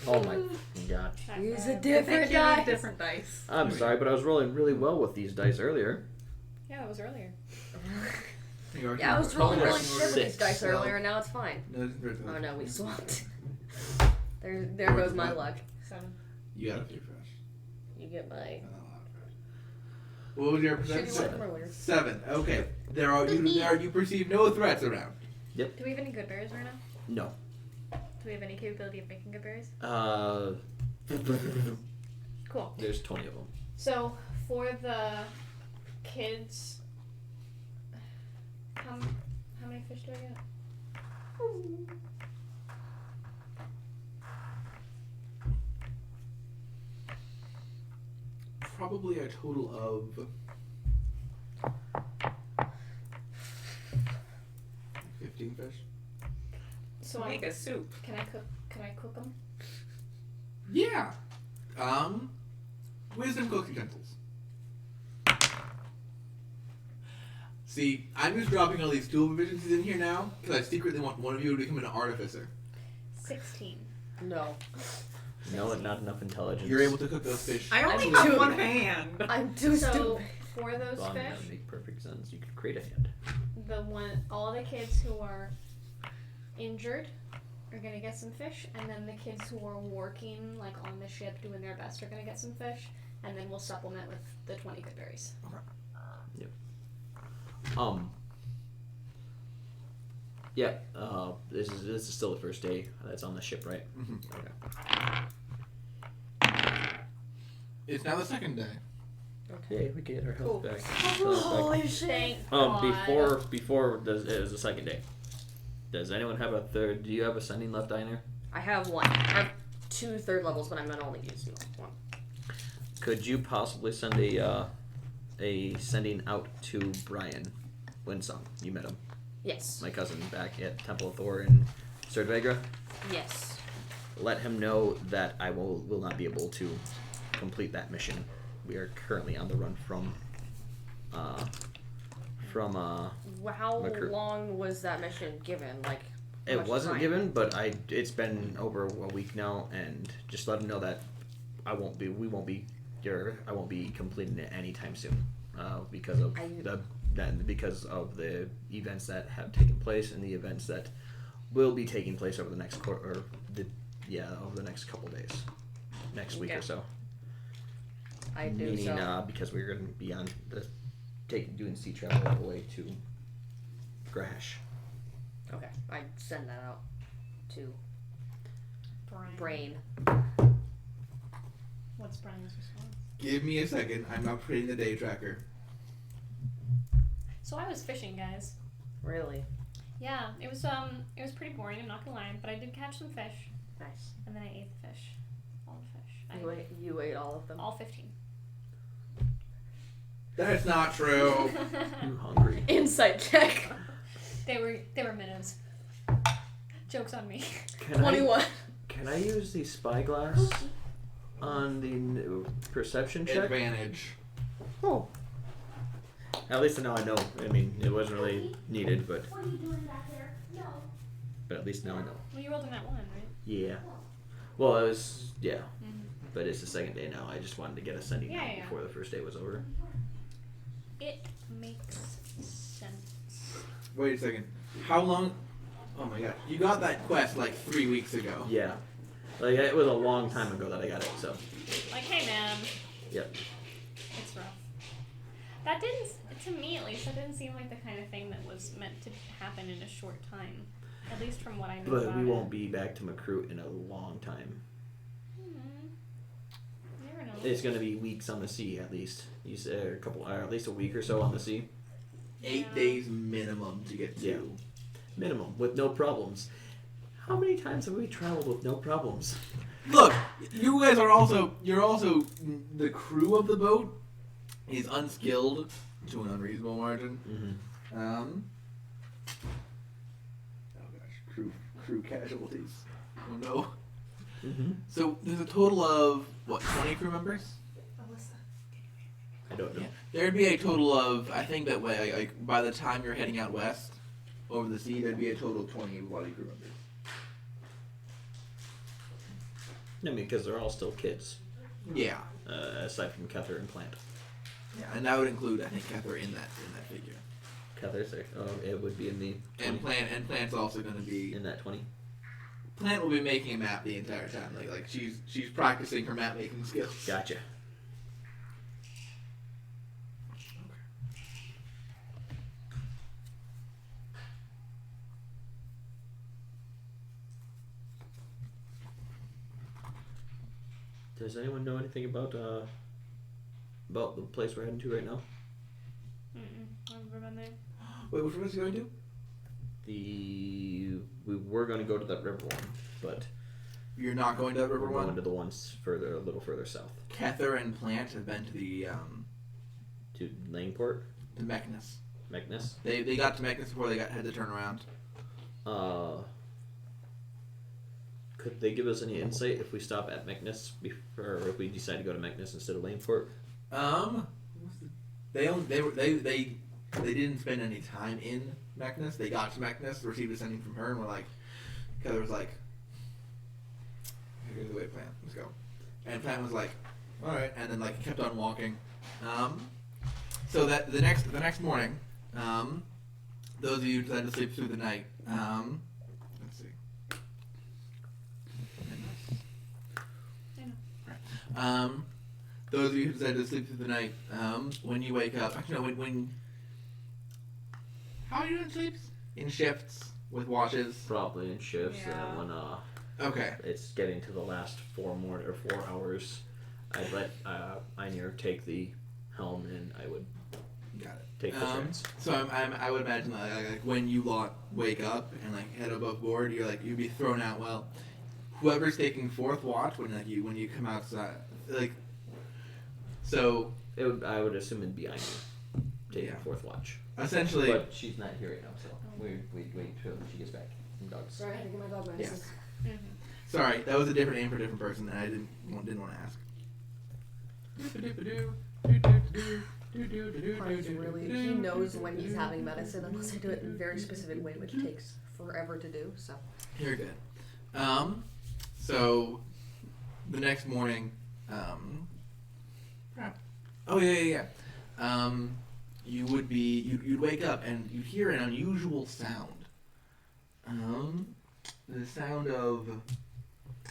Oh my god. Use a I think different you die. need different dice. I'm sorry, but I was rolling really well with these dice earlier. Yeah, that was earlier. Yeah, I was rolling really Six. shit with these dice earlier, and now it's fine. No, Oh no, we swapped. There goes my luck. 7. You got a few fresh. You get my What was your shitty perception? one from earlier. 7. Okay. You perceive no threats around. Do we have any good berries right now? No. Do we have any capability of making good berries? Cool. There's 20 of them. So, for the kids, how many fish do I get? Probably a total of 15 fish. So Make a soup. Can I cook them? Yeah. Wisdom cook utensils. See, I'm just dropping all these tool proficiencies in here now because I secretly want one of you to become an artificer. 16. No. No, not enough intelligence. You're able to cook those fish. I only I'm have doing one it. hand. I'm too So, stupid. for those Well, that fish, would make perfect sense. You could create a hand. all the kids who are injured are gonna get some fish, and then the kids who are working like on the ship doing their best are gonna get some fish, and then we'll supplement with the 20 good berries. Yeah. This is still the first day that's on the ship, right? Mhm. Okay. It's now the second day. Okay, we can get our health back. Holy shit. Thank God. Before it was the second day. Does anyone have a third? Do you have a sending left eye there? I have one. I have 2 third levels, but I'm not only using one. Could you possibly send a sending out to Brian Winsong? You met him, Yes. my cousin, back at Temple of Thor in Serdvegra. Yes. Let him know that I will not be able to complete that mission. We are currently on the run from How Macru- long was that mission given? Like, how It much wasn't time? given, but it's been over a week now, and just let him know that I won't be completing it anytime soon, because of because of the events that have taken place and the events that will be taking place over the next over the next couple days, next week or Okay. so. I do Meaning, so. because we're going to be on doing sea travel all the way to Grahesh. Okay, I send that out to Brian. Brain. What's Brian's response? Give me a second. I'm upgrading the day tracker. So I was fishing, guys. Really Yeah, it was pretty boring. I'm not gonna lie, but I did catch some fish, nice. and then I ate the fish. You ate all of them. All 15. That's not true. I'm hungry. Insight check. They were minnows. Joke's on me. Can 21. Can I use the spyglass on the perception check? Advantage. Oh. At least now I know. I mean, it wasn't really needed, but What are you doing back there? No. at least now I know. Well, you rolled in that one, right? Yeah. Well, it was yeah, Mm-hmm. but it's the second day now. I just wanted to get ascending Yeah, now yeah. before the first day was over. It makes sense. Wait a second. How long? Oh my gosh. You got that quest like 3 weeks ago. Yeah. Like it was a long time ago that I got it. So. Like, hey man, Yep. it's rough. That didn't, to me at least, that didn't seem like the kind of thing that was meant to happen in a short time. At least from what I know But about we it. won't be back to Macroot in a long time. You never know. It's gonna be weeks on the sea at least. You said a couple, or at least a week or so on the sea. 8 Yeah. days minimum to get to. Yeah. Minimum with no problems. How many times have we traveled with no problems? Look, you guys are also. You're also the crew of the boat is unskilled to an unreasonable margin. Mm-hmm. Oh gosh, crew casualties. Oh no. Mm-hmm. So there's a total of what, 20 crew members? I don't know. Yeah. There'd be a total of, I think that way, like by the time you're heading out west over the sea, there'd be a total of 20 bloody crew members. I mean, because they're all still kids, Yeah. aside from Kether and Plant. Yeah, and that would include, I think, Kether in that figure. Kether's there. Oh, it would be in the 20, And Plant's also going to be. in that 20. Plant will be making a map the entire time. Like she's practicing her map making skills. Gotcha. Does anyone know anything about the place we're heading to right now? I've never been there. Wait, which one is he going to? We were going to go to that river one, but You're not going to that river we're going one? to the ones further, a little further south, Kether and Plant have been to the to Langport, to Meknes. Meknes. They got to Meknes before they had to turn around. Could they give us any insight if we stop at Meknes or if we decide to go to Meknes instead of Langport? They didn't spend any time in Meknes. They got to Meknes, received a sending from her, and were like, Kether was like, here's the way to Plant. Let's go. And Plant was like, all right, and then like kept on walking. So that the next morning, those of you who decided to sleep through the night, let's see. Those of you who decided to sleep through the night, when you wake up, actually no, when how are you doing sleeps? In shifts with watches. Probably in shifts, Yeah. and when Okay. it's getting to the last 4 hours, I'd let Einir take the helm, and I would Got it. take the shifts. So I would imagine like when you lot wake up and like head above board, you'd be thrown out. Well, whoever's taking fourth watch when you come outside, like so I would assume it'd be Einir taking Yeah. fourth watch, essentially. but she's not here right now, so we wait till she gets back from dogs. Sorry, I had to get my dog medicine. Yeah. Sorry, that was a different name for a different person, and I didn't want to ask. Carter's really, he knows when he's having medicine unless I do it in a very specific way, which takes forever to do, so. You're good. So the next morning, you'd wake up and you'd hear an unusual sound. The sound of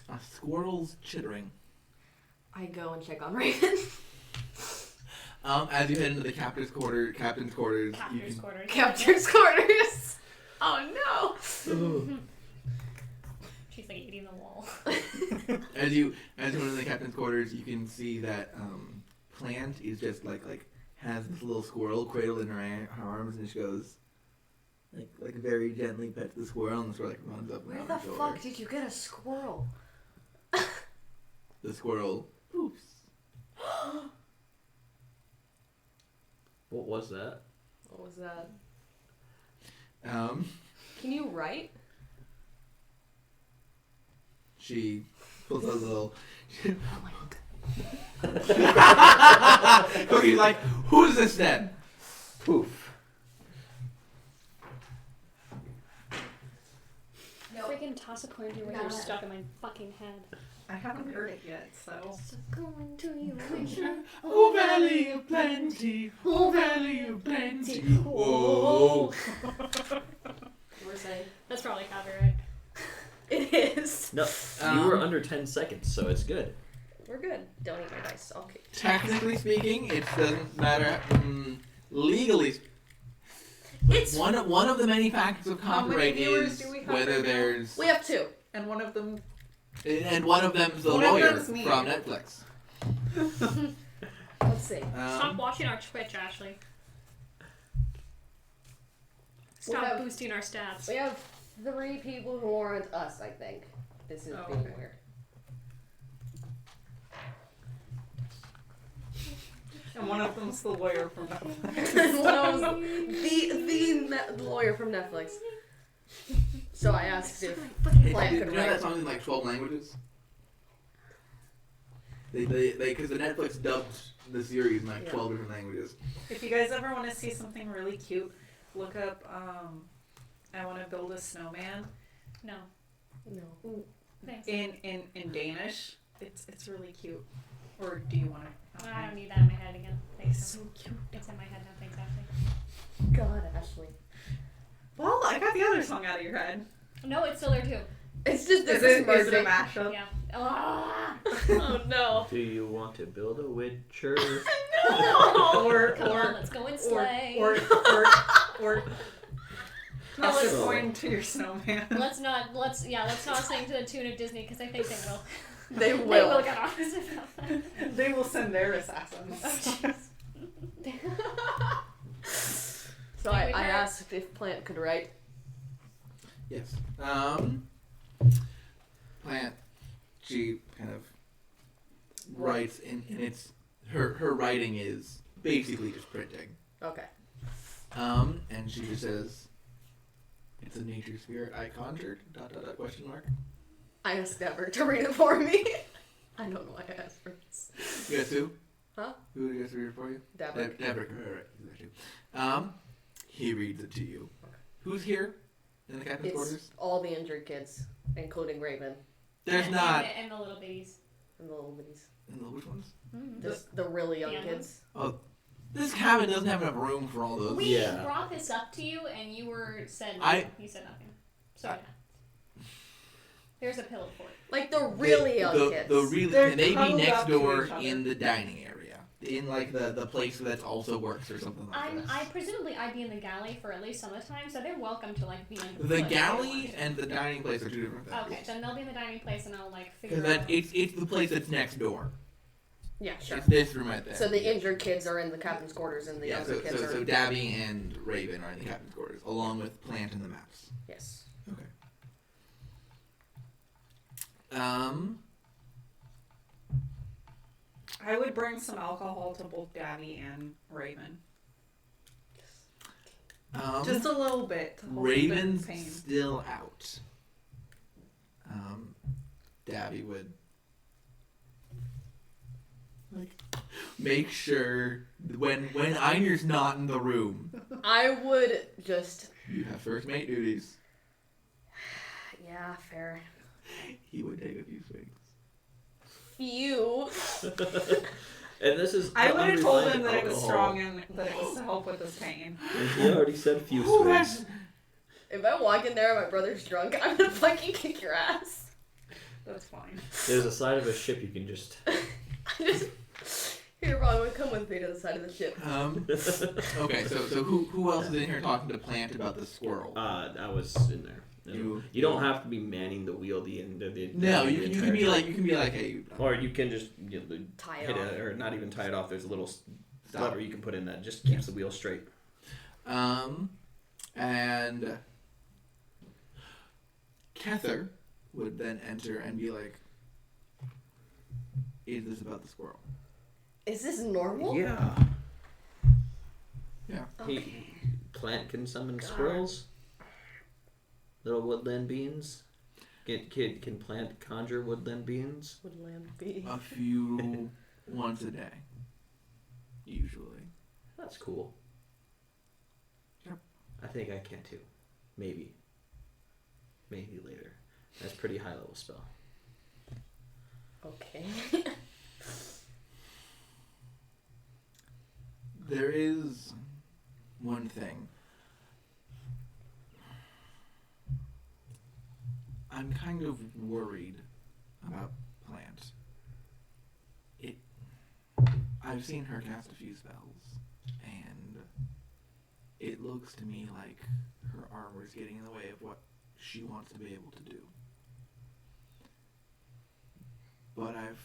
a squirrel's chittering. I go and check on Raven. As you head into the captain's quarters, Captor's you quarters. Capture's quarters. Oh no. She's like eating the wall. as you enter the captain's quarters, you can see that Plant is just like has this little squirrel cradled in her arms, and she goes like very gently pets the squirrel, and the squirrel like runs up and Where down the her shoulder. fuck did you get a squirrel? The squirrel poofs. What was that? What was that? Um, Can you write? she pulls out a little. Cookie's like, who's this then? Poof. Freaking toss a coin to you when you're stuck in my fucking head. I haven't heard it yet, so. Going to you. Oh, Valley of Plenty. Oh, Valley of Plenty. Whoa. We're saying That's probably copyright. it is. No, you were under 10 seconds, so it's good. We're good. Don't eat my dice. Okay. Technically speaking, it doesn't matter. Legally, It's one of the many factors of How many copyright viewers is do we have whether right now? there's we have 2. And one of them. and one of them's the One of lawyer them's me. from Netflix. Let's see. Stop watching our Twitch, Ashley. Stop have- boosting our stats. We have 3 people who aren't us. I think this is Oh, being okay. weird. And one of them's the lawyer from Netflix. One of them was the lawyer from Netflix. So I asked if Hey, Plant you could know that write. song in like 12 languages? They because the Netflix dubbed the series in like Yeah. 12 different languages. If you guys ever want to see something really cute, look up I Want to Build a Snowman No. No. Thanks. in Danish. It's really cute. Or do you want to? I don't need that in my head again. Thanks. So cute. It's in my head now. Thanks, Ashley. God, Ashley. Well, I got the other song out of your head. No, it's still there too. It's just Is this it a merging. mashup? Yeah. Ah! Oh no. Do you want to build a witcher? Or Come on, let's go and slay. or No, toss let's- a coin to your snowman. let's not sing to the tune of Disney because I think they will. They They will will. get honest about that. They will send their assassins. So I asked if Plant could write. Yes. Plant, she kind of writes, and it's her writing is basically just printing. Okay. And she just says, "It's a nature spirit I conjured." ... question mark. I asked Dever to read it for me. I don't know why I asked for this. You guys who? Huh? Who do you guys read it for you? Dever. Dever. Right. He reads it to you. Who's here in the captain's It's quarters? all the injured kids, including Raven There's And- not. And the little babies. and the little bitties. And which ones? The really young young kids. Oh, this cabin doesn't have enough room for all those. We Yeah. brought this up to you, and you said you said nothing. So yeah. There's a pillow for it. Like the really young kids. The really, They're can they be cuddled next up to door each other. in the dining area? In like the place that also works or something like that. I presumably I'd be in the galley for at least some of the time, so they're welcome to like be in the The place if they galley want to. and the dining place are two different things. Okay, then they'll be in the dining place, and I'll like figure Because out. it's the place that's next door. Yeah, sure. It's this room right there. So the injured kids are in the captain's quarters, and the yeah, younger kids are. so Dabby and Raven are in the captain's quarters, along with Plant and the maps. Yes. Okay. I would bring some alcohol to both Daddy and Raven. Just a little bit. To hold Raven's the pain. still out. Dabby would like make sure when Einer's not in the room, I would just. you have first mate duties. Yeah, fair. He would take a few swings. Few. And this is. I the would have told him underlying that it was alcohol. strong and that it was to help with his pain. And he already said few Oh, swings. If I walk in there and my brother's drunk, I'm gonna fucking kick your ass. That's fine. There's a side of a ship you can just. I just. Here, Ron, come with me to the side of the ship. Okay, so who else is in here talking to Plant about the squirrel? I was in there. You- You don't have to be manning the wheel the No, the you entire can be time. like hey, Or you can just Tie it hit off. it, or not even tie it off. There's a little Stop. lever you can put in that just keeps the wheel straight. And Kether would then enter and be like, is this about the squirrel? Is this normal? Yeah. Yeah. Okay. Plant can summon God. squirrels. Little woodland beings. Can plant conjure woodland beings? Woodland bee. A few once a day, usually. That's cool. Yep. I think I can too. Maybe later. That's a pretty high level spell. Okay. There is one thing. I'm kind of worried about Plant. I've seen her cast a few spells, and it looks to me like her armor is getting in the way of what she wants to be able to do. But I've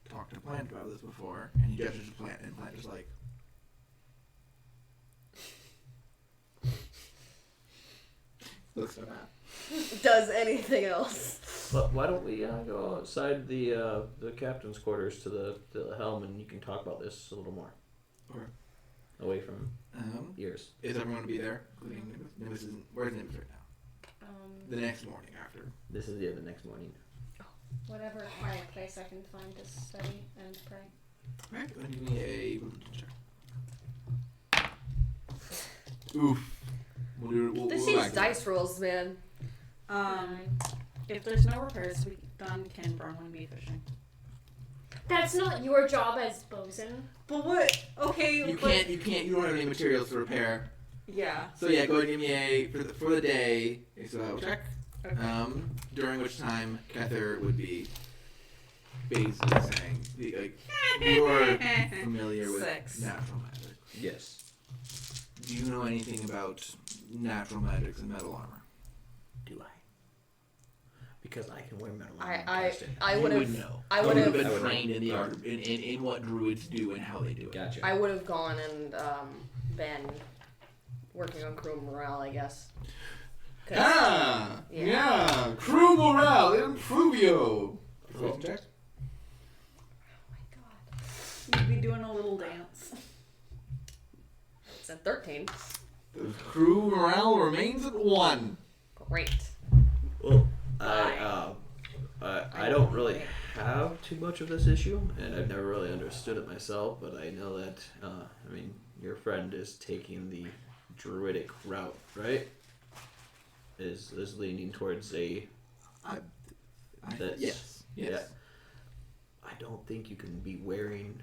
talked to Plant about this before, and he gestures to Plant, and Plant is like, looks at that. Does anything else? But why don't we go outside the captain's quarters to the helm, and you can talk about this a little more. Okay. Away from ears. Is everyone going to be there? Including Nimbus. Where's Nimbus right now? The next morning after. This is the next morning. Whatever quiet place I can find to study and pray. Alright, go ahead and give me a religion check. Oof. We'll This go seems back to that. dice rolls, man. If there's no repairs to be done, can Bronwyn be fishing? That's not your job as bosun. But what? Okay, You don't have any materials to repair. Yeah. So yeah, go ahead and give me a, for the day, a survival check. Okay. During which time Kether would be basically saying, you're familiar with 6. natural magic. Yes. Do you know anything about natural magics and metal armor? Do I? Because I can wear metal armor. I You would have. know. I You would have. been trained in the art, in what druids do and how they do it. Gotcha. I would have gone and been working on crew morale, I guess. 'Cause- Yeah. Crew morale, improvio. Persuasion check. Oh my god. You'd be doing a little dance. It's a 13. The crew morale remains at 1. Great. Well, I don't really have too much of this issue, and I've never really understood it myself. But I know that your friend is taking the druidic route, right? Is leaning towards a. Yes. Yeah. I don't think you can be wearing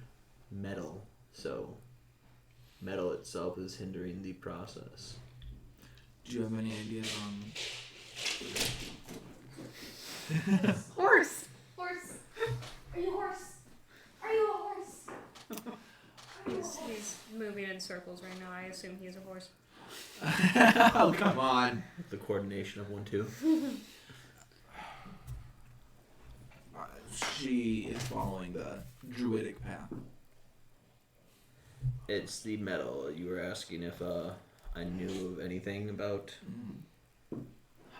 metal, so metal itself is hindering the process. Do you have any ideas on? Horse! Horse! Are you a horse? Are you a horse? He's moving in circles right now. I assume he's a horse. Oh, come on. The coordination of 1-2. She is following the druidic path. It's the metal. You were asking if I knew of anything about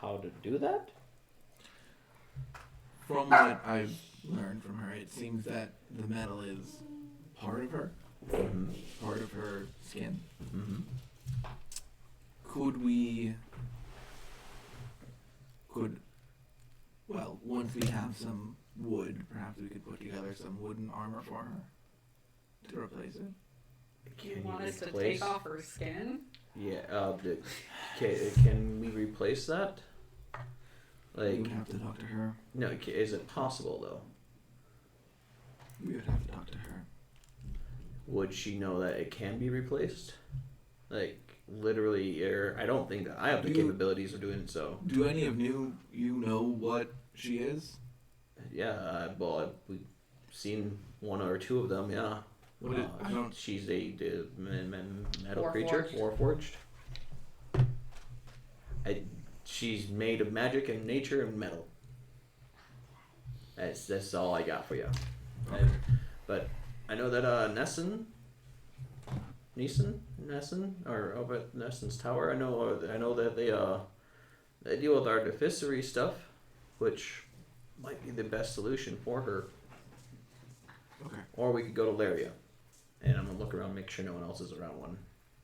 how to do that? From what I've learned from her, it seems that the metal is part of her, part of her skin. Mm-hmm. Well, once we have some wood, perhaps we could put together some wooden armor for her to replace it. You want us to take off her skin? Yeah. Can we replace that? We Like, would have to talk to her. no. Is it possible though? We would have to talk to her. Would she know that it can be replaced? Like, literally, I don't think that I have the capabilities of doing so. Do any of you know what she is? Yeah. We've seen one or two of them. Yeah. What is- I don't- She's a metal Warforged. creature, warforged. She's made of magic and nature and metal. That's all I got for you. But I know that Nesson, or over at Nesson's tower. I know that they deal with artificery stuff, which might be the best solution for her. Or we could go to Laria. And I'm gonna look around, make sure no one else is around one.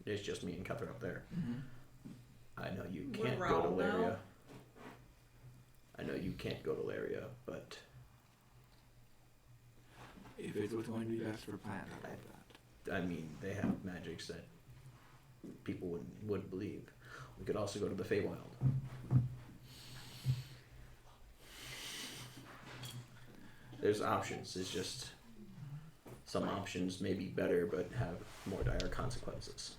It's just me and Cuthbert up there. Mm-hmm. I know you We're can't go to around now? Laria. I know you can't go to Laria, but If it's what's going to be best for plans, I like that. I mean, they have magics that people would believe. We could also go to the Feywild. There's options. It's just some options may be better, but have more dire consequences.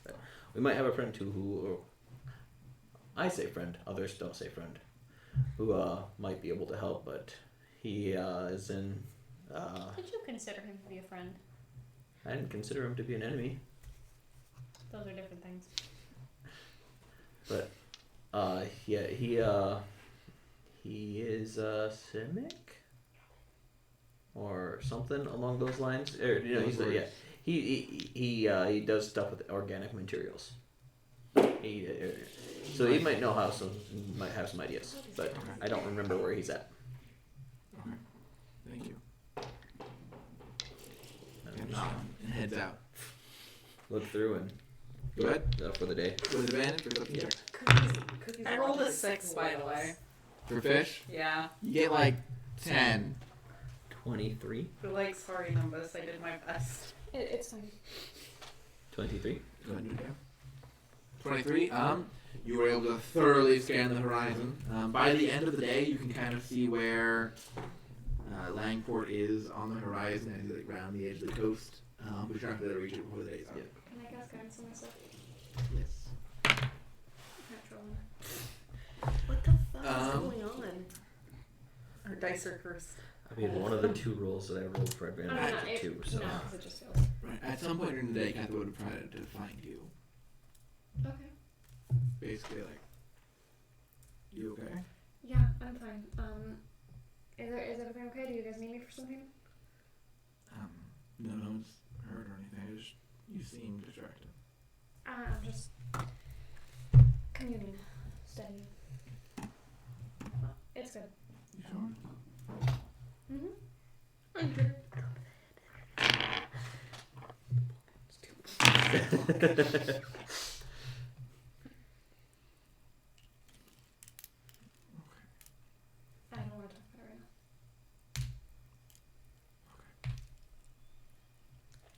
But we might have a friend too who, I say friend, others don't say friend, who might be able to help, but he is in. Did you consider him to be a friend? I didn't consider him to be an enemy, Those are different things. but yeah, he is Simic or something along those lines. Or, you know, he does stuff with organic materials. So he might know might have some ideas, but I don't remember where he's at. Okay. Thank you. And And heads out. look through and Go ahead. for the day. With advantage or something? Cookies. I rolled a 6, by the way. For fish, Yeah. you get like 10. 23? For like, sorry, numbers. I did my best. It's fine. 23? Go ahead and do it. 23. You were able to thoroughly scan the horizon. By the end of the day, you can kind of see where Langport is on the horizon as you like round the edge of the coast. But you're not going to reach it before the day's out. Yeah. Can I cast guidance on myself? Yes. Natural one. What the fuck is Um, going on? Our dice are cursed. I mean, one of the 2 rolls that I rolled for advantage I mean, was a 2, so. No, because it just fails. Right. At some point during the day, Catherine would have tried to find you. Okay. Basically, like, you okay? Yeah, I'm fine. Is everything okay? Do you guys need me for something? No one's hurt or anything. You seem distracted. I'm just communing, studying. It's good. You sure? Mm-hmm. I don't want to talk about it right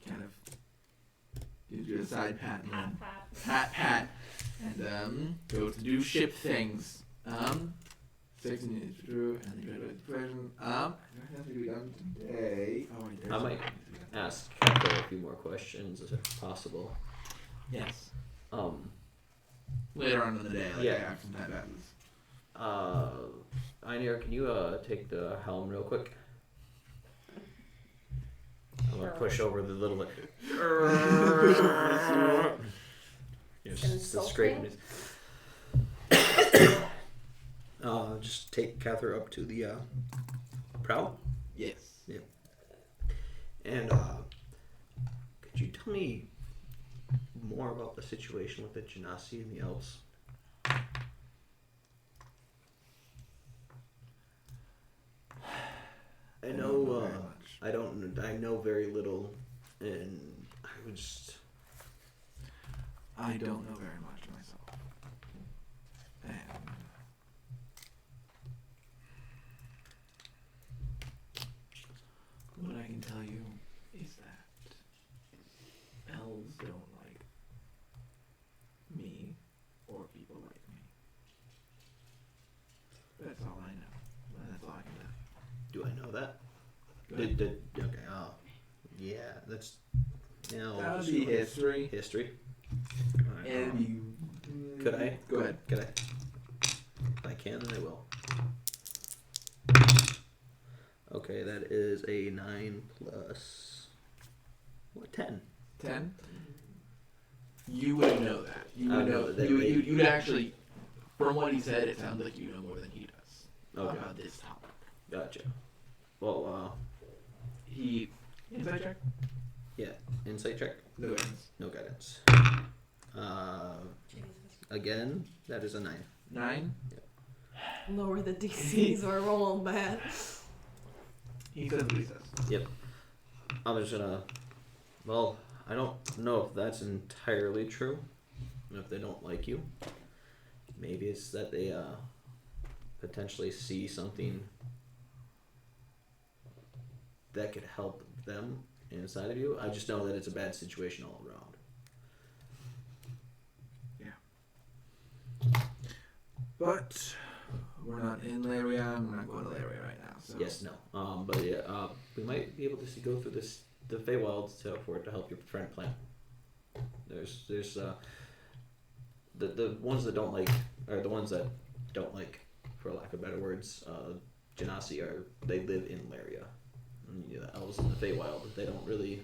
now. Kind of gives you a side pat and then Pat. pat, and goes to do ship things. 6 minutes through, and then you go to version. It has to be done today. Oh, wait, there's I might something that needs to be done. ask Catherine a few more questions if possible. Yes. Later on in the day, like Yeah. after that happens. Einir, can you take the helm real quick? I'm gonna push over the little. Just scraping it. Just take Cather up to the prow. Yes. And could you tell me more about the situation with the Genasi and the elves? I know very much. I know very little, and I don't know very much myself. And what I can tell you is that elves don't like me or people like me. That's all I know. That's all I can tell you. do I know that? Go ahead. Okay. Yeah. That's That would be history. History. Alright, And you. could I? Go ahead. Could I? If I can, then I will. Okay, that is a 9 plus 10. 10? You would know that. You I would know know. that You'd actually, from what he said, it sounds like you know more than he does Okay. about this topic. Gotcha. Well, He. Insight check? insight check. No guidance. No guidance. Again, that is a 9. 9? Lower the DCs or roll bad. He says what he says. Yep. I'm just gonna. Well, I don't know if that's entirely true. If they don't like you, maybe it's that they potentially see something that could help them inside of you. I just know that it's a bad situation all around. But we're not in Laria. We're not going to Laria right now. So. Yes, no. But yeah, we might be able to go through the Feywild for it to help your friend plan. There's the ones that don't like, or the ones that don't like, for lack of better words, Genasi they live in Laria. And, the elves in the Feywild, they don't really,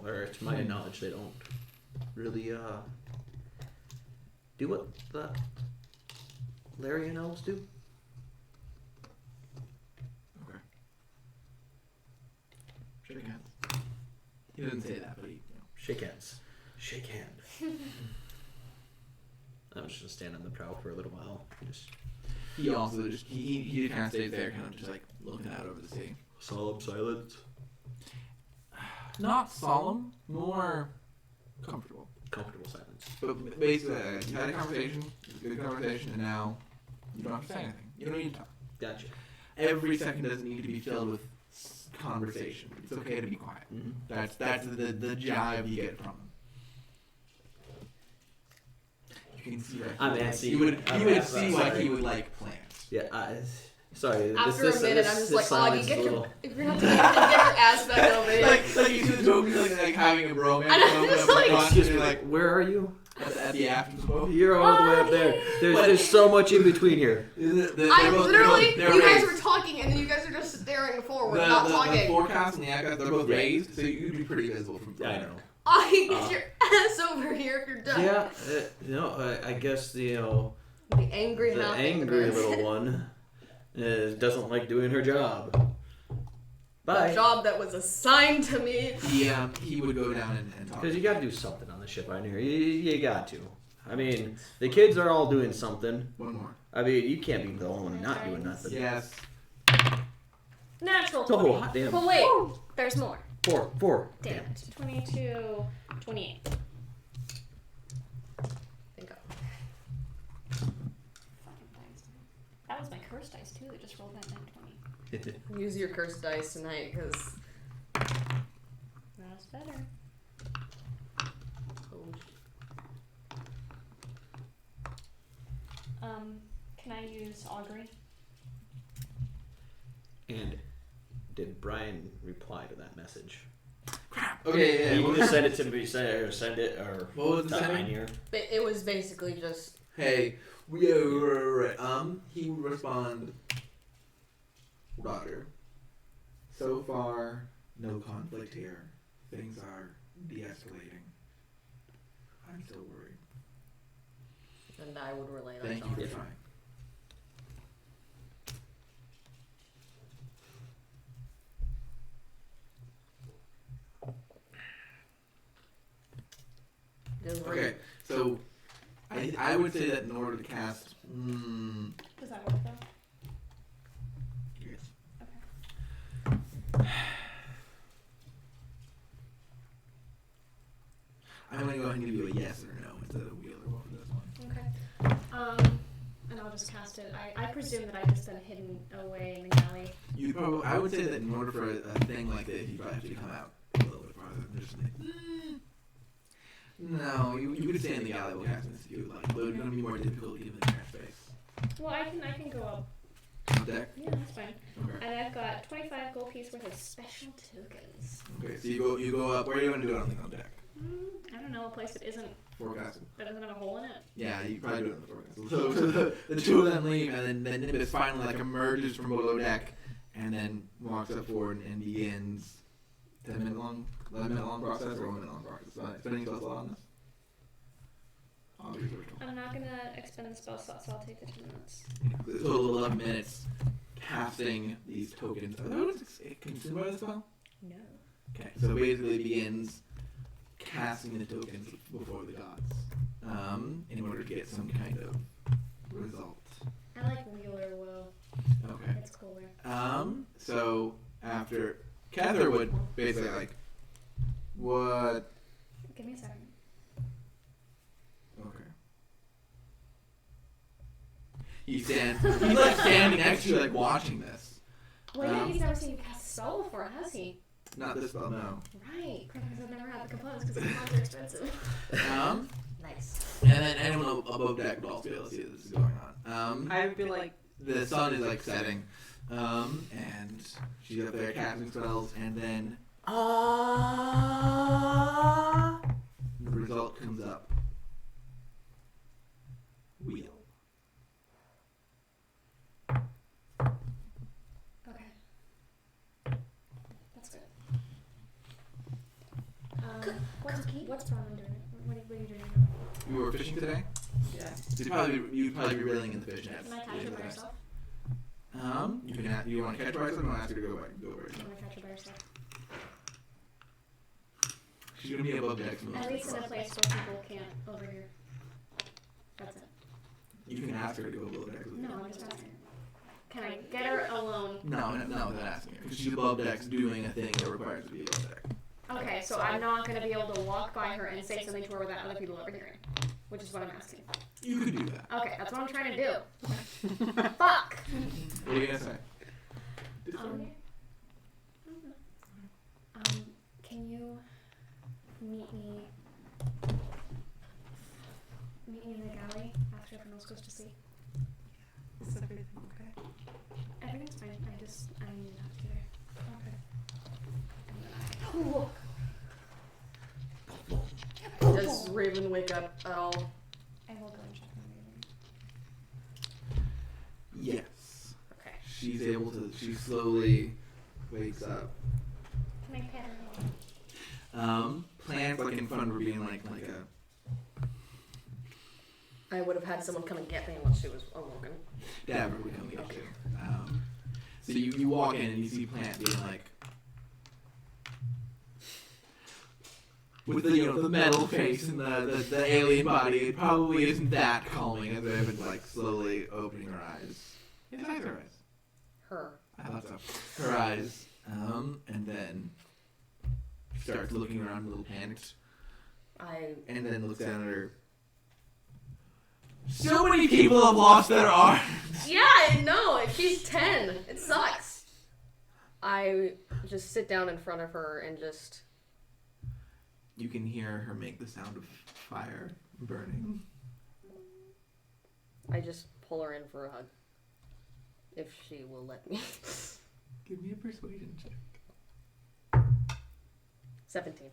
or to my knowledge, they don't really do what the Larian elves do. Okay. Shake hands. He didn't say that, but he. Shake hands. Shake hand. I'm just gonna stand on the prow for a little while. He also just he kind of stays there, kind of just like looking out over the sea. Solemn silence. Not solemn, more comfortable. Comfortable silence. But basically, you had a conversation, it was a good conversation, and now you don't have to say anything. You don't need to talk. Gotcha. Every second doesn't need to be filled with conversation. It's okay to be quiet. Mm-hmm. That's the jive you get from him. You can see that. You would see why he would like plants. Yeah, sorry. After a minute, I'm just like, silence Augie, is a little... if you're not to get your ass back over here. like you see the joke, like having a bromance. And I'm just like, Excuse me, where are you? At the after smoke. You're all the way up there. There's so much in between here. I literally, you guys were talking, and then you guys are just staring forward, not The talking. forecast and the Akkas, they're both raised, so you'd be pretty visible from I know. Augie, get your ass over here if you're done. Yeah, I guess the angry the mouth. angry little one doesn't like doing her job. The Bye. job that was assigned to me. He would go down and talk. Because you got to do something on the ship on here. You got to. I mean, the kids are all doing something. One more. I mean, you can't be the only one not doing nothing. Yes. Natural Oh, 20. hot damn. But wait, there's more. Four. Damn it. 22, 28. Think up. Fucking dice. That was my curse dice too. That just rolled that 920. Use your cursed dice tonight, because. That's better. Can I use augury? And did Brian reply to that message? Okay, yeah. You can just send it to me, send it, or What was the to setting? Einir. It was basically just. Hey, we are. He would respond. Roger. So far, no conflict here. Things are de-escalating. I'm still worried. And I would relay that Thank to you for Augie. trying. Just Okay, so I would say that in order to cast, Does that work though? yes. Okay. I'm gonna go ahead and give you a yes or no instead of wheel or roll for this one. Okay. And I'll just cast it. I presume that I've just been hidden away in the galley. You probably, I would say that in order for a thing like this, you probably have to come out a little bit farther than just like, no, you could stay in the alley while casting this if you would like, but it's gonna be more difficult given the trash space. Well, I can go up. On deck? Yeah, that's fine. Okay. And I've got 25 gold piece worth of special tokens. Okay, so you go up. Where are you gonna do it on the deck? I don't know, a place that Forecastle. doesn't have a hole in it. Yeah, you probably do it on the forecastle. So the two of them leave, and then Nimbus finally like emerges from below deck, and then walks up forward and begins 10-minute long, 11-minute long process or 1-minute long process. Spending spell slot on this. Obviously, I'm not gonna expend the spell slot, so I'll take the 10 minutes. a total of 11 minutes casting these tokens. Are those consumed by the spell? No. Okay, so basically it begins casting the tokens before the gods in order to get some kind of result. I like Wheeler Woe. Okay. It's cooler. So after Cather would basically like, what? Give me a second. Okay. He's like standing next to you, like watching this. Well, yeah, he's never seen you cast a spell before, has he? Not this spell, no. Right, because I've never had the components because the components are expensive. Nice. And then anyone above deck would also be able to see this is going on. I would be like, The sun is like setting, and she's up there casting spells, and then the result comes up. Wheel. Okay. That's good. What's Ron doing? What are you doing now? You were fishing today? yeah. You'd probably be reeling in the fish nets. Can I catch her by herself? You can. You want to catch her by yourself? Or you want to ask her to go over it? I'm gonna catch her by herself. She's gonna be above deck. At least in a place where people can't overhear. That's it. You can ask her to go below deck. No, I'm just asking. Can I get her alone? No, without asking her, because she's above deck doing a thing that requires to be above deck. Okay, so I'm not gonna be able to walk by her and say something to her without other people overhearing, which is what I'm asking. You could do that. Okay, that's what I'm trying to do. Fuck. What are you gonna say? Can you meet me in the galley after everyone's goes to sleep? Is everything okay? Everything's fine. I need to have to there. Okay. Does Raven wake up at all? I will go and check on Raven. Yes. Okay. She's able to. She slowly wakes up. Can I pet her? Plans like in front of her being like a. I would have had someone come and get me once she was awoken. Dabber would come get you. So you walk in and you see Plant being like. With the metal face and the alien body, it probably isn't that calming as if it's like slowly opening her eyes. His eyes are eyes. Her. I thought so. Her eyes. And then starts looking around a little panicked. And then looks down at her. So many people have lost their arms. Yeah, I know. She's 10. It sucks. I just sit down in front of her and just. You can hear her make the sound of fire burning. I just pull her in for a hug. If she will let me. Give me a persuasion check. 17.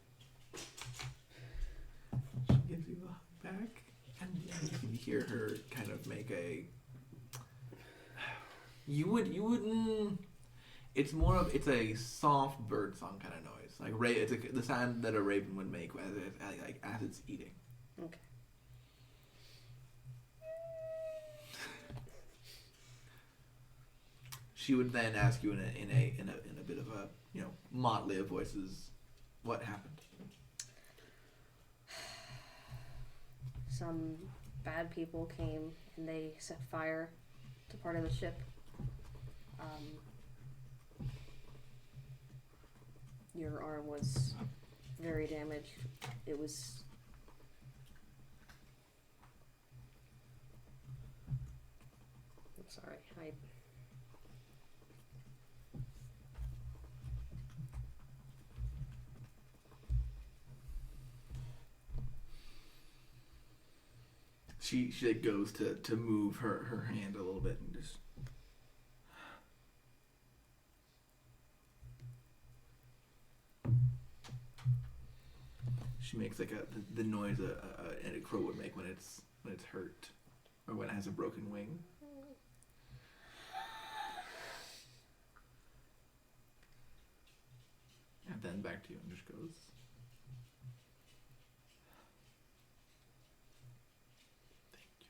She gives you a hug back, and you can hear her kind of make a. You wouldn't. It's a soft bird song kind of noise. Like it's the sound that a raven would make as it's eating. Okay. She would then ask you in a bit of a motley of voices, what happened? Some bad people came and they set fire to part of the ship. Your arm was very damaged. It was. I'm sorry. She like goes to move her hand a little bit and just. She makes like the noise a crow would make when it's hurt or when it has a broken wing. And then back to you and just goes. Thank you.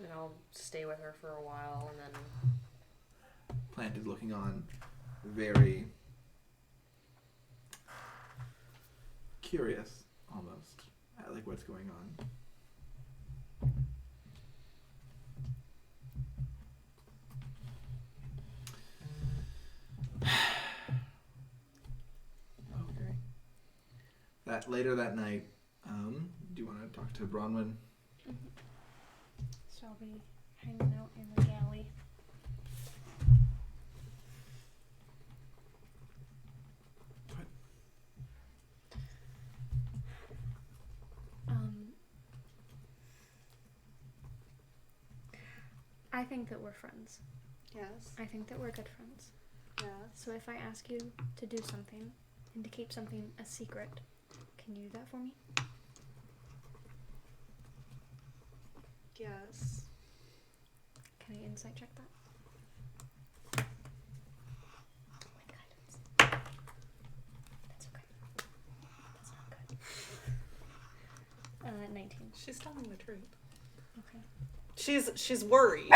And I'll stay with her for a while, and then. Plant is looking on, very curious almost at like what's going on. Okay. That later that night, do you want to talk to Bronwyn? So I'll be hanging out in the galley. I think that we're friends. Yes. I think that we're good friends. Yes. So if I ask you to do something and to keep something a secret, can you do that for me? Yes. Can I insight check that? My guidance. That's okay. That's not good. 19. She's telling the truth. Okay. She's worried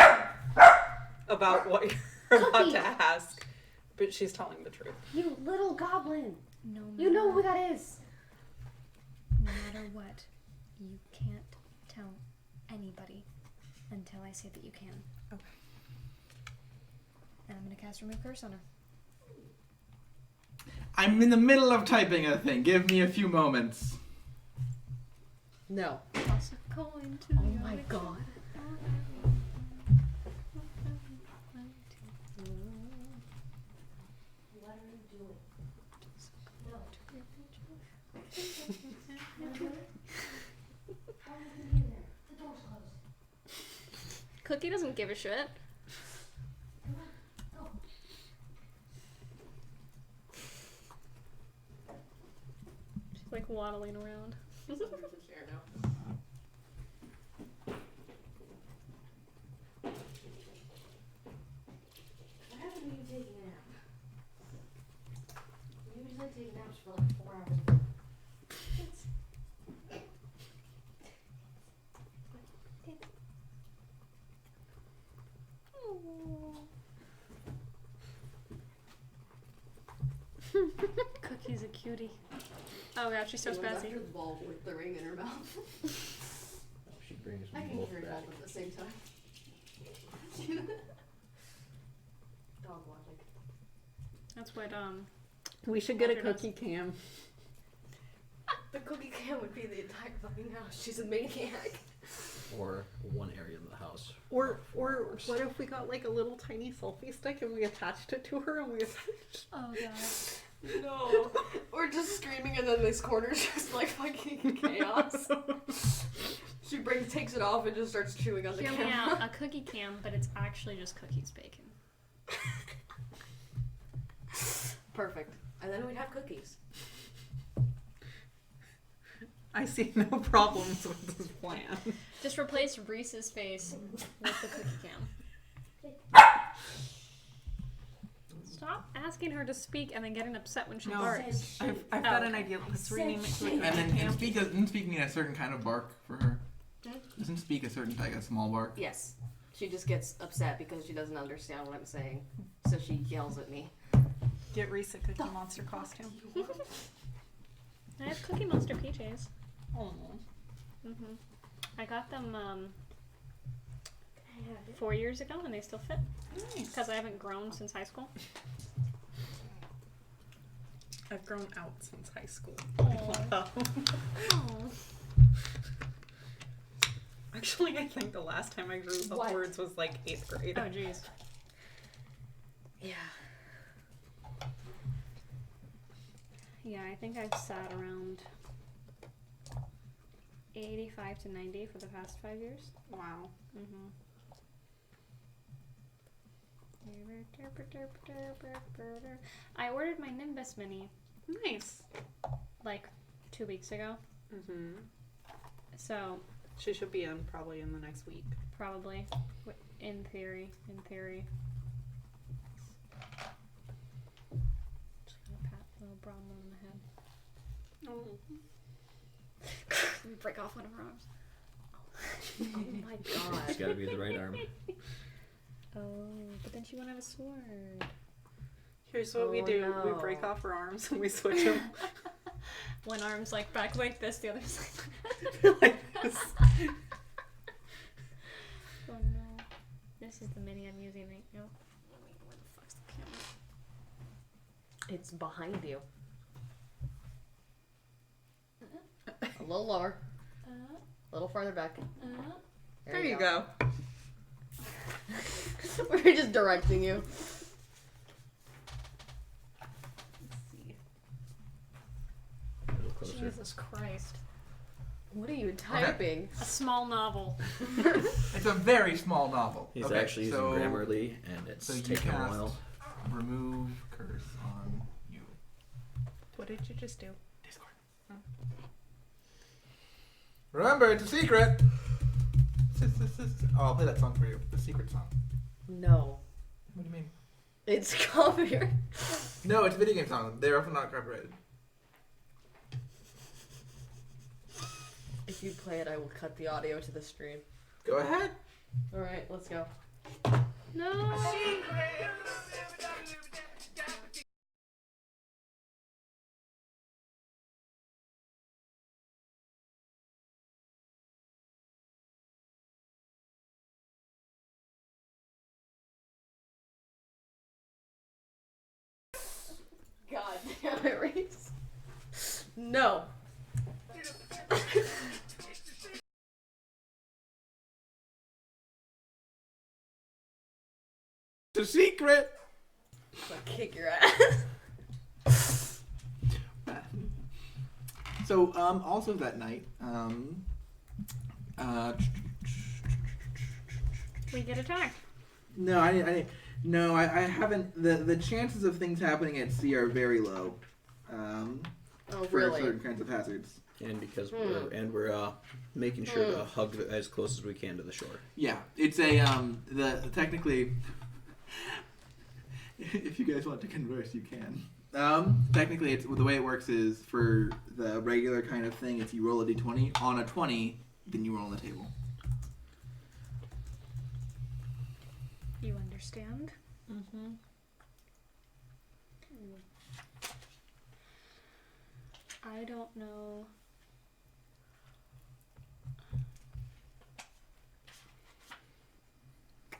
about what you're about to ask, but she's telling the truth. You little goblin. No matter, You know who that is. no matter what, you can't tell anybody until I say that you can. Okay. And I'm gonna cast Remove Curse on her. I'm in the middle of typing a thing. Give me a few moments. No. Toss a coin to Oh your my right. god. What are you doing? The door's closed. Cookie doesn't give a shit. She's like waddling around. What happened to you taking a nap? You usually take naps for like 4 hours a day. Cookie's a cutie. Oh god, she's so spazzy. After the ball with the ring in her mouth. She brings I can both hear back. both at the same time. Dog watching. That's what We should get a Roger does. cookie cam. The cookie cam would be the entire fucking house. She's a maniac. Or one area of the house. Or what if we got like a little tiny selfie stick and we attached it to her and we attached... oh god. No. Or just screaming and then this corner's just like fucking chaos. She takes it off and just starts chewing on the Hear me camera. out, a cookie cam, but it's actually just cookies bacon. Perfect. And then we'd have cookies. I see no problems with this plan. Just replace Reese's face with the cookie cam. Stop asking her to speak and then getting upset when she No. barks. I've got an idea. Let's rename it to a cookie And then cam. doesn't speak mean a certain kind of bark for her? Hmm? Doesn't speak a certain like a small bark? Yes. She just gets upset because she doesn't understand what I'm saying. So she yells at me. Get Reese a Cookie Monster costume. I have Cookie Monster PJs. Oh. Mm-hmm. I got them Can I have it? 4 years ago and they still fit. Nice. Because I haven't grown since high school. I've grown out since high school. Oh. Actually, I think the last time I grew What? upwards was like 8th grade. Oh, jeez. Yeah. Yeah, I think I've sat around 85 to 90 for the past 5 years. Wow. Mm-hmm. I ordered my Nimbus Mini Nice. like 2 weeks ago. Mm-hmm. So, She should be in probably in the next week. probably. In theory. Just gonna pat little brown one on the head. Oh. Break off one of her arms. Oh my It's god. got to be the right arm. Oh, but then she won't have a sword. Here's what we Oh, do. no. We break off her arms and we switch them. One arm's like back like this, the other's like Like this. Oh no. This is the mini I'm using right now. Wait, where the fuck's the camera? It's behind you. A little lower. A little farther back. There you go. We're just directing you. A little closer. Jesus Christ. What are you typing? A small novel. It's a very small novel. He's Okay, actually using so- Grammarly, and it's So you taking a cast while. remove curse on you. What did you just do? Discord. Remember, it's a secret. Oh, I'll play that song for you. The secret song. No. What do you mean? It's copyright. No, it's a video game song. They're often not copyrighted. If you play it, I will cut the audio to the stream. Go ahead. Alright, let's go. No. God damn it, Reese. No. It's a secret. I'll kick your ass. So, also that night, We get attacked. no, I haven't. The chances of things happening at sea are very low. Oh, For really? certain kinds of hazards. And because we're making sure to hug as close as we can to the shore. Yeah, it's a technically. If you guys want to converse, you can. Technically, it's the way it works is for the regular kind of thing. If you roll a d20 on a 20, then you roll on the table. You understand? Mm-hmm. I don't know.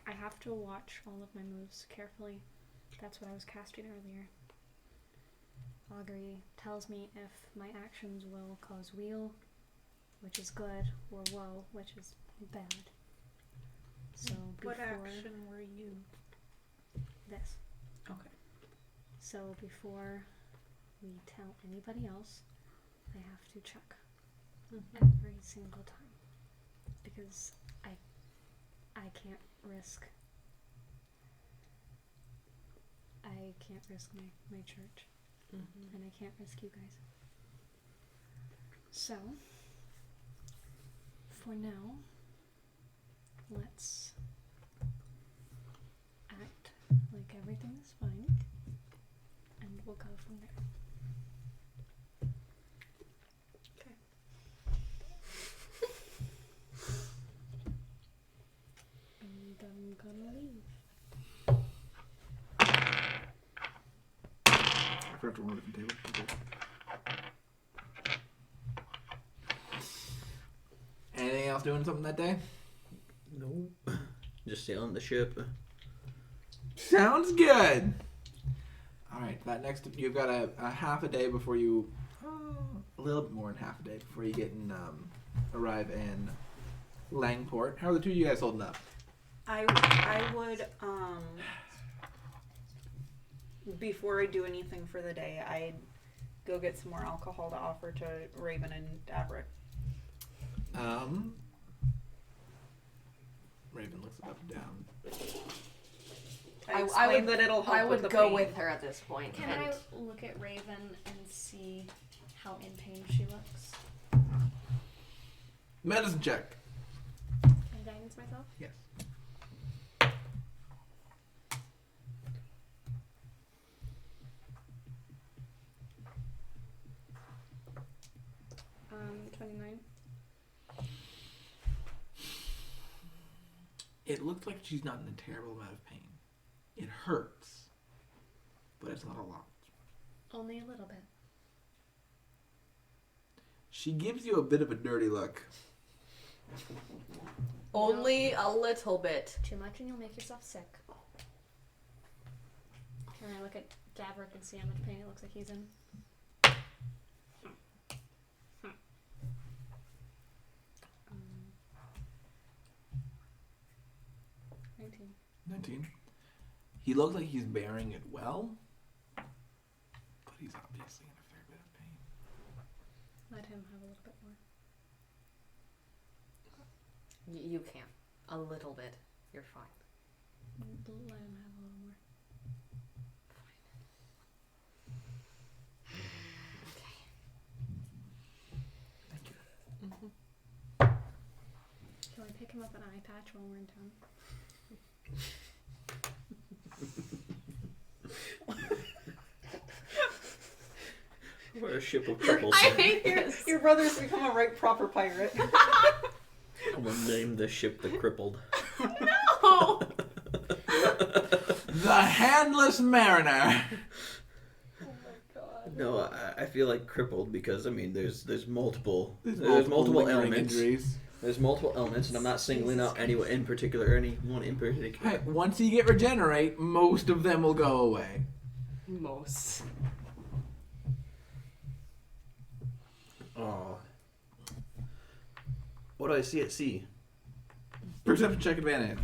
I have to watch all of my moves carefully. That's what I was casting earlier. Augury tells me if my actions will cause weal, which is good, or woe, which is bad. So What before action were you? this. Okay. So before we tell anybody else, I have to check every single time because I can't risk. I can't risk my church, and I can't risk you guys. So for now, let's act like everything's fine, and we'll go from there. And I'm gonna leave. I forgot to roll a different table. Okay. Anything else doing something that day? No. Just sailing the ship. Sounds good. All right, that next you've got a half a day before you, a little bit more than half a day before you get in, arrive in Langport. How are the two of you guys holding up? I would before I do anything for the day, I'd go get some more alcohol to offer to Raven and Daverick. Raven looks up and down. I explained that it'll help I would with the go pain. with her at this point. Can and I look at Raven and see how in pain she looks? Medicine check. Can I guidance myself? Yes. 29. It looks like she's not in a terrible amount of pain. It hurts, but it's not a lot. Only a little bit. She gives you a bit of a dirty look. Only a little bit. Too much and you'll make yourself sick. Can I look at Gavrick and see how much pain it looks like he's in? 19. 19. He looks like he's bearing it well, but he's obviously in a fair bit of pain. Let him have a little bit more. You can. A little bit. You're fine. Let him have a little more. Thank you. Can we pick him up an eye patch while we're in town? We're a ship of cripples. I hate this. Your brother's become a right proper pirate. I'm gonna name the ship the Crippled. No! The Handless Mariner. Oh my god. No, I feel like crippled because I mean there's multiple lingering elements. injuries. There's multiple elements, and I'm not singling out anyone in particular. Anyone in particular. Hey, once you get regenerate, most of them will go away. Most. Oh. What do I see at sea? Perception check advantage.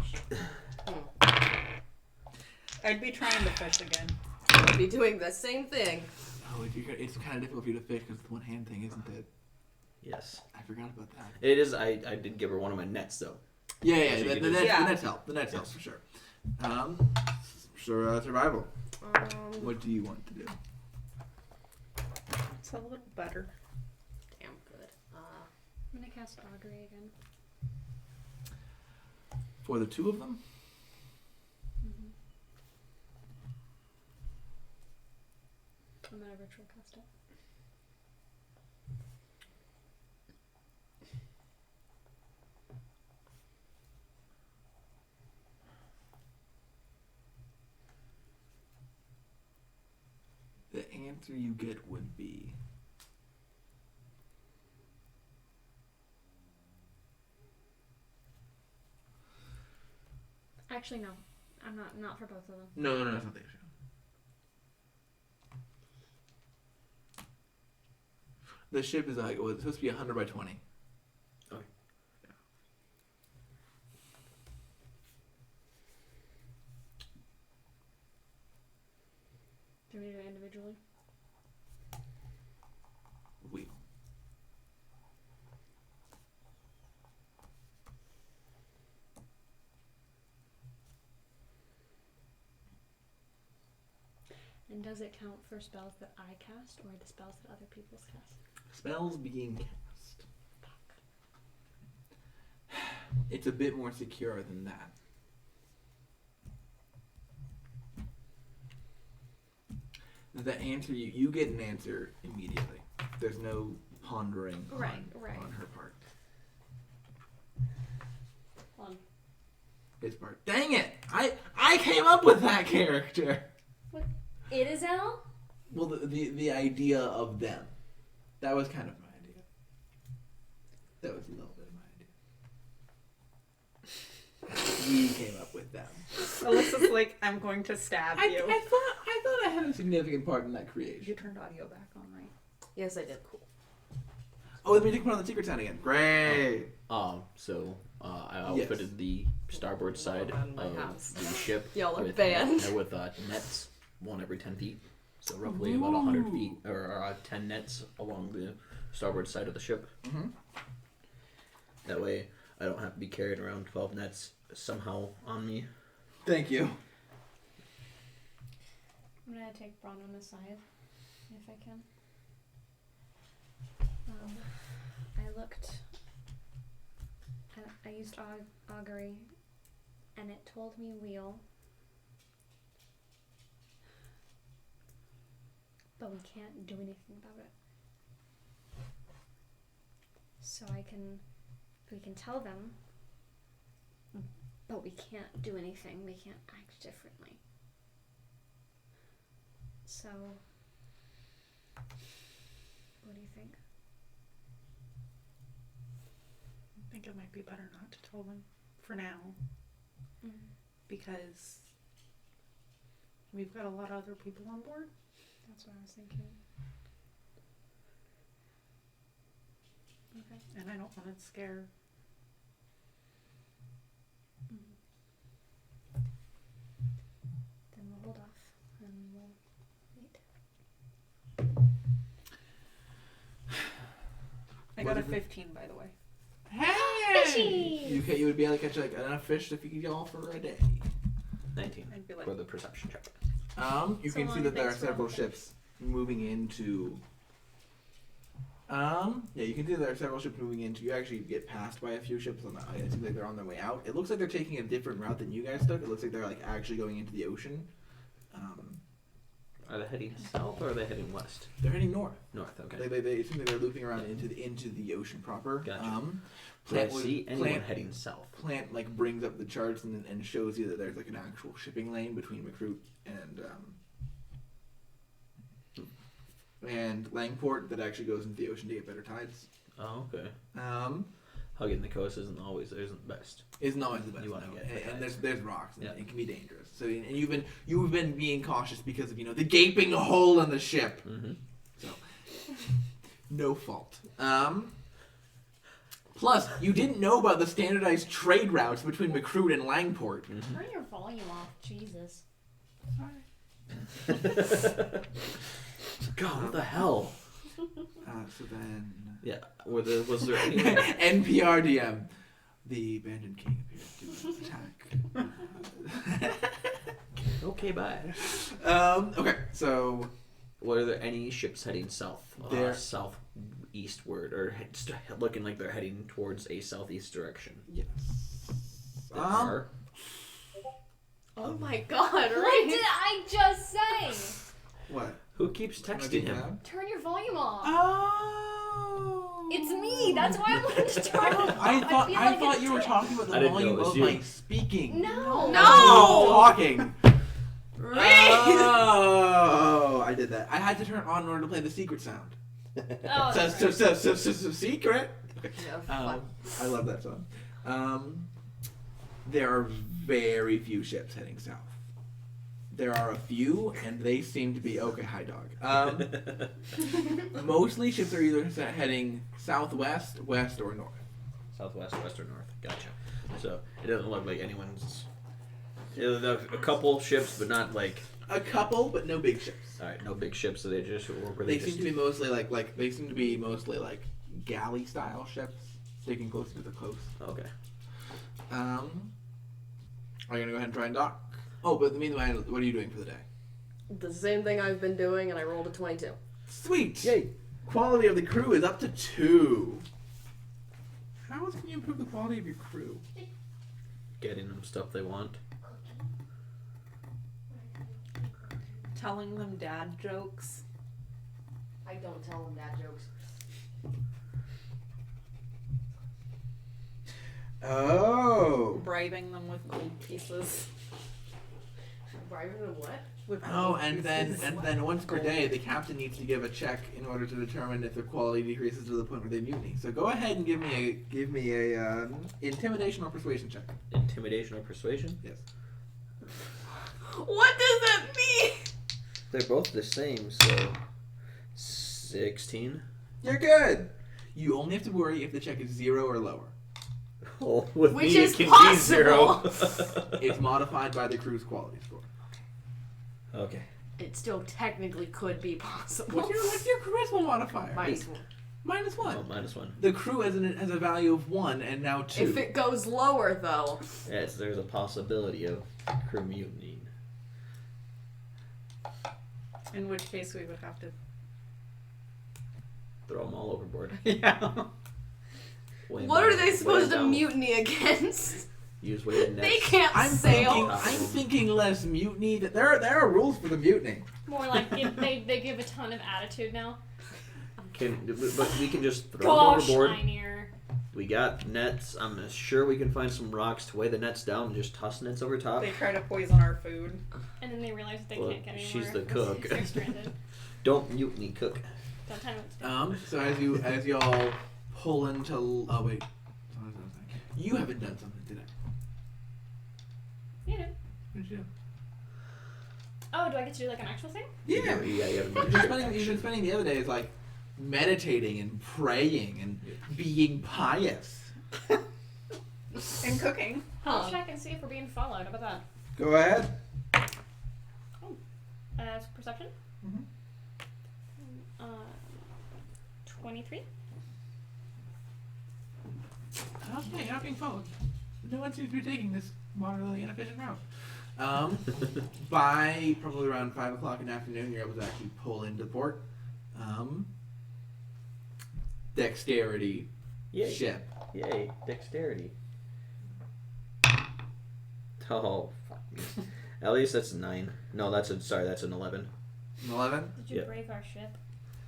I'd be trying to fish again. I'd be doing the same thing. Oh, it's kind of difficult for you to fish because it's the one hand thing, isn't it? Yes. I forgot about that. It is. I did give her one of my nets though. Yeah, So you the can nets, just- Yeah. the nets help. The nets help for sure. Survival. What do you want to do? It's a little better. Damn good. I'm gonna cast Augury again. For the two of them? Mm-hmm. I'm gonna ritual cast it. The answer you get would be... Actually, no. I'm not for both of them. No, that's not the issue. The ship is like, well, it's supposed to be 100 by 20. Okay. Yeah. Do we do it individually? We. And does it count for spells that I cast or the spells that other people cast? Spells being cast. It's a bit more secure than that. The answer, you get an answer immediately. There's no pondering Right. on her part. Hold on. His part. Dang it! I came up with that character! It is L? Well, the idea of them. That was kind of my idea. That was a little bit of my idea. We came up with them. Alyssa's like, I'm going to stab you. I thought I had a significant part in that You creation. turned audio back on, right? Yes, I did. Cool. Oh, let me take part on the secret sound again. Great. So I Yes. outfitted the starboard side On my of house. the ship Y'all are with banned. with nets, one every 10 feet. So roughly about 100 feet, or 10 nets along the starboard side of the ship. Mm-hmm. That way, I don't have to be carrying around 12 nets somehow on me. Thank you. I'm gonna take Braun on the side, if I can. I looked. I used augury, and it told me wheel. But we can't do anything about it. So we can tell them, but we can't do anything. We can't act differently. So, what do you think? it might be better not to tell them for now. Because we've got a lot of other people on board. That's what I was thinking. Okay. And I don't want to scare. Then we'll hold off and we'll wait. I got a 15, by the way. Hey! You would be able to catch like enough fish to feed y'all for a day. 19 I'd be like, for the perception check. You So can see long, that there are thanks for several all the ships moving into. Yeah, you can see there are several ships moving into. You actually get passed by a few ships on the. It seems like they're on their way out. It looks like they're taking a different route than you guys took. It looks like they're like actually going into the ocean. Are they heading south or are they heading west? They're heading north. North, okay. They seem like they're looping around into the ocean proper. Gotcha. Do I Plant see anyone heading south? Plant like brings up the charts and shows you that there's like an actual shipping lane between Recruit and Langport that actually goes into the ocean to get better tides. Oh, okay. Hugging the coast isn't the best. Isn't always the best. You wanna no. get the and tides. there's rocks and Yeah. it can be dangerous. So and you've been being cautious because of the gaping hole in the ship. Mm-hmm. So no fault. Plus, you didn't know about the standardized trade routes between Recruit and Langport. Turn your volume off, Jesus. God, what the hell? So then, Yeah, was there any? NPR DM, the abandoned king appears to attack. Okay, bye. Okay, so Were there any ships heading south? There- Southeastward, or looking like they're heading towards a southeast direction? yes. There are. Oh my god, What right? did I just say? What? Who keeps texting him? Turn your volume off. Oh. It's me. That's why I wanted to turn it off. I thought feel like thought it's you were tick. talking about the I didn't know volume it was of you. my speaking. No. Talking. Right? Oh, I did that. I had to turn it on in order to play the secret sound. Oh, that's right. Secret. Okay. Yeah, fun. I love that song. There are very few ships heading south. There are a few, and they seem to be okay. Hi, dog. Mostly ships are either heading southwest, west, or north. Southwest, west, or north. Gotcha. So it doesn't look like anyone's. A couple ships, but not like. A couple, but no big ships. All right, no big ships. So they just were They seem to be mostly like galley style ships, sticking closer to the coast. Okay. Are you gonna go ahead and try and dock? Oh, but meanwhile, what are you doing for the day? The same thing I've been doing, and I rolled a 22. Sweet. Yay. Quality of the crew is up to 2. How else can you improve the quality of your crew? Getting them stuff they want. Telling them dad jokes. I don't tell them dad jokes. Oh. Bribing them with gold pieces. Bribing them what? With Oh, gold and pieces. then once per day, the captain needs to give a check in order to determine if their quality decreases to the point where they mutiny. So go ahead and give me a intimidation or persuasion check. Intimidation or persuasion? Yes. What does that mean? They're both the same, so 16. You're good. You only have to worry if the check is 0 or lower. Oh, with Which me is it can possible. be 0. It's modified by the crew's quality score. Okay. It still technically could be possible. What's your charisma modifier? -1. Minus Oh, 1. -1. The crew has a value of 1 and now 2. If it goes lower, though. Yes, there's a possibility of crew mutiny. In which case we would have to. Throw them all overboard. Yeah. What are they supposed to mutiny against? Use weighted nets. They can't sail. I'm thinking less mutiny. That there are rules for the mutiny. More like they give a ton of attitude now. But we can just throw Gosh, them overboard. Einir. We got nets. I'm sure we can find some rocks to weigh the nets down and just toss nets over top. They try to poison our food. And then they realize that they Well, can't get anywhere. she's the cook. They're stranded. Don't mutiny, cook. Don't tell me what to do. So as y'all pull into wait. You haven't done something today. You know. What did you do? Oh, do I get to do like an actual thing? Yeah. You You've been spending the other days like meditating and praying and being pious. And cooking. I'll check and see if we're being followed. How about that? Go ahead. Perception? Mhm. 23? Okay, you're not being followed. No one seems to be taking this moderately inefficient route. By probably around 5 o'clock in the afternoon, you're able to actually pull into port. Dexterity. Yay. Ship. Yay, dexterity. Oh, fuck me. At least that's 9. No, that's an 11. 11. Did you Yeah. break our ship?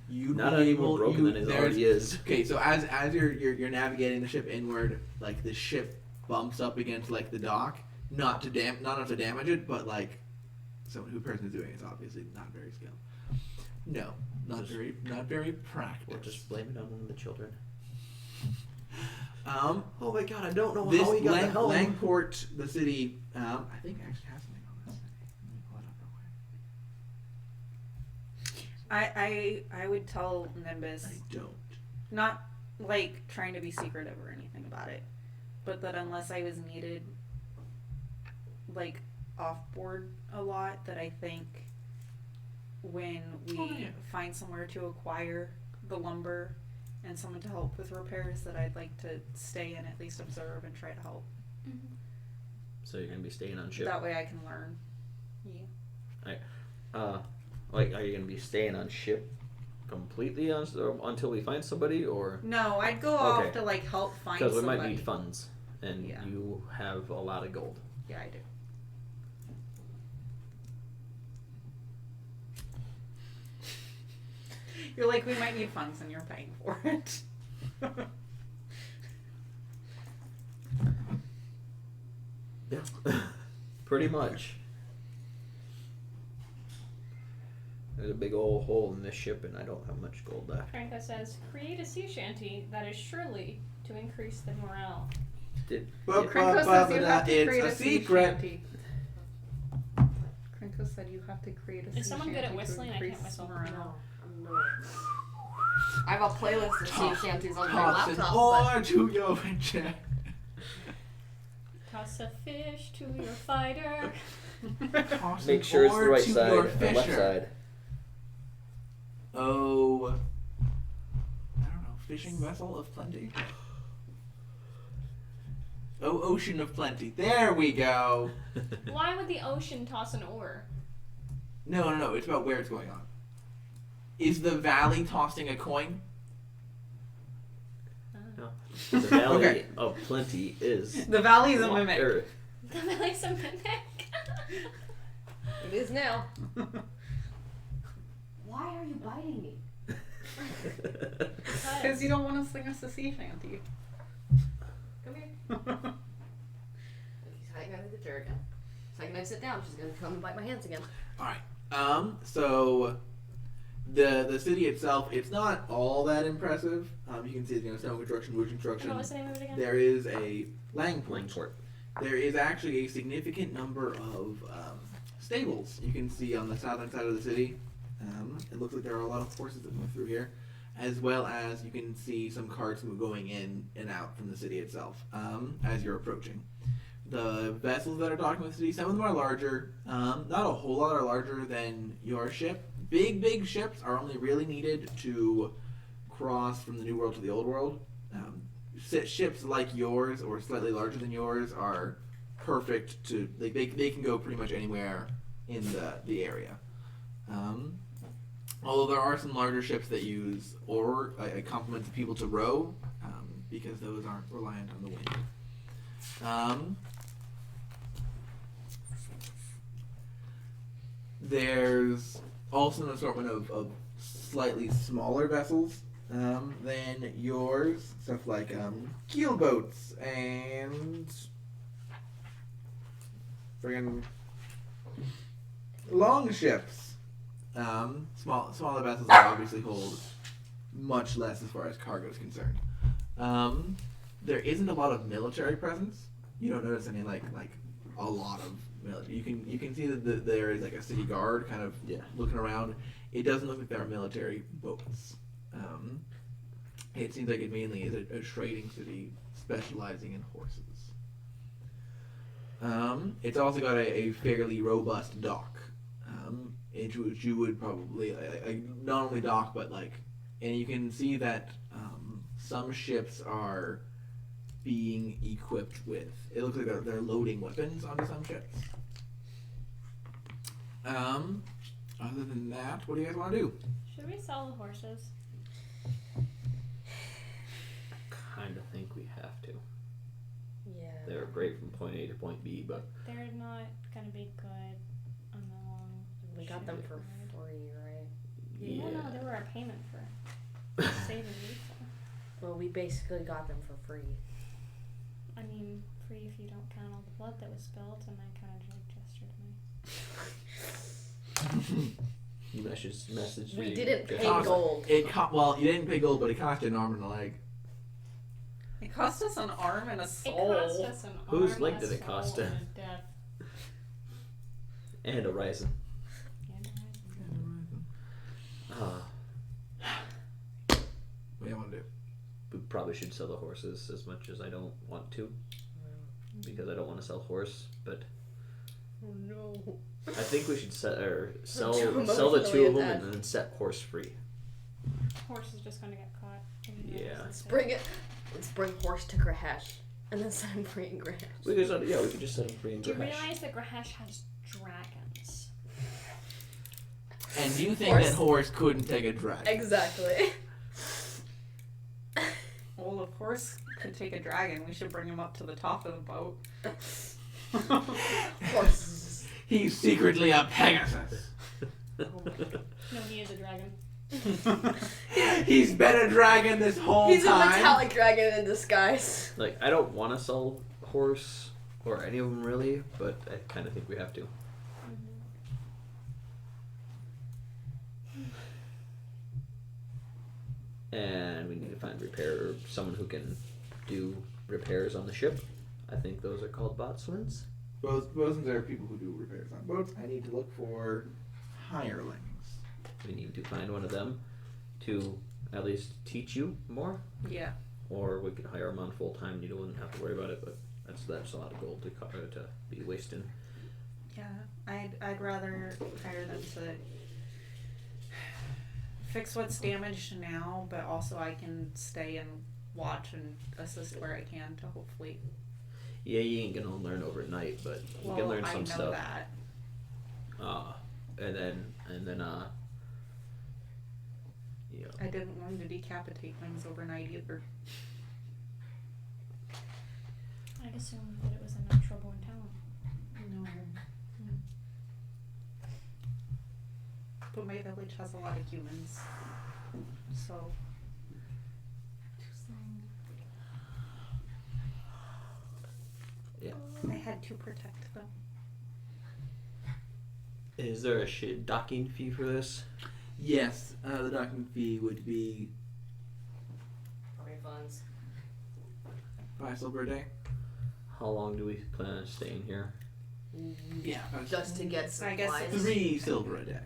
You Not any more broken than it already is. Okay, so as you're navigating the ship inward, like the ship bumps up against like the dock, not enough to damage it, but like someone who person is doing it is obviously not very skilled. No, not very We'll practiced. just blame it on one of the children. Um, Oh my god, I don't know this how he got the helm. Langport, the city, I think actually has something on this city. Let me pull it up real quick. I would tell Nimbus, I don't. not like trying to be secretive or anything about it, but that unless I was needed like off board a lot, that I think when we Oh, yeah. find somewhere to acquire the lumber and someone to help with repairs, that I'd like to stay and at least observe and try to help. So you're gonna be staying on ship. That way I can learn. Yeah. Like, are you gonna be staying on ship completely until we find somebody, or No, I'd go Okay. off to like help find because we somebody. might need funds, and Yeah. you have a lot of gold. Yeah, I do. You're like, we might need funds and you're paying for it. Yeah, pretty much. There's a big old hole in this ship, and I don't have much gold left. Franco says, create a sea shanty that is surely to increase the morale. Krenko says you have to It's create a a sea secret. shanty. Krenko said you have to create a sea Is someone good at shanty to whistling? I can't increase whistle. morale. No. I have a playlist of sea shanties on my Toss an laptop. oar to your venture. Toss a fish to your fighter. Toss Make an sure it's the oar right to side, your the left fisher. side. Oh, I don't know. Fishing vessel of plenty. Oh, ocean of plenty. There we go. Why would the ocean toss an oar? No. It's about where it's going on. Is the valley tossing a coin? The Valley Okay. of Plenty is The valley is a mimic. Earth. The valley's a mimic. It is now. Why are you biting me? Because you don't want to sing us a sea shanty. Come here. He's hiding under the chair again. Second I sit down, she's gonna come and bite my hands again. Alright. So the city itself, it's not all that impressive. You can see, stone construction, wood construction. What was the name of it again? There is a Langport. Langport. There is actually a significant number of stables you can see on the southern side of the city. It looks like there are a lot of horses that move through here, as well as you can see some carts going in and out from the city itself as you're approaching. The vessels that are docking with the city, some of them are larger. Not a whole lot are larger than your ship. Big ships are only really needed to cross from the New World to the Old World. Ships like yours or slightly larger than yours are perfect to they can go pretty much anywhere in the area. Although there are some larger ships that use or complement the people to row because those aren't reliant on the wind. There's also an assortment of slightly smaller vessels than yours, stuff like keel boats and friggin' long ships. Smaller vessels that obviously hold much less as far as cargo is concerned. there isn't a lot of military presence. You don't notice any like a lot of military. You can see that there is like a city guard kind of looking around. It doesn't look like there are military boats. It seems like it mainly is a trading city specializing in horses. It's also got a fairly robust dock, into which you would probably not only dock but and you can see that some ships are being equipped with. It looks like they're loading weapons onto some ships. Other than that, what do you guys want to do? Should we sell the horses? Kind of think we have to. Yeah. They're great from point A to point B, but They're not gonna be good on the long. We got them for ride. free, right? yeah. Well, no, they were a payment for saving Lisa. Well, we basically got them for free. I mean, free if you don't count all the blood that was spilled, and I kind of gestured to me. You message. We me didn't just- pay gold. Well, you didn't pay gold, but it cost you an arm and a leg. It cost us an arm and a It soul. cost us an Whose arm, leg a did it cost soul, him? and a death. And a Ryzen. And a What do you want to do? We probably should sell the horses as much as I don't want to, because I don't want to sell horse. But Oh no. I think we should sell Too sell the two of them emotionally and then set horse free. horse is just gonna get caught. Yeah. Let's bring it. Let's bring horse to Grahesh, and then set him free in Grahesh. We could just set them free in Do you Grahesh. realize that Grahesh has dragons? And you think Horse. that horse couldn't take a dragon? Exactly. Well, of course, could take a dragon. We should bring him up to the top of the boat. Horse. He's secretly a Pegasus. Oh my god. No, he is a dragon. He's been a dragon this whole He's a time. metallic dragon in disguise. Like, I don't want to sell horse or any of them really, but I kind of think we have to. And we need to find someone who can do repairs on the ship. I think those are called boatswains. Bosun's are people who do repairs on boats. I need to look for hirelings. We need to find one of them to at least teach you more, Yeah. or we could hire them on full time. You wouldn't have to worry about it, but that's a lot of gold to be wasting. Yeah. I'd rather hire them to fix what's damaged now, but also I can stay and watch and assist where I can to hopefully. Yeah, you ain't gonna learn overnight, but you can learn I some know stuff. that. And then yeah. I didn't learn to decapitate things overnight either. I'd assume that it was a natural born talent. No. But my village has a lot of humans, so. Yeah. I had to protect them. Is there a docking fee for this? Yes, the docking fee would be Probably funds. 5 silver a day. How long do we plan on staying here? Yeah, Just to get I guess supplies. it's- 3 silver a day.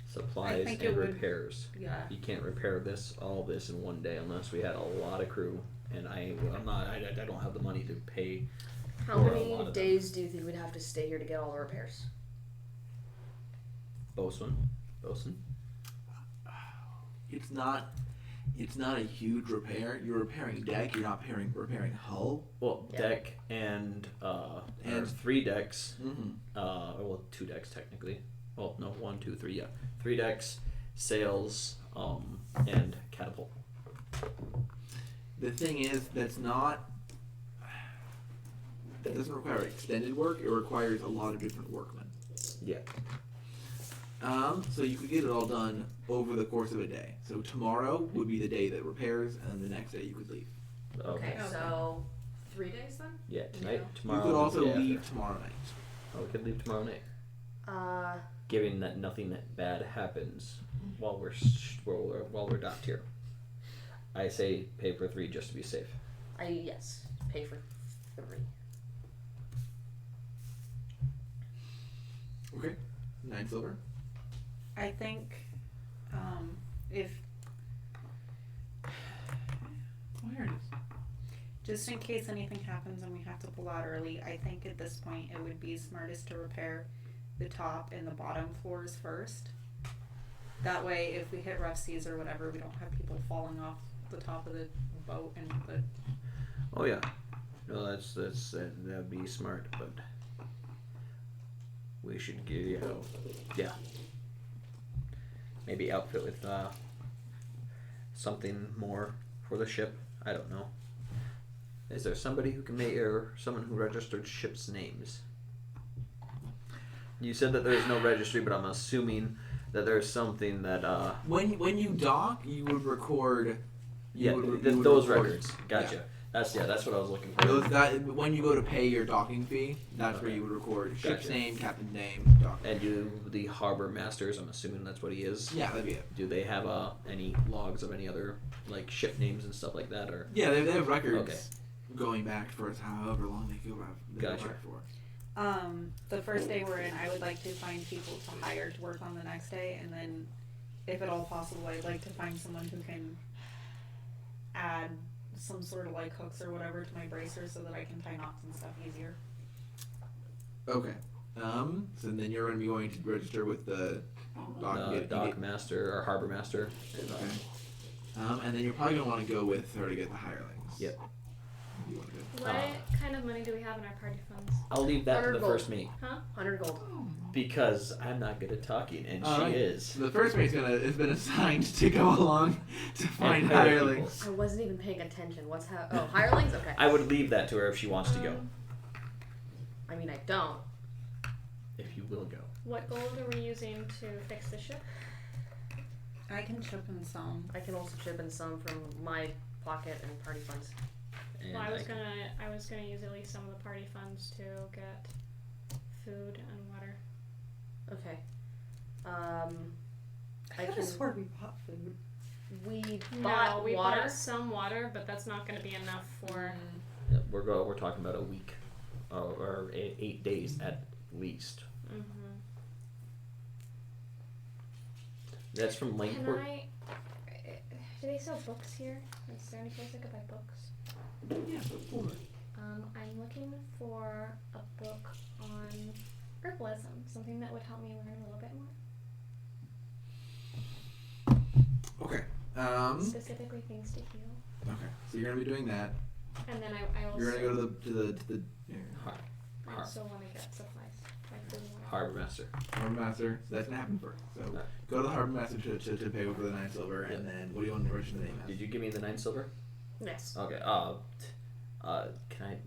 Supplies think and it would- repairs. Yeah. You can't repair all this in one day unless we had a lot of crew, and I don't have the money to pay. How for a lot many of them. days do you think we'd have to stay here to get all the repairs? Bosun. It's not a huge repair. You're repairing deck. You're not repairing hull. Well, Yeah. deck and And- 3 decks. Mm-hmm. Well, 2 decks technically. Well, no, 1, 2, 3. Yeah, 3 decks, sails, and catapult. The thing is, that doesn't require extended work. It requires a lot of different workmen. Yeah. So you could get it all done over the course of a day. So tomorrow would be the day that repairs, and the next day you could leave. Okay. Okay, so 3 days then? Yeah, tonight, Yeah. tomorrow. You could also the day leave after. tomorrow night. Oh, we could leave tomorrow night. Given that nothing that bad happens while we're docked here, I say pay for 3 just to be safe. Yes, pay for 3. Okay. 9 silver. I think if Oh, here it is. just in case anything happens and we have to pull out early, I think at this point it would be smartest to repair the top and the bottom floors first. That way, if we hit rough seas or whatever, we don't have people falling off the top of the boat and the. Oh yeah, no, that'd be smart, but we should get yeah, maybe outfit with something more for the ship. I don't know. Is there somebody who can make or someone who registered ships' names? You said that there's no registry, but I'm assuming that there's something that When you dock, you would record. Those record- records. Gotcha. Yeah. That's what I was looking for. When you go to pay your docking fee, that's where Okay. you would record ship's Gotcha. name, captain's name, docking. And do the harbor masters? I'm assuming that's what he is. Yeah, that'd be it. Do they have any logs of any other like ship names and stuff like that, or? Yeah, they have records Okay. going back for however long they go Gotcha. back for. The first day we're in, I would like to find people to hire to work on the next day, and then, if at all possible, I'd like to find someone who can add some sort of like hooks or whatever to my bracers so that I can tie knots and stuff easier. Okay. So then you're going to be going to register with the dock. Dock master or harbor master. Okay. And then you're probably going to want to go with her to get the hirelings. Yep. You want to do. What kind of money do we have in our party funds? I'll leave that to 100 the gold. first mate 100 gold. because I'm not good at talking, and she Alright. is. So the first mate's has been assigned to go along to find And hire hirelings. I wasn't even paying attention. What's oh, hirelings? Okay. I would leave that to her if she wants to go. I mean, I don't. If you will go. What gold are we using to fix the ship? I can chip in some. I can also chip in some from my pocket and party funds. And Well, I was can- gonna use at least some of the party funds to get food and water. Okay. I could have swore we bought food. We No, bought we water. bought some water, but that's not gonna be enough for. Yeah, we're talking about a week, or 8 days at least. Mm-hmm. That's from Can Langport. I? Do they sell books here? Is there any place I could buy books? Yeah, so four. I'm looking for a book on herbalism, something that would help me learn a little bit more. Okay. Specifically things to heal. Okay. So you're gonna be doing that. And then I also You're gonna go to the I also want to get supplies like food and water. Harbor master. harbor master. So that's gonna happen first. So Okay. go to the harbor master to pay over the 9 silver, Yep. and then what do you want to original name as? Did you give me the 9 silver? Yes. Okay. Can I?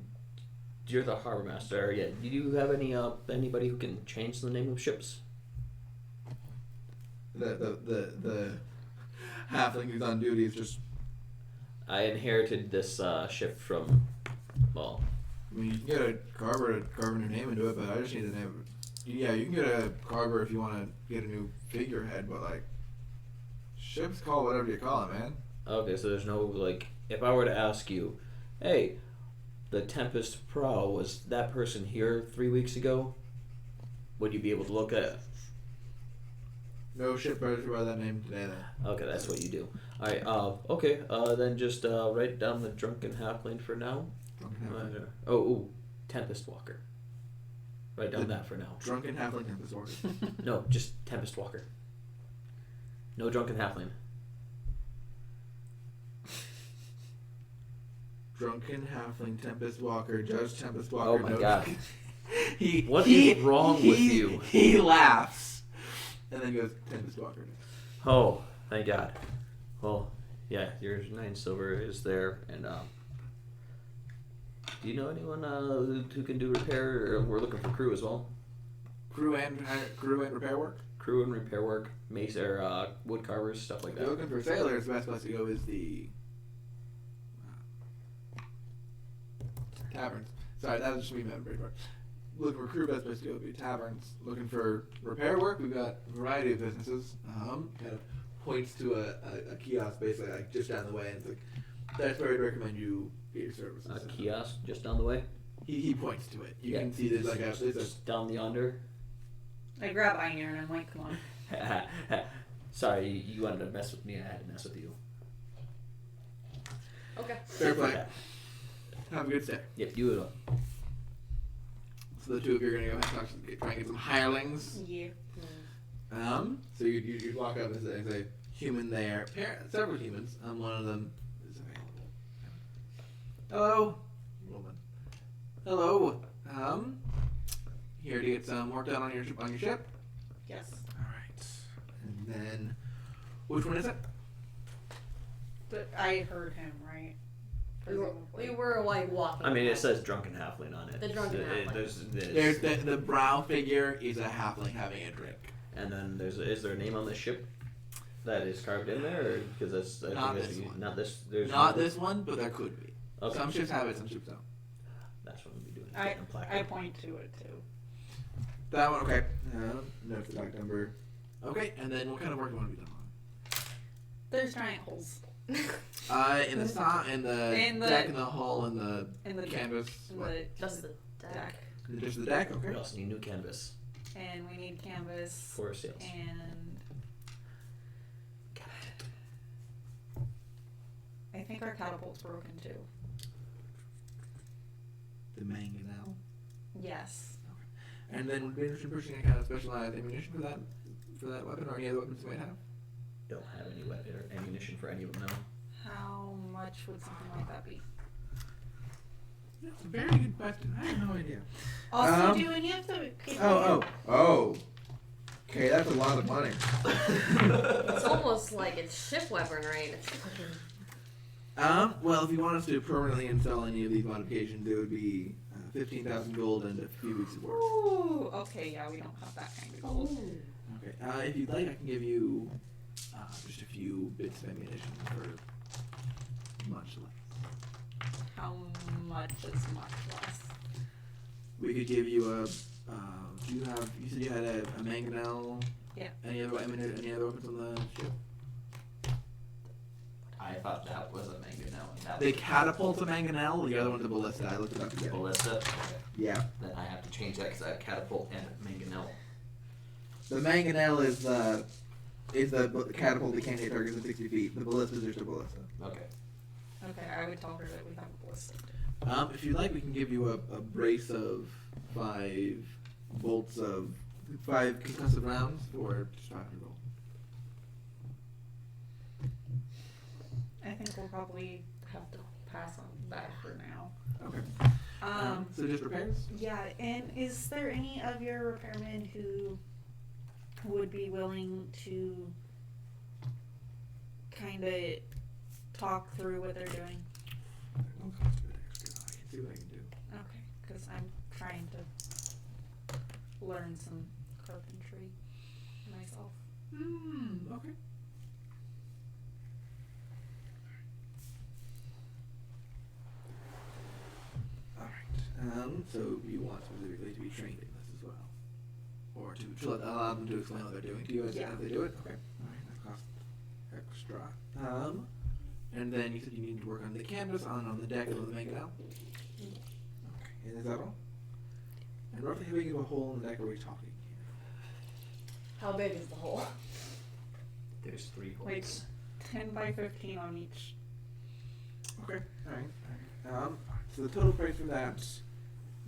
You're the harbor master. Yeah. Do you have anybody who can change the name of ships? The halfling who's on duty is just. I inherited this ship from. Well, I mean, you can get a carver to carve a new name into it, but I just need the name. Yeah, you can get a carver if you want to get a new figurehead, but like, ships call whatever you call it, man. okay. So there's no like. If I were to ask you, hey, the Tempest Pro, was that person here 3 weeks ago? Would you be able to look at it? No ship registered by that name today, then. Okay, that's what you do. Alright, okay, then just write down the drunken halfling for now. Tempest Walker. Write down The that for now. Drunken halfling Tempest Walker. No, just Tempest Walker. No drunken halfling. Drunken halfling Tempest Walker, Judge Tempest Walker. Oh my no- god. What is wrong with you? He laughs, and then goes Tempest Walker. Oh, thank god. Well, yeah, your 9 silver is there, and do you know anyone who can do repair? Or we're looking for crew as well. Crew and repair work. Crew and repair work, mace or wood carvers, stuff like If you're that. looking for sailors, the best place to go is the taverns. Sorry, that was just me, man. Looking for crew, best place to go would be taverns. Looking for repair work, we've got a variety of businesses. Kind of points to a kiosk basically like just down the way, and it's like That's where I'd recommend you get your services. A kiosk just down the way. He points to it. You Yeah. can see there's like a Just down the under. I grab iron. I'm like, come on. Sorry, you wanted to mess with me. I had to mess with you. Okay. fair play. Have a good stay. Yep, you will. So the two of you are gonna go ahead and try and get some hirelings. Yeah. So you walk up as a human there. Several humans. One of them is available. Hello, woman. Hello. Here to get some work done on your ship. Yes. All right. And then, which one is it? But I heard him, right? We were like walking. I mean, it says drunken halfling on it. The drunken halfling. There's the brow figure is a halfling having a drink. And then is there a name on the ship that is carved in there? Because that's Not this one. Not this. There's Not this one, but there could be. Okay. Some ships have it, some ships don't. That's what we'll be doing. I Getting a placard. point to it too. That one, okay. Note the dock number. Okay, and then what kind of work do you want to be done on? There's giant holes In the In the- deck, in the hull, in the in the canvas. in what? the Just the deck. Just the deck. We Okay. also need new canvas and we need canvas for sales. and I think our catapult's broken too. The mangonel. Yes. And then would be interested in purchasing a kind of specialized ammunition for that weapon, or any other weapons you might have. Don't have any weapon or ammunition for any of them now. How much would something like that be? That's a very good question. I have no idea. Also, do any of the people Okay, that's a lot of money. It's almost like it's ship weapon, right? It's Well, if you want us to permanently install any of these modifications, it would be 15,000 gold and a few weeks of work. Ooh, okay, yeah, we don't have that kind of gold. Okay, if you'd like, I can give you just a few bits of ammunition for much less. How much is much less? We could give you a. Do you have? You said you had a mangonel. Yeah. Any other weapons on the ship? I thought that was a mangonel. The catapult's a mangonel. The other one's a ballista. I looked it up together. Ballista. Yeah. Then I have to change that because I have catapult and mangonel. The mangonel is the catapult that can't hit targets at 60 feet. The ballista is just a ballista. Okay. Okay, I would tell her that we have a ballistic. If you'd like, we can give you a brace of 5 bolts of 5 concussive rounds for just 500 gold. I think we'll probably have to pass on that for now. Okay. So just repairs? Yeah, and is there any of your repairmen who would be willing to kind of talk through what they're doing? No cost of it extra. I can see what I can do. Okay, because I'm trying to learn some carpentry myself. Okay. Alright. So you want specifically to be trained in this as well? Or to allow them to explain what they're doing to you as they do it? Okay. Alright, that costs extra. And then you said you needed to work on the canvas, on the deck, and on the mangonel? Okay, and is that all? And roughly how big of a hole in the deck are we talking here? How big is the hole? There's 3 holes. Like 10 by 15 on each. Okay, alright. So the total price for that,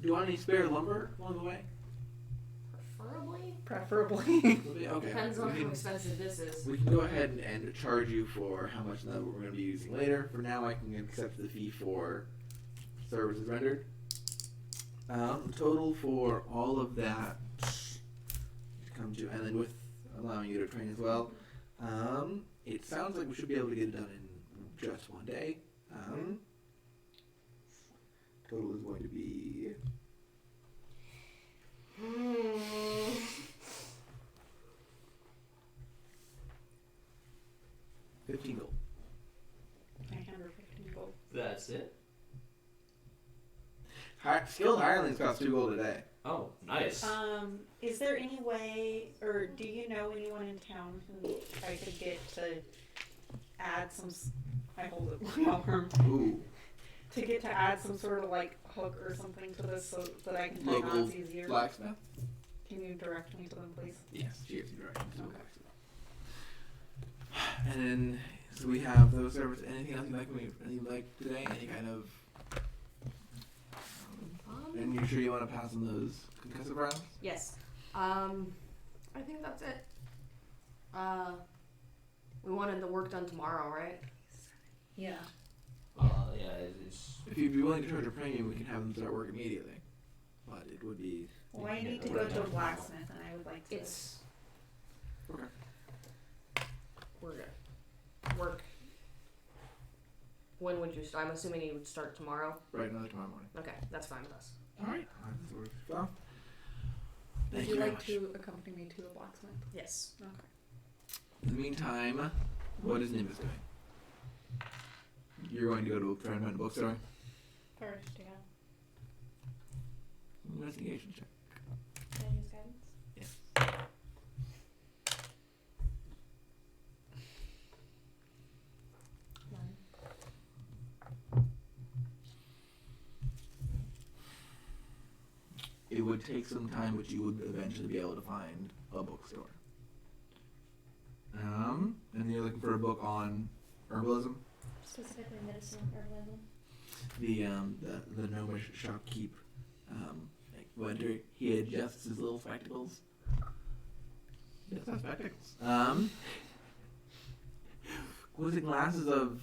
do you want any spare lumber along the way? Preferably. Preferably. Depends on how expensive this is. We can go ahead and charge you for how much that we're going to be using later. For now, I can accept the fee for services rendered. Total for all of that come to, and then with allowing you to train as well. It sounds like we should be able to get it done in just one day. Total is going to be 15 gold. 915 gold. That's it? Skilled hirelings cost 2 gold a day. Oh, nice. Is there any way, or do you know anyone in town who I could get to add some I hold it with my arm. Ooh. To get to add some sort of like hook or something to this so that I can tie Local knots easier. blacksmith? Can you direct me to them, please? Yes, she gives you directions to the Okay. blacksmith. And then, so we have those services. Anything else you like today? Any kind of... And you're sure you want to pass on those concussive rounds? Yes. I think that's it. We wanted the work done tomorrow, right? Yeah. Yeah, it's If you'd be willing to charge a premium, we can have them start work immediately. But it would be... Well, I need to go to a blacksmith, and I would like to. It's Okay. we're good. Work. When would you start? I'm assuming you would start tomorrow. Right, another tomorrow morning. Okay, that's fine with us. Alright. Well, Would thank you you very like much. to accompany me to a blacksmith? Yes. Okay. In the meantime, what is Nimbus doing? You're going to go to try and find a bookstore? First, yeah. Investigation check. Can I use guidance? Yes. It would take some time, but you would eventually be able to find a bookstore. And you're looking for a book on herbalism? Specifically medicine herbalism. The gnomish shopkeep, Winter, he adjusts his little spectacles. He does have spectacles. Was it glasses of,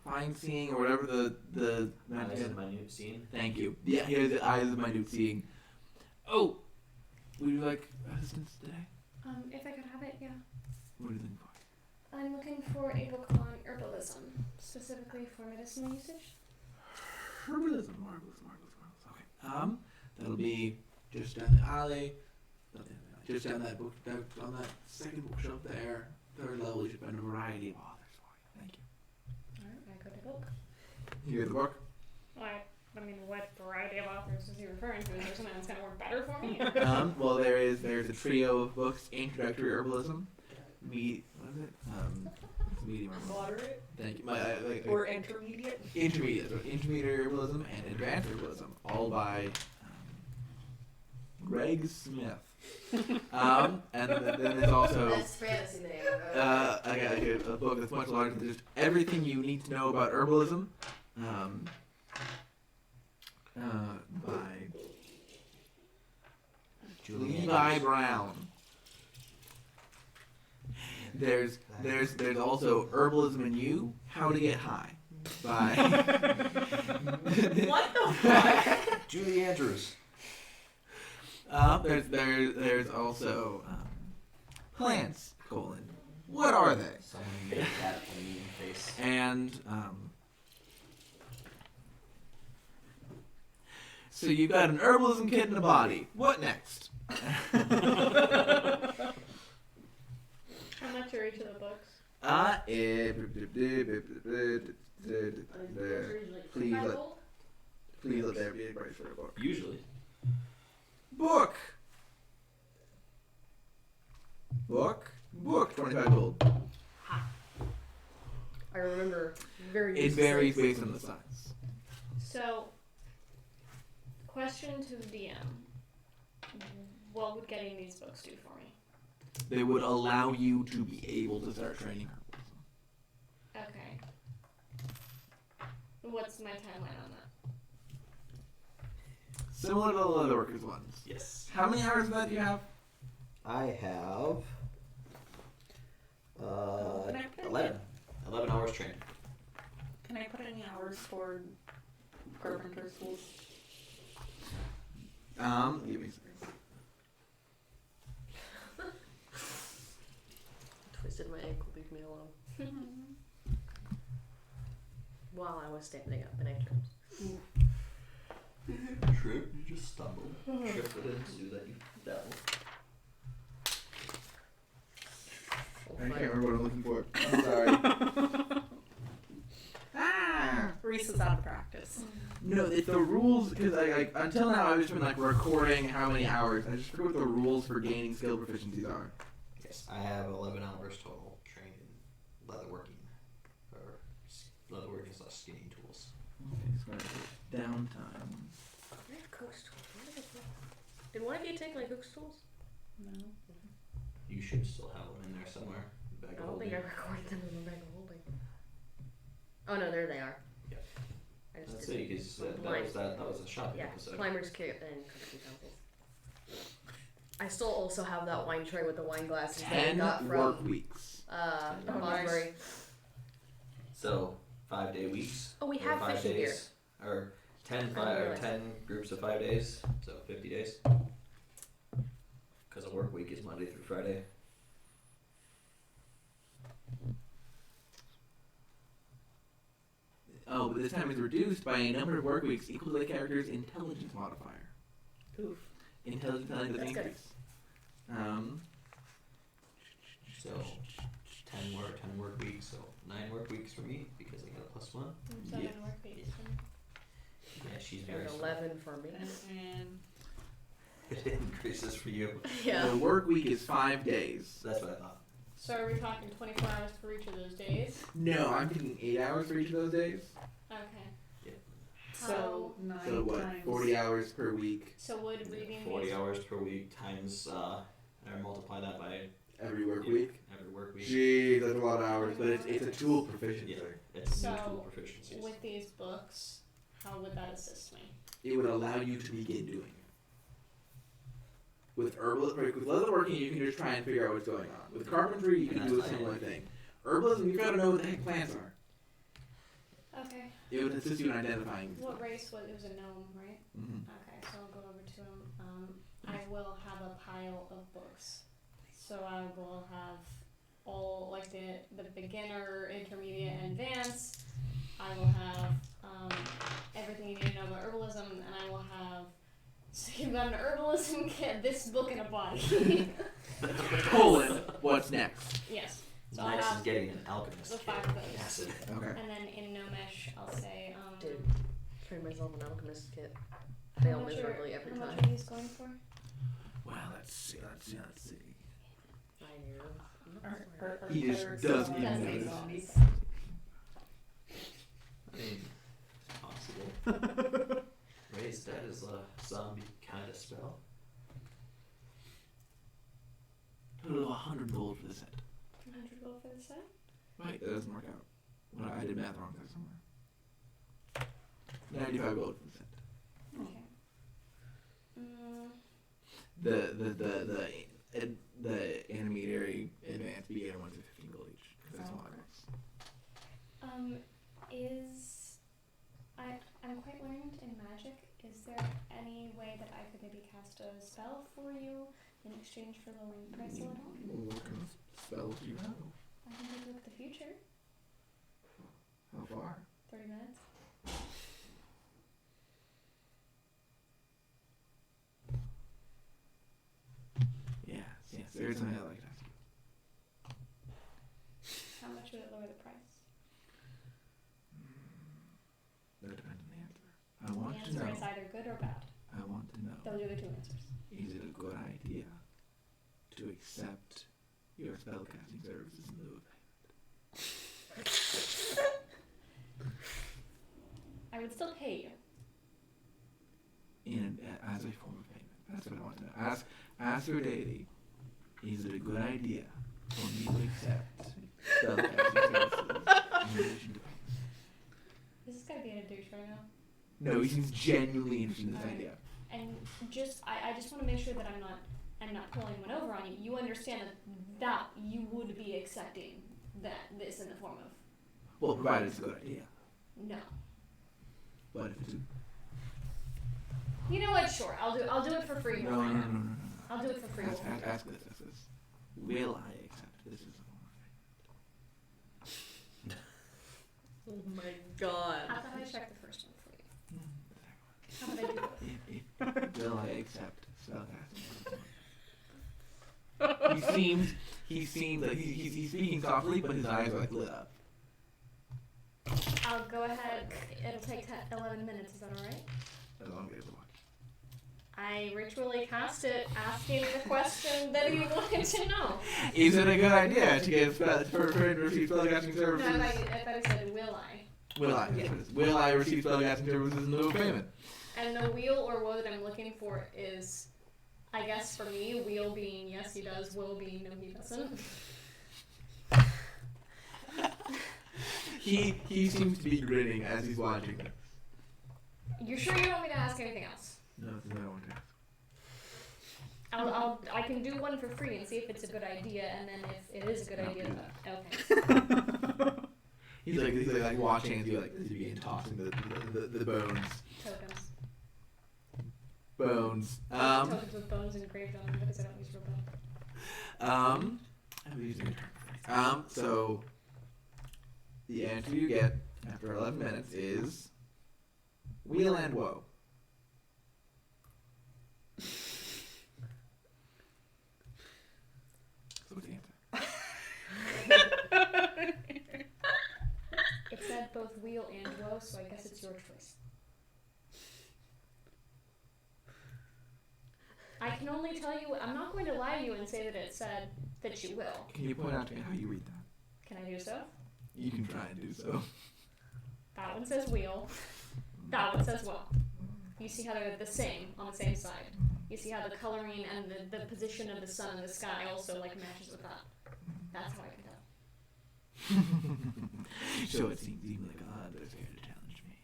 fine seeing or whatever the eyes of minute scene. Thank you. Yeah, he has the eyes of minute seeing. Oh, would you like assistance today? If I could have it, yeah. What are you looking for? I'm looking for a book on herbalism, specifically for medicinal usage. Herbalism, marvelous. Okay. That'll be just down the alley. Just down that book, on that second bookshelf there. Third level, you should find a variety of authors for you. Thank you. Alright, I got a book. You get the book? I mean, what variety of authors is he referring to? Is there something that's going to work better for me? Well, there's a trio of books: Introductory Herbalism, what is it? It's medium herbalism. Moderate Thank you. or intermediate? Intermediate, so intermediate herbalism and advanced herbalism, all by Greg Smith. And then there's also That's fantasy name. I got a book that's much larger than just everything you need to know about herbalism. By Levi Brown. There's also Herbalism and You, How to Get High by What the fuck? Julie Andrews. there's also Plants, what are they? Someone made that a mean face. And so you've got an herbalism kit in a body. What next? How much are each of the books? Please let there be a price for a book. Usually. Book, 25 gold. I remember very. It varies based on the size. So, question to the DM. What would getting these books do for me? They would allow you to be able to start training herbalism. Okay. What's my timeline on that? Similar to the Leatherworkers ones. Yes. How many hours of that do you have? I have Can I put 11. 11 hours training. Can I put any hours toward carpenter schools? Give me a second. Twisted my ankle. Leave me alone. While I was standing up in trips. Trip, you just stumbled. Tripped it into that, you devil. I can't remember what I'm looking for. I'm sorry. Reese is out of practice. No, it's the rules, because until now I've just been recording how many hours. I just forget what the rules for gaining skill proficiencies are. Yes, I have 11 hours total trained in leatherworking. downtime. I have cook's tools. Where did I put them? Did one of you take my cook's tools? No. You should still have them in there somewhere. Bag I of don't holding. think I recorded them in my bag of holding. Oh no, there they are. Yeah. I just That's did it, because blind. that was a shopping Yeah, episode. climber's kit and cooking utensils. I still also have that wine tray with the wine glasses that I 10 got work from weeks. Bosbury. So 5-day weeks. Oh, we or have 5 fishing days, or 10 I didn't realize. 10 groups of 5 days, so 50 days. Because a work week is Monday through Friday. Oh, but this time is reduced by a number of work weeks equal to the character's intelligence modifier. Oof. Intelligence doesn't That's good. increase. So 10 work weeks, so 9 work weeks for me because I got a +1. 7 Yeah. work weeks. Yeah, she's very And smart. 11 for me. And It increases for you. Yeah. The work week is 5 days. That's what I thought. So are we talking 24 hours for each of those days? No, I'm thinking 8 hours for each of those days. Okay. so 9 So what? times 40 hours per week So would reading 40 these hours per week times, or multiply that by every work week. every work week. Gee, that's a lot of hours, but it's a tool proficiency. Yeah, it's So, new tool proficiencies. with these books, how would that assist me? It would allow you to begin doing it. With with leatherworking, you can just try and figure out what's going on. With carpentry, you can do a similar thing. Herbalism, you gotta know what the heck plants are. Okay. It would assist you in identifying. What race was it? Was a gnome, right? Mm-hmm. Okay, so I'll go over to him. I will have a pile of books. So I will have all like the beginner, intermediate, and advanced. I will have everything you need to know about herbalism, and I will have. So you've got an herbalism kit, this book, and a body. Colon, what's next? Yes. So I'll Next is have getting an alchemist the kit. 5 of those. Acid. Okay. And then in Gnomish, I'll say, Dude, train myself an alchemist kit. how Fail much miserably every how time. much are these going for? Well, let's see. I knew. or He just thirds doesn't of even zombies. know. Zombies. I mean, it's possible. Raise that is a zombie kind of spell. Total of 100 gold for the set. 100 gold for the set? Right, that doesn't work out. Well, I did math wrong there somewhere. 95 gold for the set. Okay. The intermediary advanced beginner ones are 15 gold each. 'Cause that's smaller books. I'm quite learned in magic. Is there any way that I could maybe cast a spell for you in exchange for lowering the price a little? What kind of spells do you have? I can take a look at the future. How far? 30 minutes. Yes, there is something I'd like to ask you. How much would it lower the price? That depends on the answer. I want The to answer know. is either good or bad. I want to know. Those are the 2 answers. Is it a good idea to accept your spellcasting services in lieu of I would still pay you. as a form of payment? That's what I want to know. Ask your deity, is it a good idea for me to accept spellcasting services in relation to payment? This is gonna be in a douche right now. No, he seems genuinely interested in this Alright. idea. And I just want to make sure that I'm not pulling one over on you. You understand that you would be accepting this in the form of Well, provided it's a good idea. no. But if it's a You know what? Sure, I'll do it for free. no. I'll do it for free. Ask this. Will I accept this as a form of payment? Oh my god. How about I check the first one for you? How about I do both? Will I accept spellcasting? He seems like he's speaking softly, but his eyes are like lit up. I'll go ahead. It'll take 11 minutes. Is that all right? As long as it's watch. I ritually cast it, asking the question that he wanted to know. Is it a good idea to get for receive spellcasting No, services? I thought he said, "Will I?" Will I? Yeah. Will I receive spellcasting services in lieu of payment? And the wheel or woe that I'm looking for is, I guess for me, wheel being yes he does, woe being no he doesn't. He seems to be grinning as he's watching this. You sure you don't want me to ask anything else? No, that's what I want to ask. I can do one for free and see if it's a good idea, and then if it is a good idea, okay. He's like watching as you begin tossing the bones. Tokens. Bones. Tokens with bones engraved on them because I don't use real bone. I'm using a term. So the answer you get after 11 minutes is wheel and woe. So what's the answer? It said both wheel and woe, so I guess it's your choice. I can only tell you, I'm not going to lie to you and say that it said that you will. Can you point out to me how you read that? Can I do so? You can try and do so. That one says wheel. That one says woe. You see how they're the same on the same side. You see how the coloring and the position of the sun in the sky also like matches with that. That's how I can tell. So it seems even the god is here to challenge me.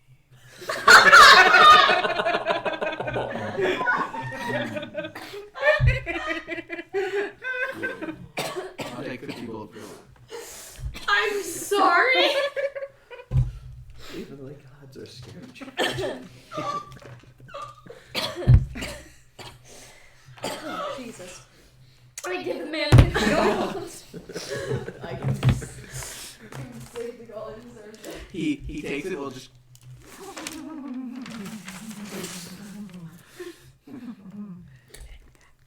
I'll take 50 gold for that. I'm sorry. Even the gods are scared. Jesus. I give the man 50 gold. I can save the goal. I deserve it. He takes it. We'll just.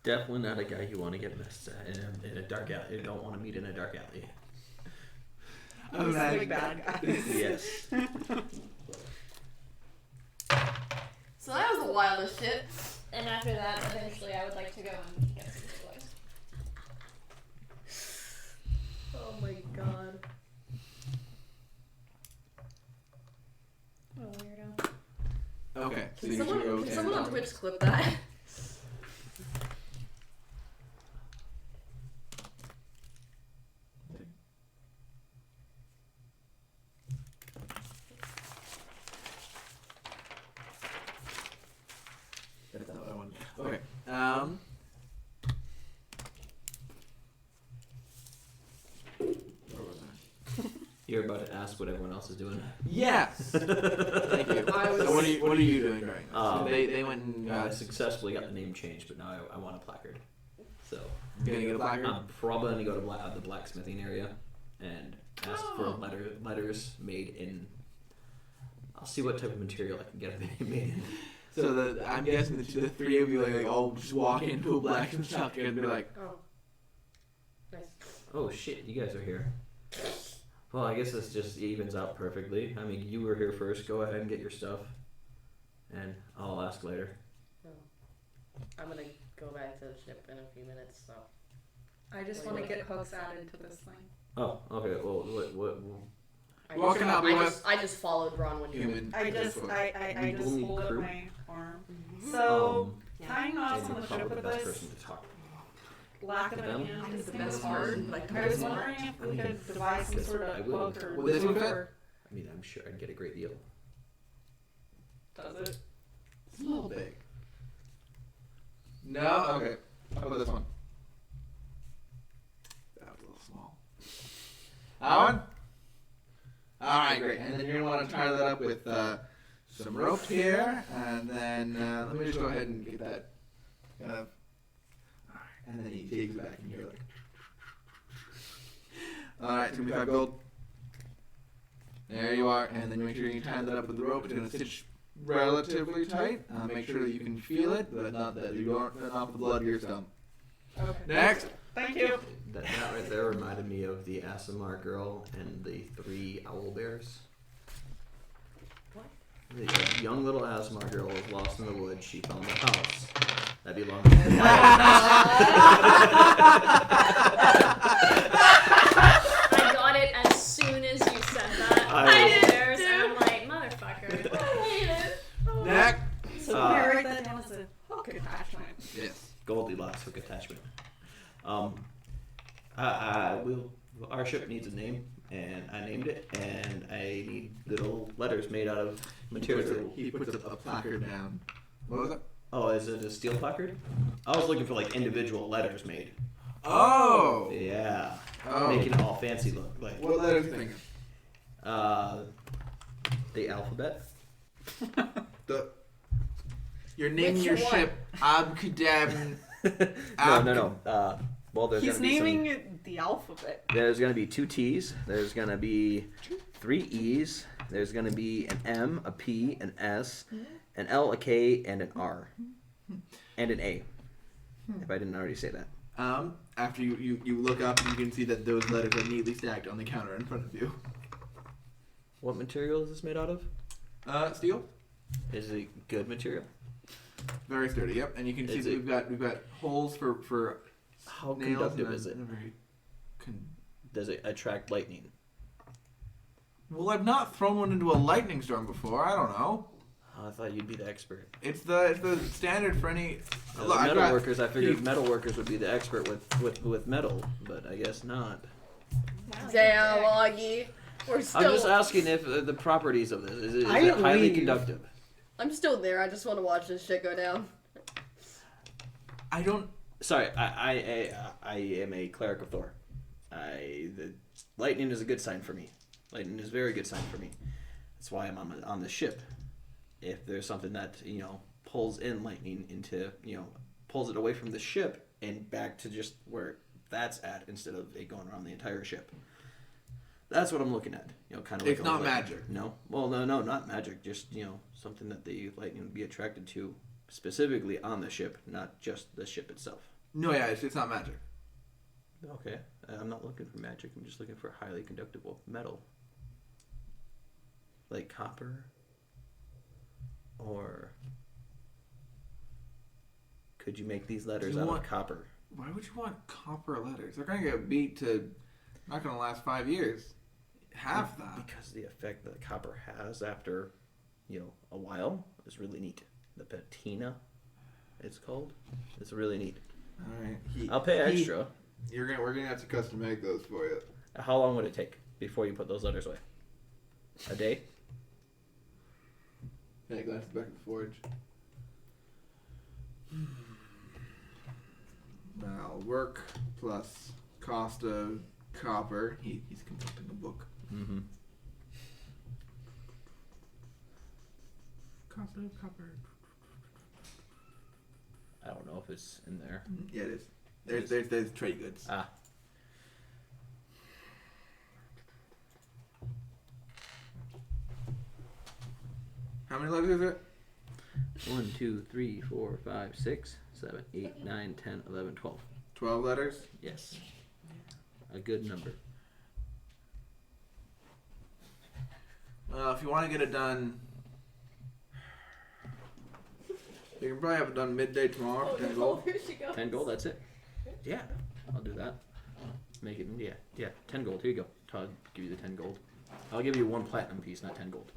Definitely not a guy you want to get missed in a dark alley. You don't want to meet in a dark alley. Oh, He's man. the bad guy. Yes. So that was the wildest shit. And after that, eventually I would like to go and get some supplies. Oh my god. What a weirdo. Okay. So Can you someone, should go can 10 someone on dollars. Twitch clip that? That's not what I wanted. Okay. Where was I? You're about to ask what everyone else is doing. Yes. Thank you. So what are you doing during this? Um, They went and I successfully got the name changed, but now I want a placard. So gonna get a placard. I'm probably gonna go to the blacksmithing area and ask for letters made in. I'll see what type of material I can get it made in. So I'm guessing the three of you like all just walk into a blacksmith shop and be like, Oh. Nice. Oh shit, you guys are here. Well, I guess this just evens out perfectly. I mean, you were here first. Go ahead and get your stuff, and I'll ask later. I'm gonna go back to the ship in a few minutes, so. I just want to get hooks added to this thing. Oh, okay. Well, what Walking out, we I just followed Ron when he human. I just We hold will up crew. my arm. So Yeah. tying knots on Maybe the probably ship the with best this person to talk. lack of Them? an end. It's the best part, but I was wondering if we could devise some sort I of will. hook or Will this one fit? or- I mean, I'm sure I'd get a great deal. Does it? It's a little big. No? Okay. How about this one? That was a little small. That one? Alright, great. And then you're going to want to tie that up with some rope here. And then let me just go ahead and get that kind of. Alright. And then he takes it back and you're like. Alright, it's going to be 5 gold. There you are. And then make sure you tie that up with the rope. It's going to stitch relatively tight. Make sure that you can feel it, but not that you don't turn off the blood to your stump. Okay. Next. Thank you. That right there reminded me of the Asimar girl and the 3 owl bears. What? The young little Asimar girl was lost in the woods. She found the house that belonged I got it as soon as you said that. I- There's, and I'm blast hook attachment. Our ship needs a name, and I named it, and I need little letters made out of material. He puts a placard down. What was it? Oh, is it a steel placard? I was looking for like individual letters made. Oh! Yeah. Oh. Making it all fancy look. Like What letters are you thinking? The alphabet. You're naming Which your one? ship Abkadabn. No. Well, there's He's gonna be naming the alphabet. There's gonna be 2 T's. There's gonna be 3 E's. There's gonna be an M, a P, an S, an L, a K, and an R, and an A. If I didn't already say that. After you look up, you can see that those letters are neatly stacked on the counter in front of you. What material is this made out of? Steel. is it good material? Very sturdy. Yep. And you can see Is that it- we've got holes for How nails. conductive and is it? a very Does it attract lightning? Well, I've not thrown one into a lightning storm before. I don't know. Oh, I thought you'd be the expert. It's the standard for any. The Look, I've metal got- workers, I figured metal workers would be the expert with metal, but I guess not. Damn, Augie. We're still. I'm just asking if the properties of this is it I highly leave. conductive. I'm still there. I just want to watch this shit go down. I don't. Sorry, I am a cleric of Thor. The lightning is a good sign for me. Lightning is a very good sign for me. That's why I'm on the ship. If there's something that pulls in lightning into pulls it away from the ship and back to just where that's at instead of it going around the entire ship. That's what I'm looking at. Kind of. It's like not a magic. No. Well, no, not magic. Just something that the lightning would be attracted to specifically on the ship, not just the ship itself. No, yeah, it's not magic. Okay. I'm not looking for magic. I'm just looking for highly conductible metal. Like copper. Or could you make these letters Do you out want- of copper? Why would you want copper letters? They're gonna get beat to. Not gonna last 5 years. Half that. Because the effect that copper has after, a while is really neat. The patina, it's called. It's really neat. All right. I'll pay extra. We're gonna have to custom make those for you. How long would it take before you put those letters away? A day? Hey, glance back at the forge. Now work plus cost of copper. He's consulting a book. Mm-hmm. Cost of copper. I don't know if it's in there. Yeah, it is. There's trade goods. Ah. How many letters is it? 1, 2, 3, 4, 5, 6, 7, 8, 9, 10, 11, 12. 12 letters. Yes. A good number. Well, if you want to get it done, you can probably have it done midday tomorrow. 10 gold. Here she goes. 10 gold, that's it? Yeah, I'll do that. Make it, yeah, 10 gold. Here you go. Todd, give you the 10 gold. I'll give you 1 platinum piece, not 10 gold.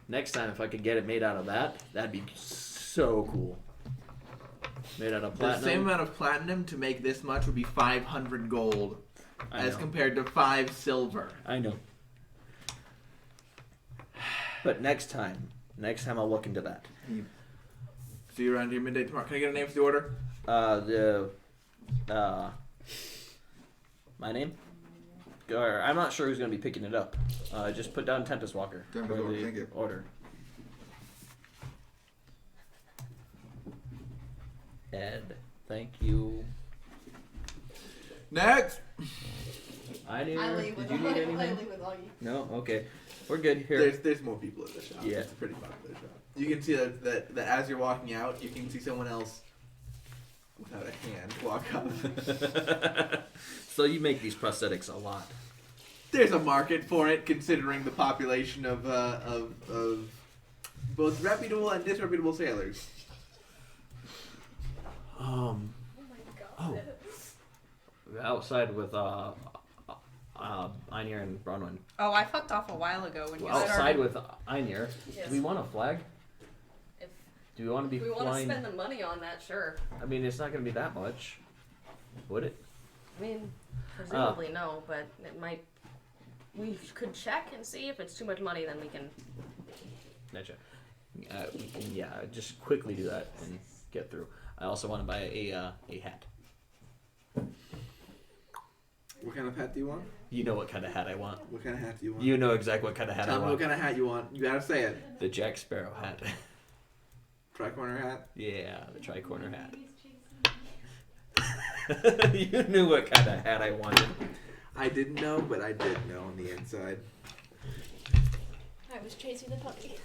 Next time, if I could get it made out of that'd be so cool. Made out of The platinum. same amount of platinum to make this much would be 500 gold, I as know. compared to 5 silver. I know. But next time I'll look into that. See you around here midday tomorrow. Can I get a name for the order? My name? Or, I'm not sure who's going to be picking it up. Just put down Tempest Walker. Tempest for Walker, the thank you. Order. Ed, thank you. Next. I need. I leave Did with you need Augie. I anything? leave with Augie. No. Okay. We're good here. There's more people at the shop. Yeah. It's a pretty popular shop. You can see that as you're walking out, you can see someone else without a hand walk up. So you make these prosthetics a lot. There's a market for it, considering the population of both reputable and disreputable sailors. Oh my god. Outside with Einir and Bronwyn. Oh, I fucked off a while ago when you Outside started. with Einir. Yes. Do we want a flag? If Do we want to be If we want to flying? spend the money on that, sure. I mean, it's not going to be that much, would it? I mean, presumably no, but it might. We could check and see if it's too much money. Then we can. Gotcha. We can, just quickly do that and get through. I also want to buy a hat. What kind of hat do you want? You know what kind of hat I want. What kind of hat do you want? You know exactly what kind of hat Tell I me want. what kind of hat you want. You gotta say it. The Jack Sparrow hat. Tricorner hat. Yeah, the tricorner hat. You knew what kind of hat I wanted. I didn't know, but I did know on the inside. I was chasing the puppy.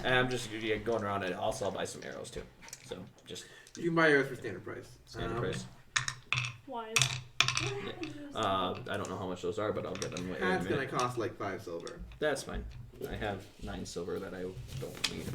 And I'm just going around it. Also, I'll buy some arrows too. So just You can buy yours for standard price. standard price. Why? I don't know how much those are, but I'll get them in a Hat's minute. gonna cost like 5 silver. That's fine. I have 9 silver that I don't need.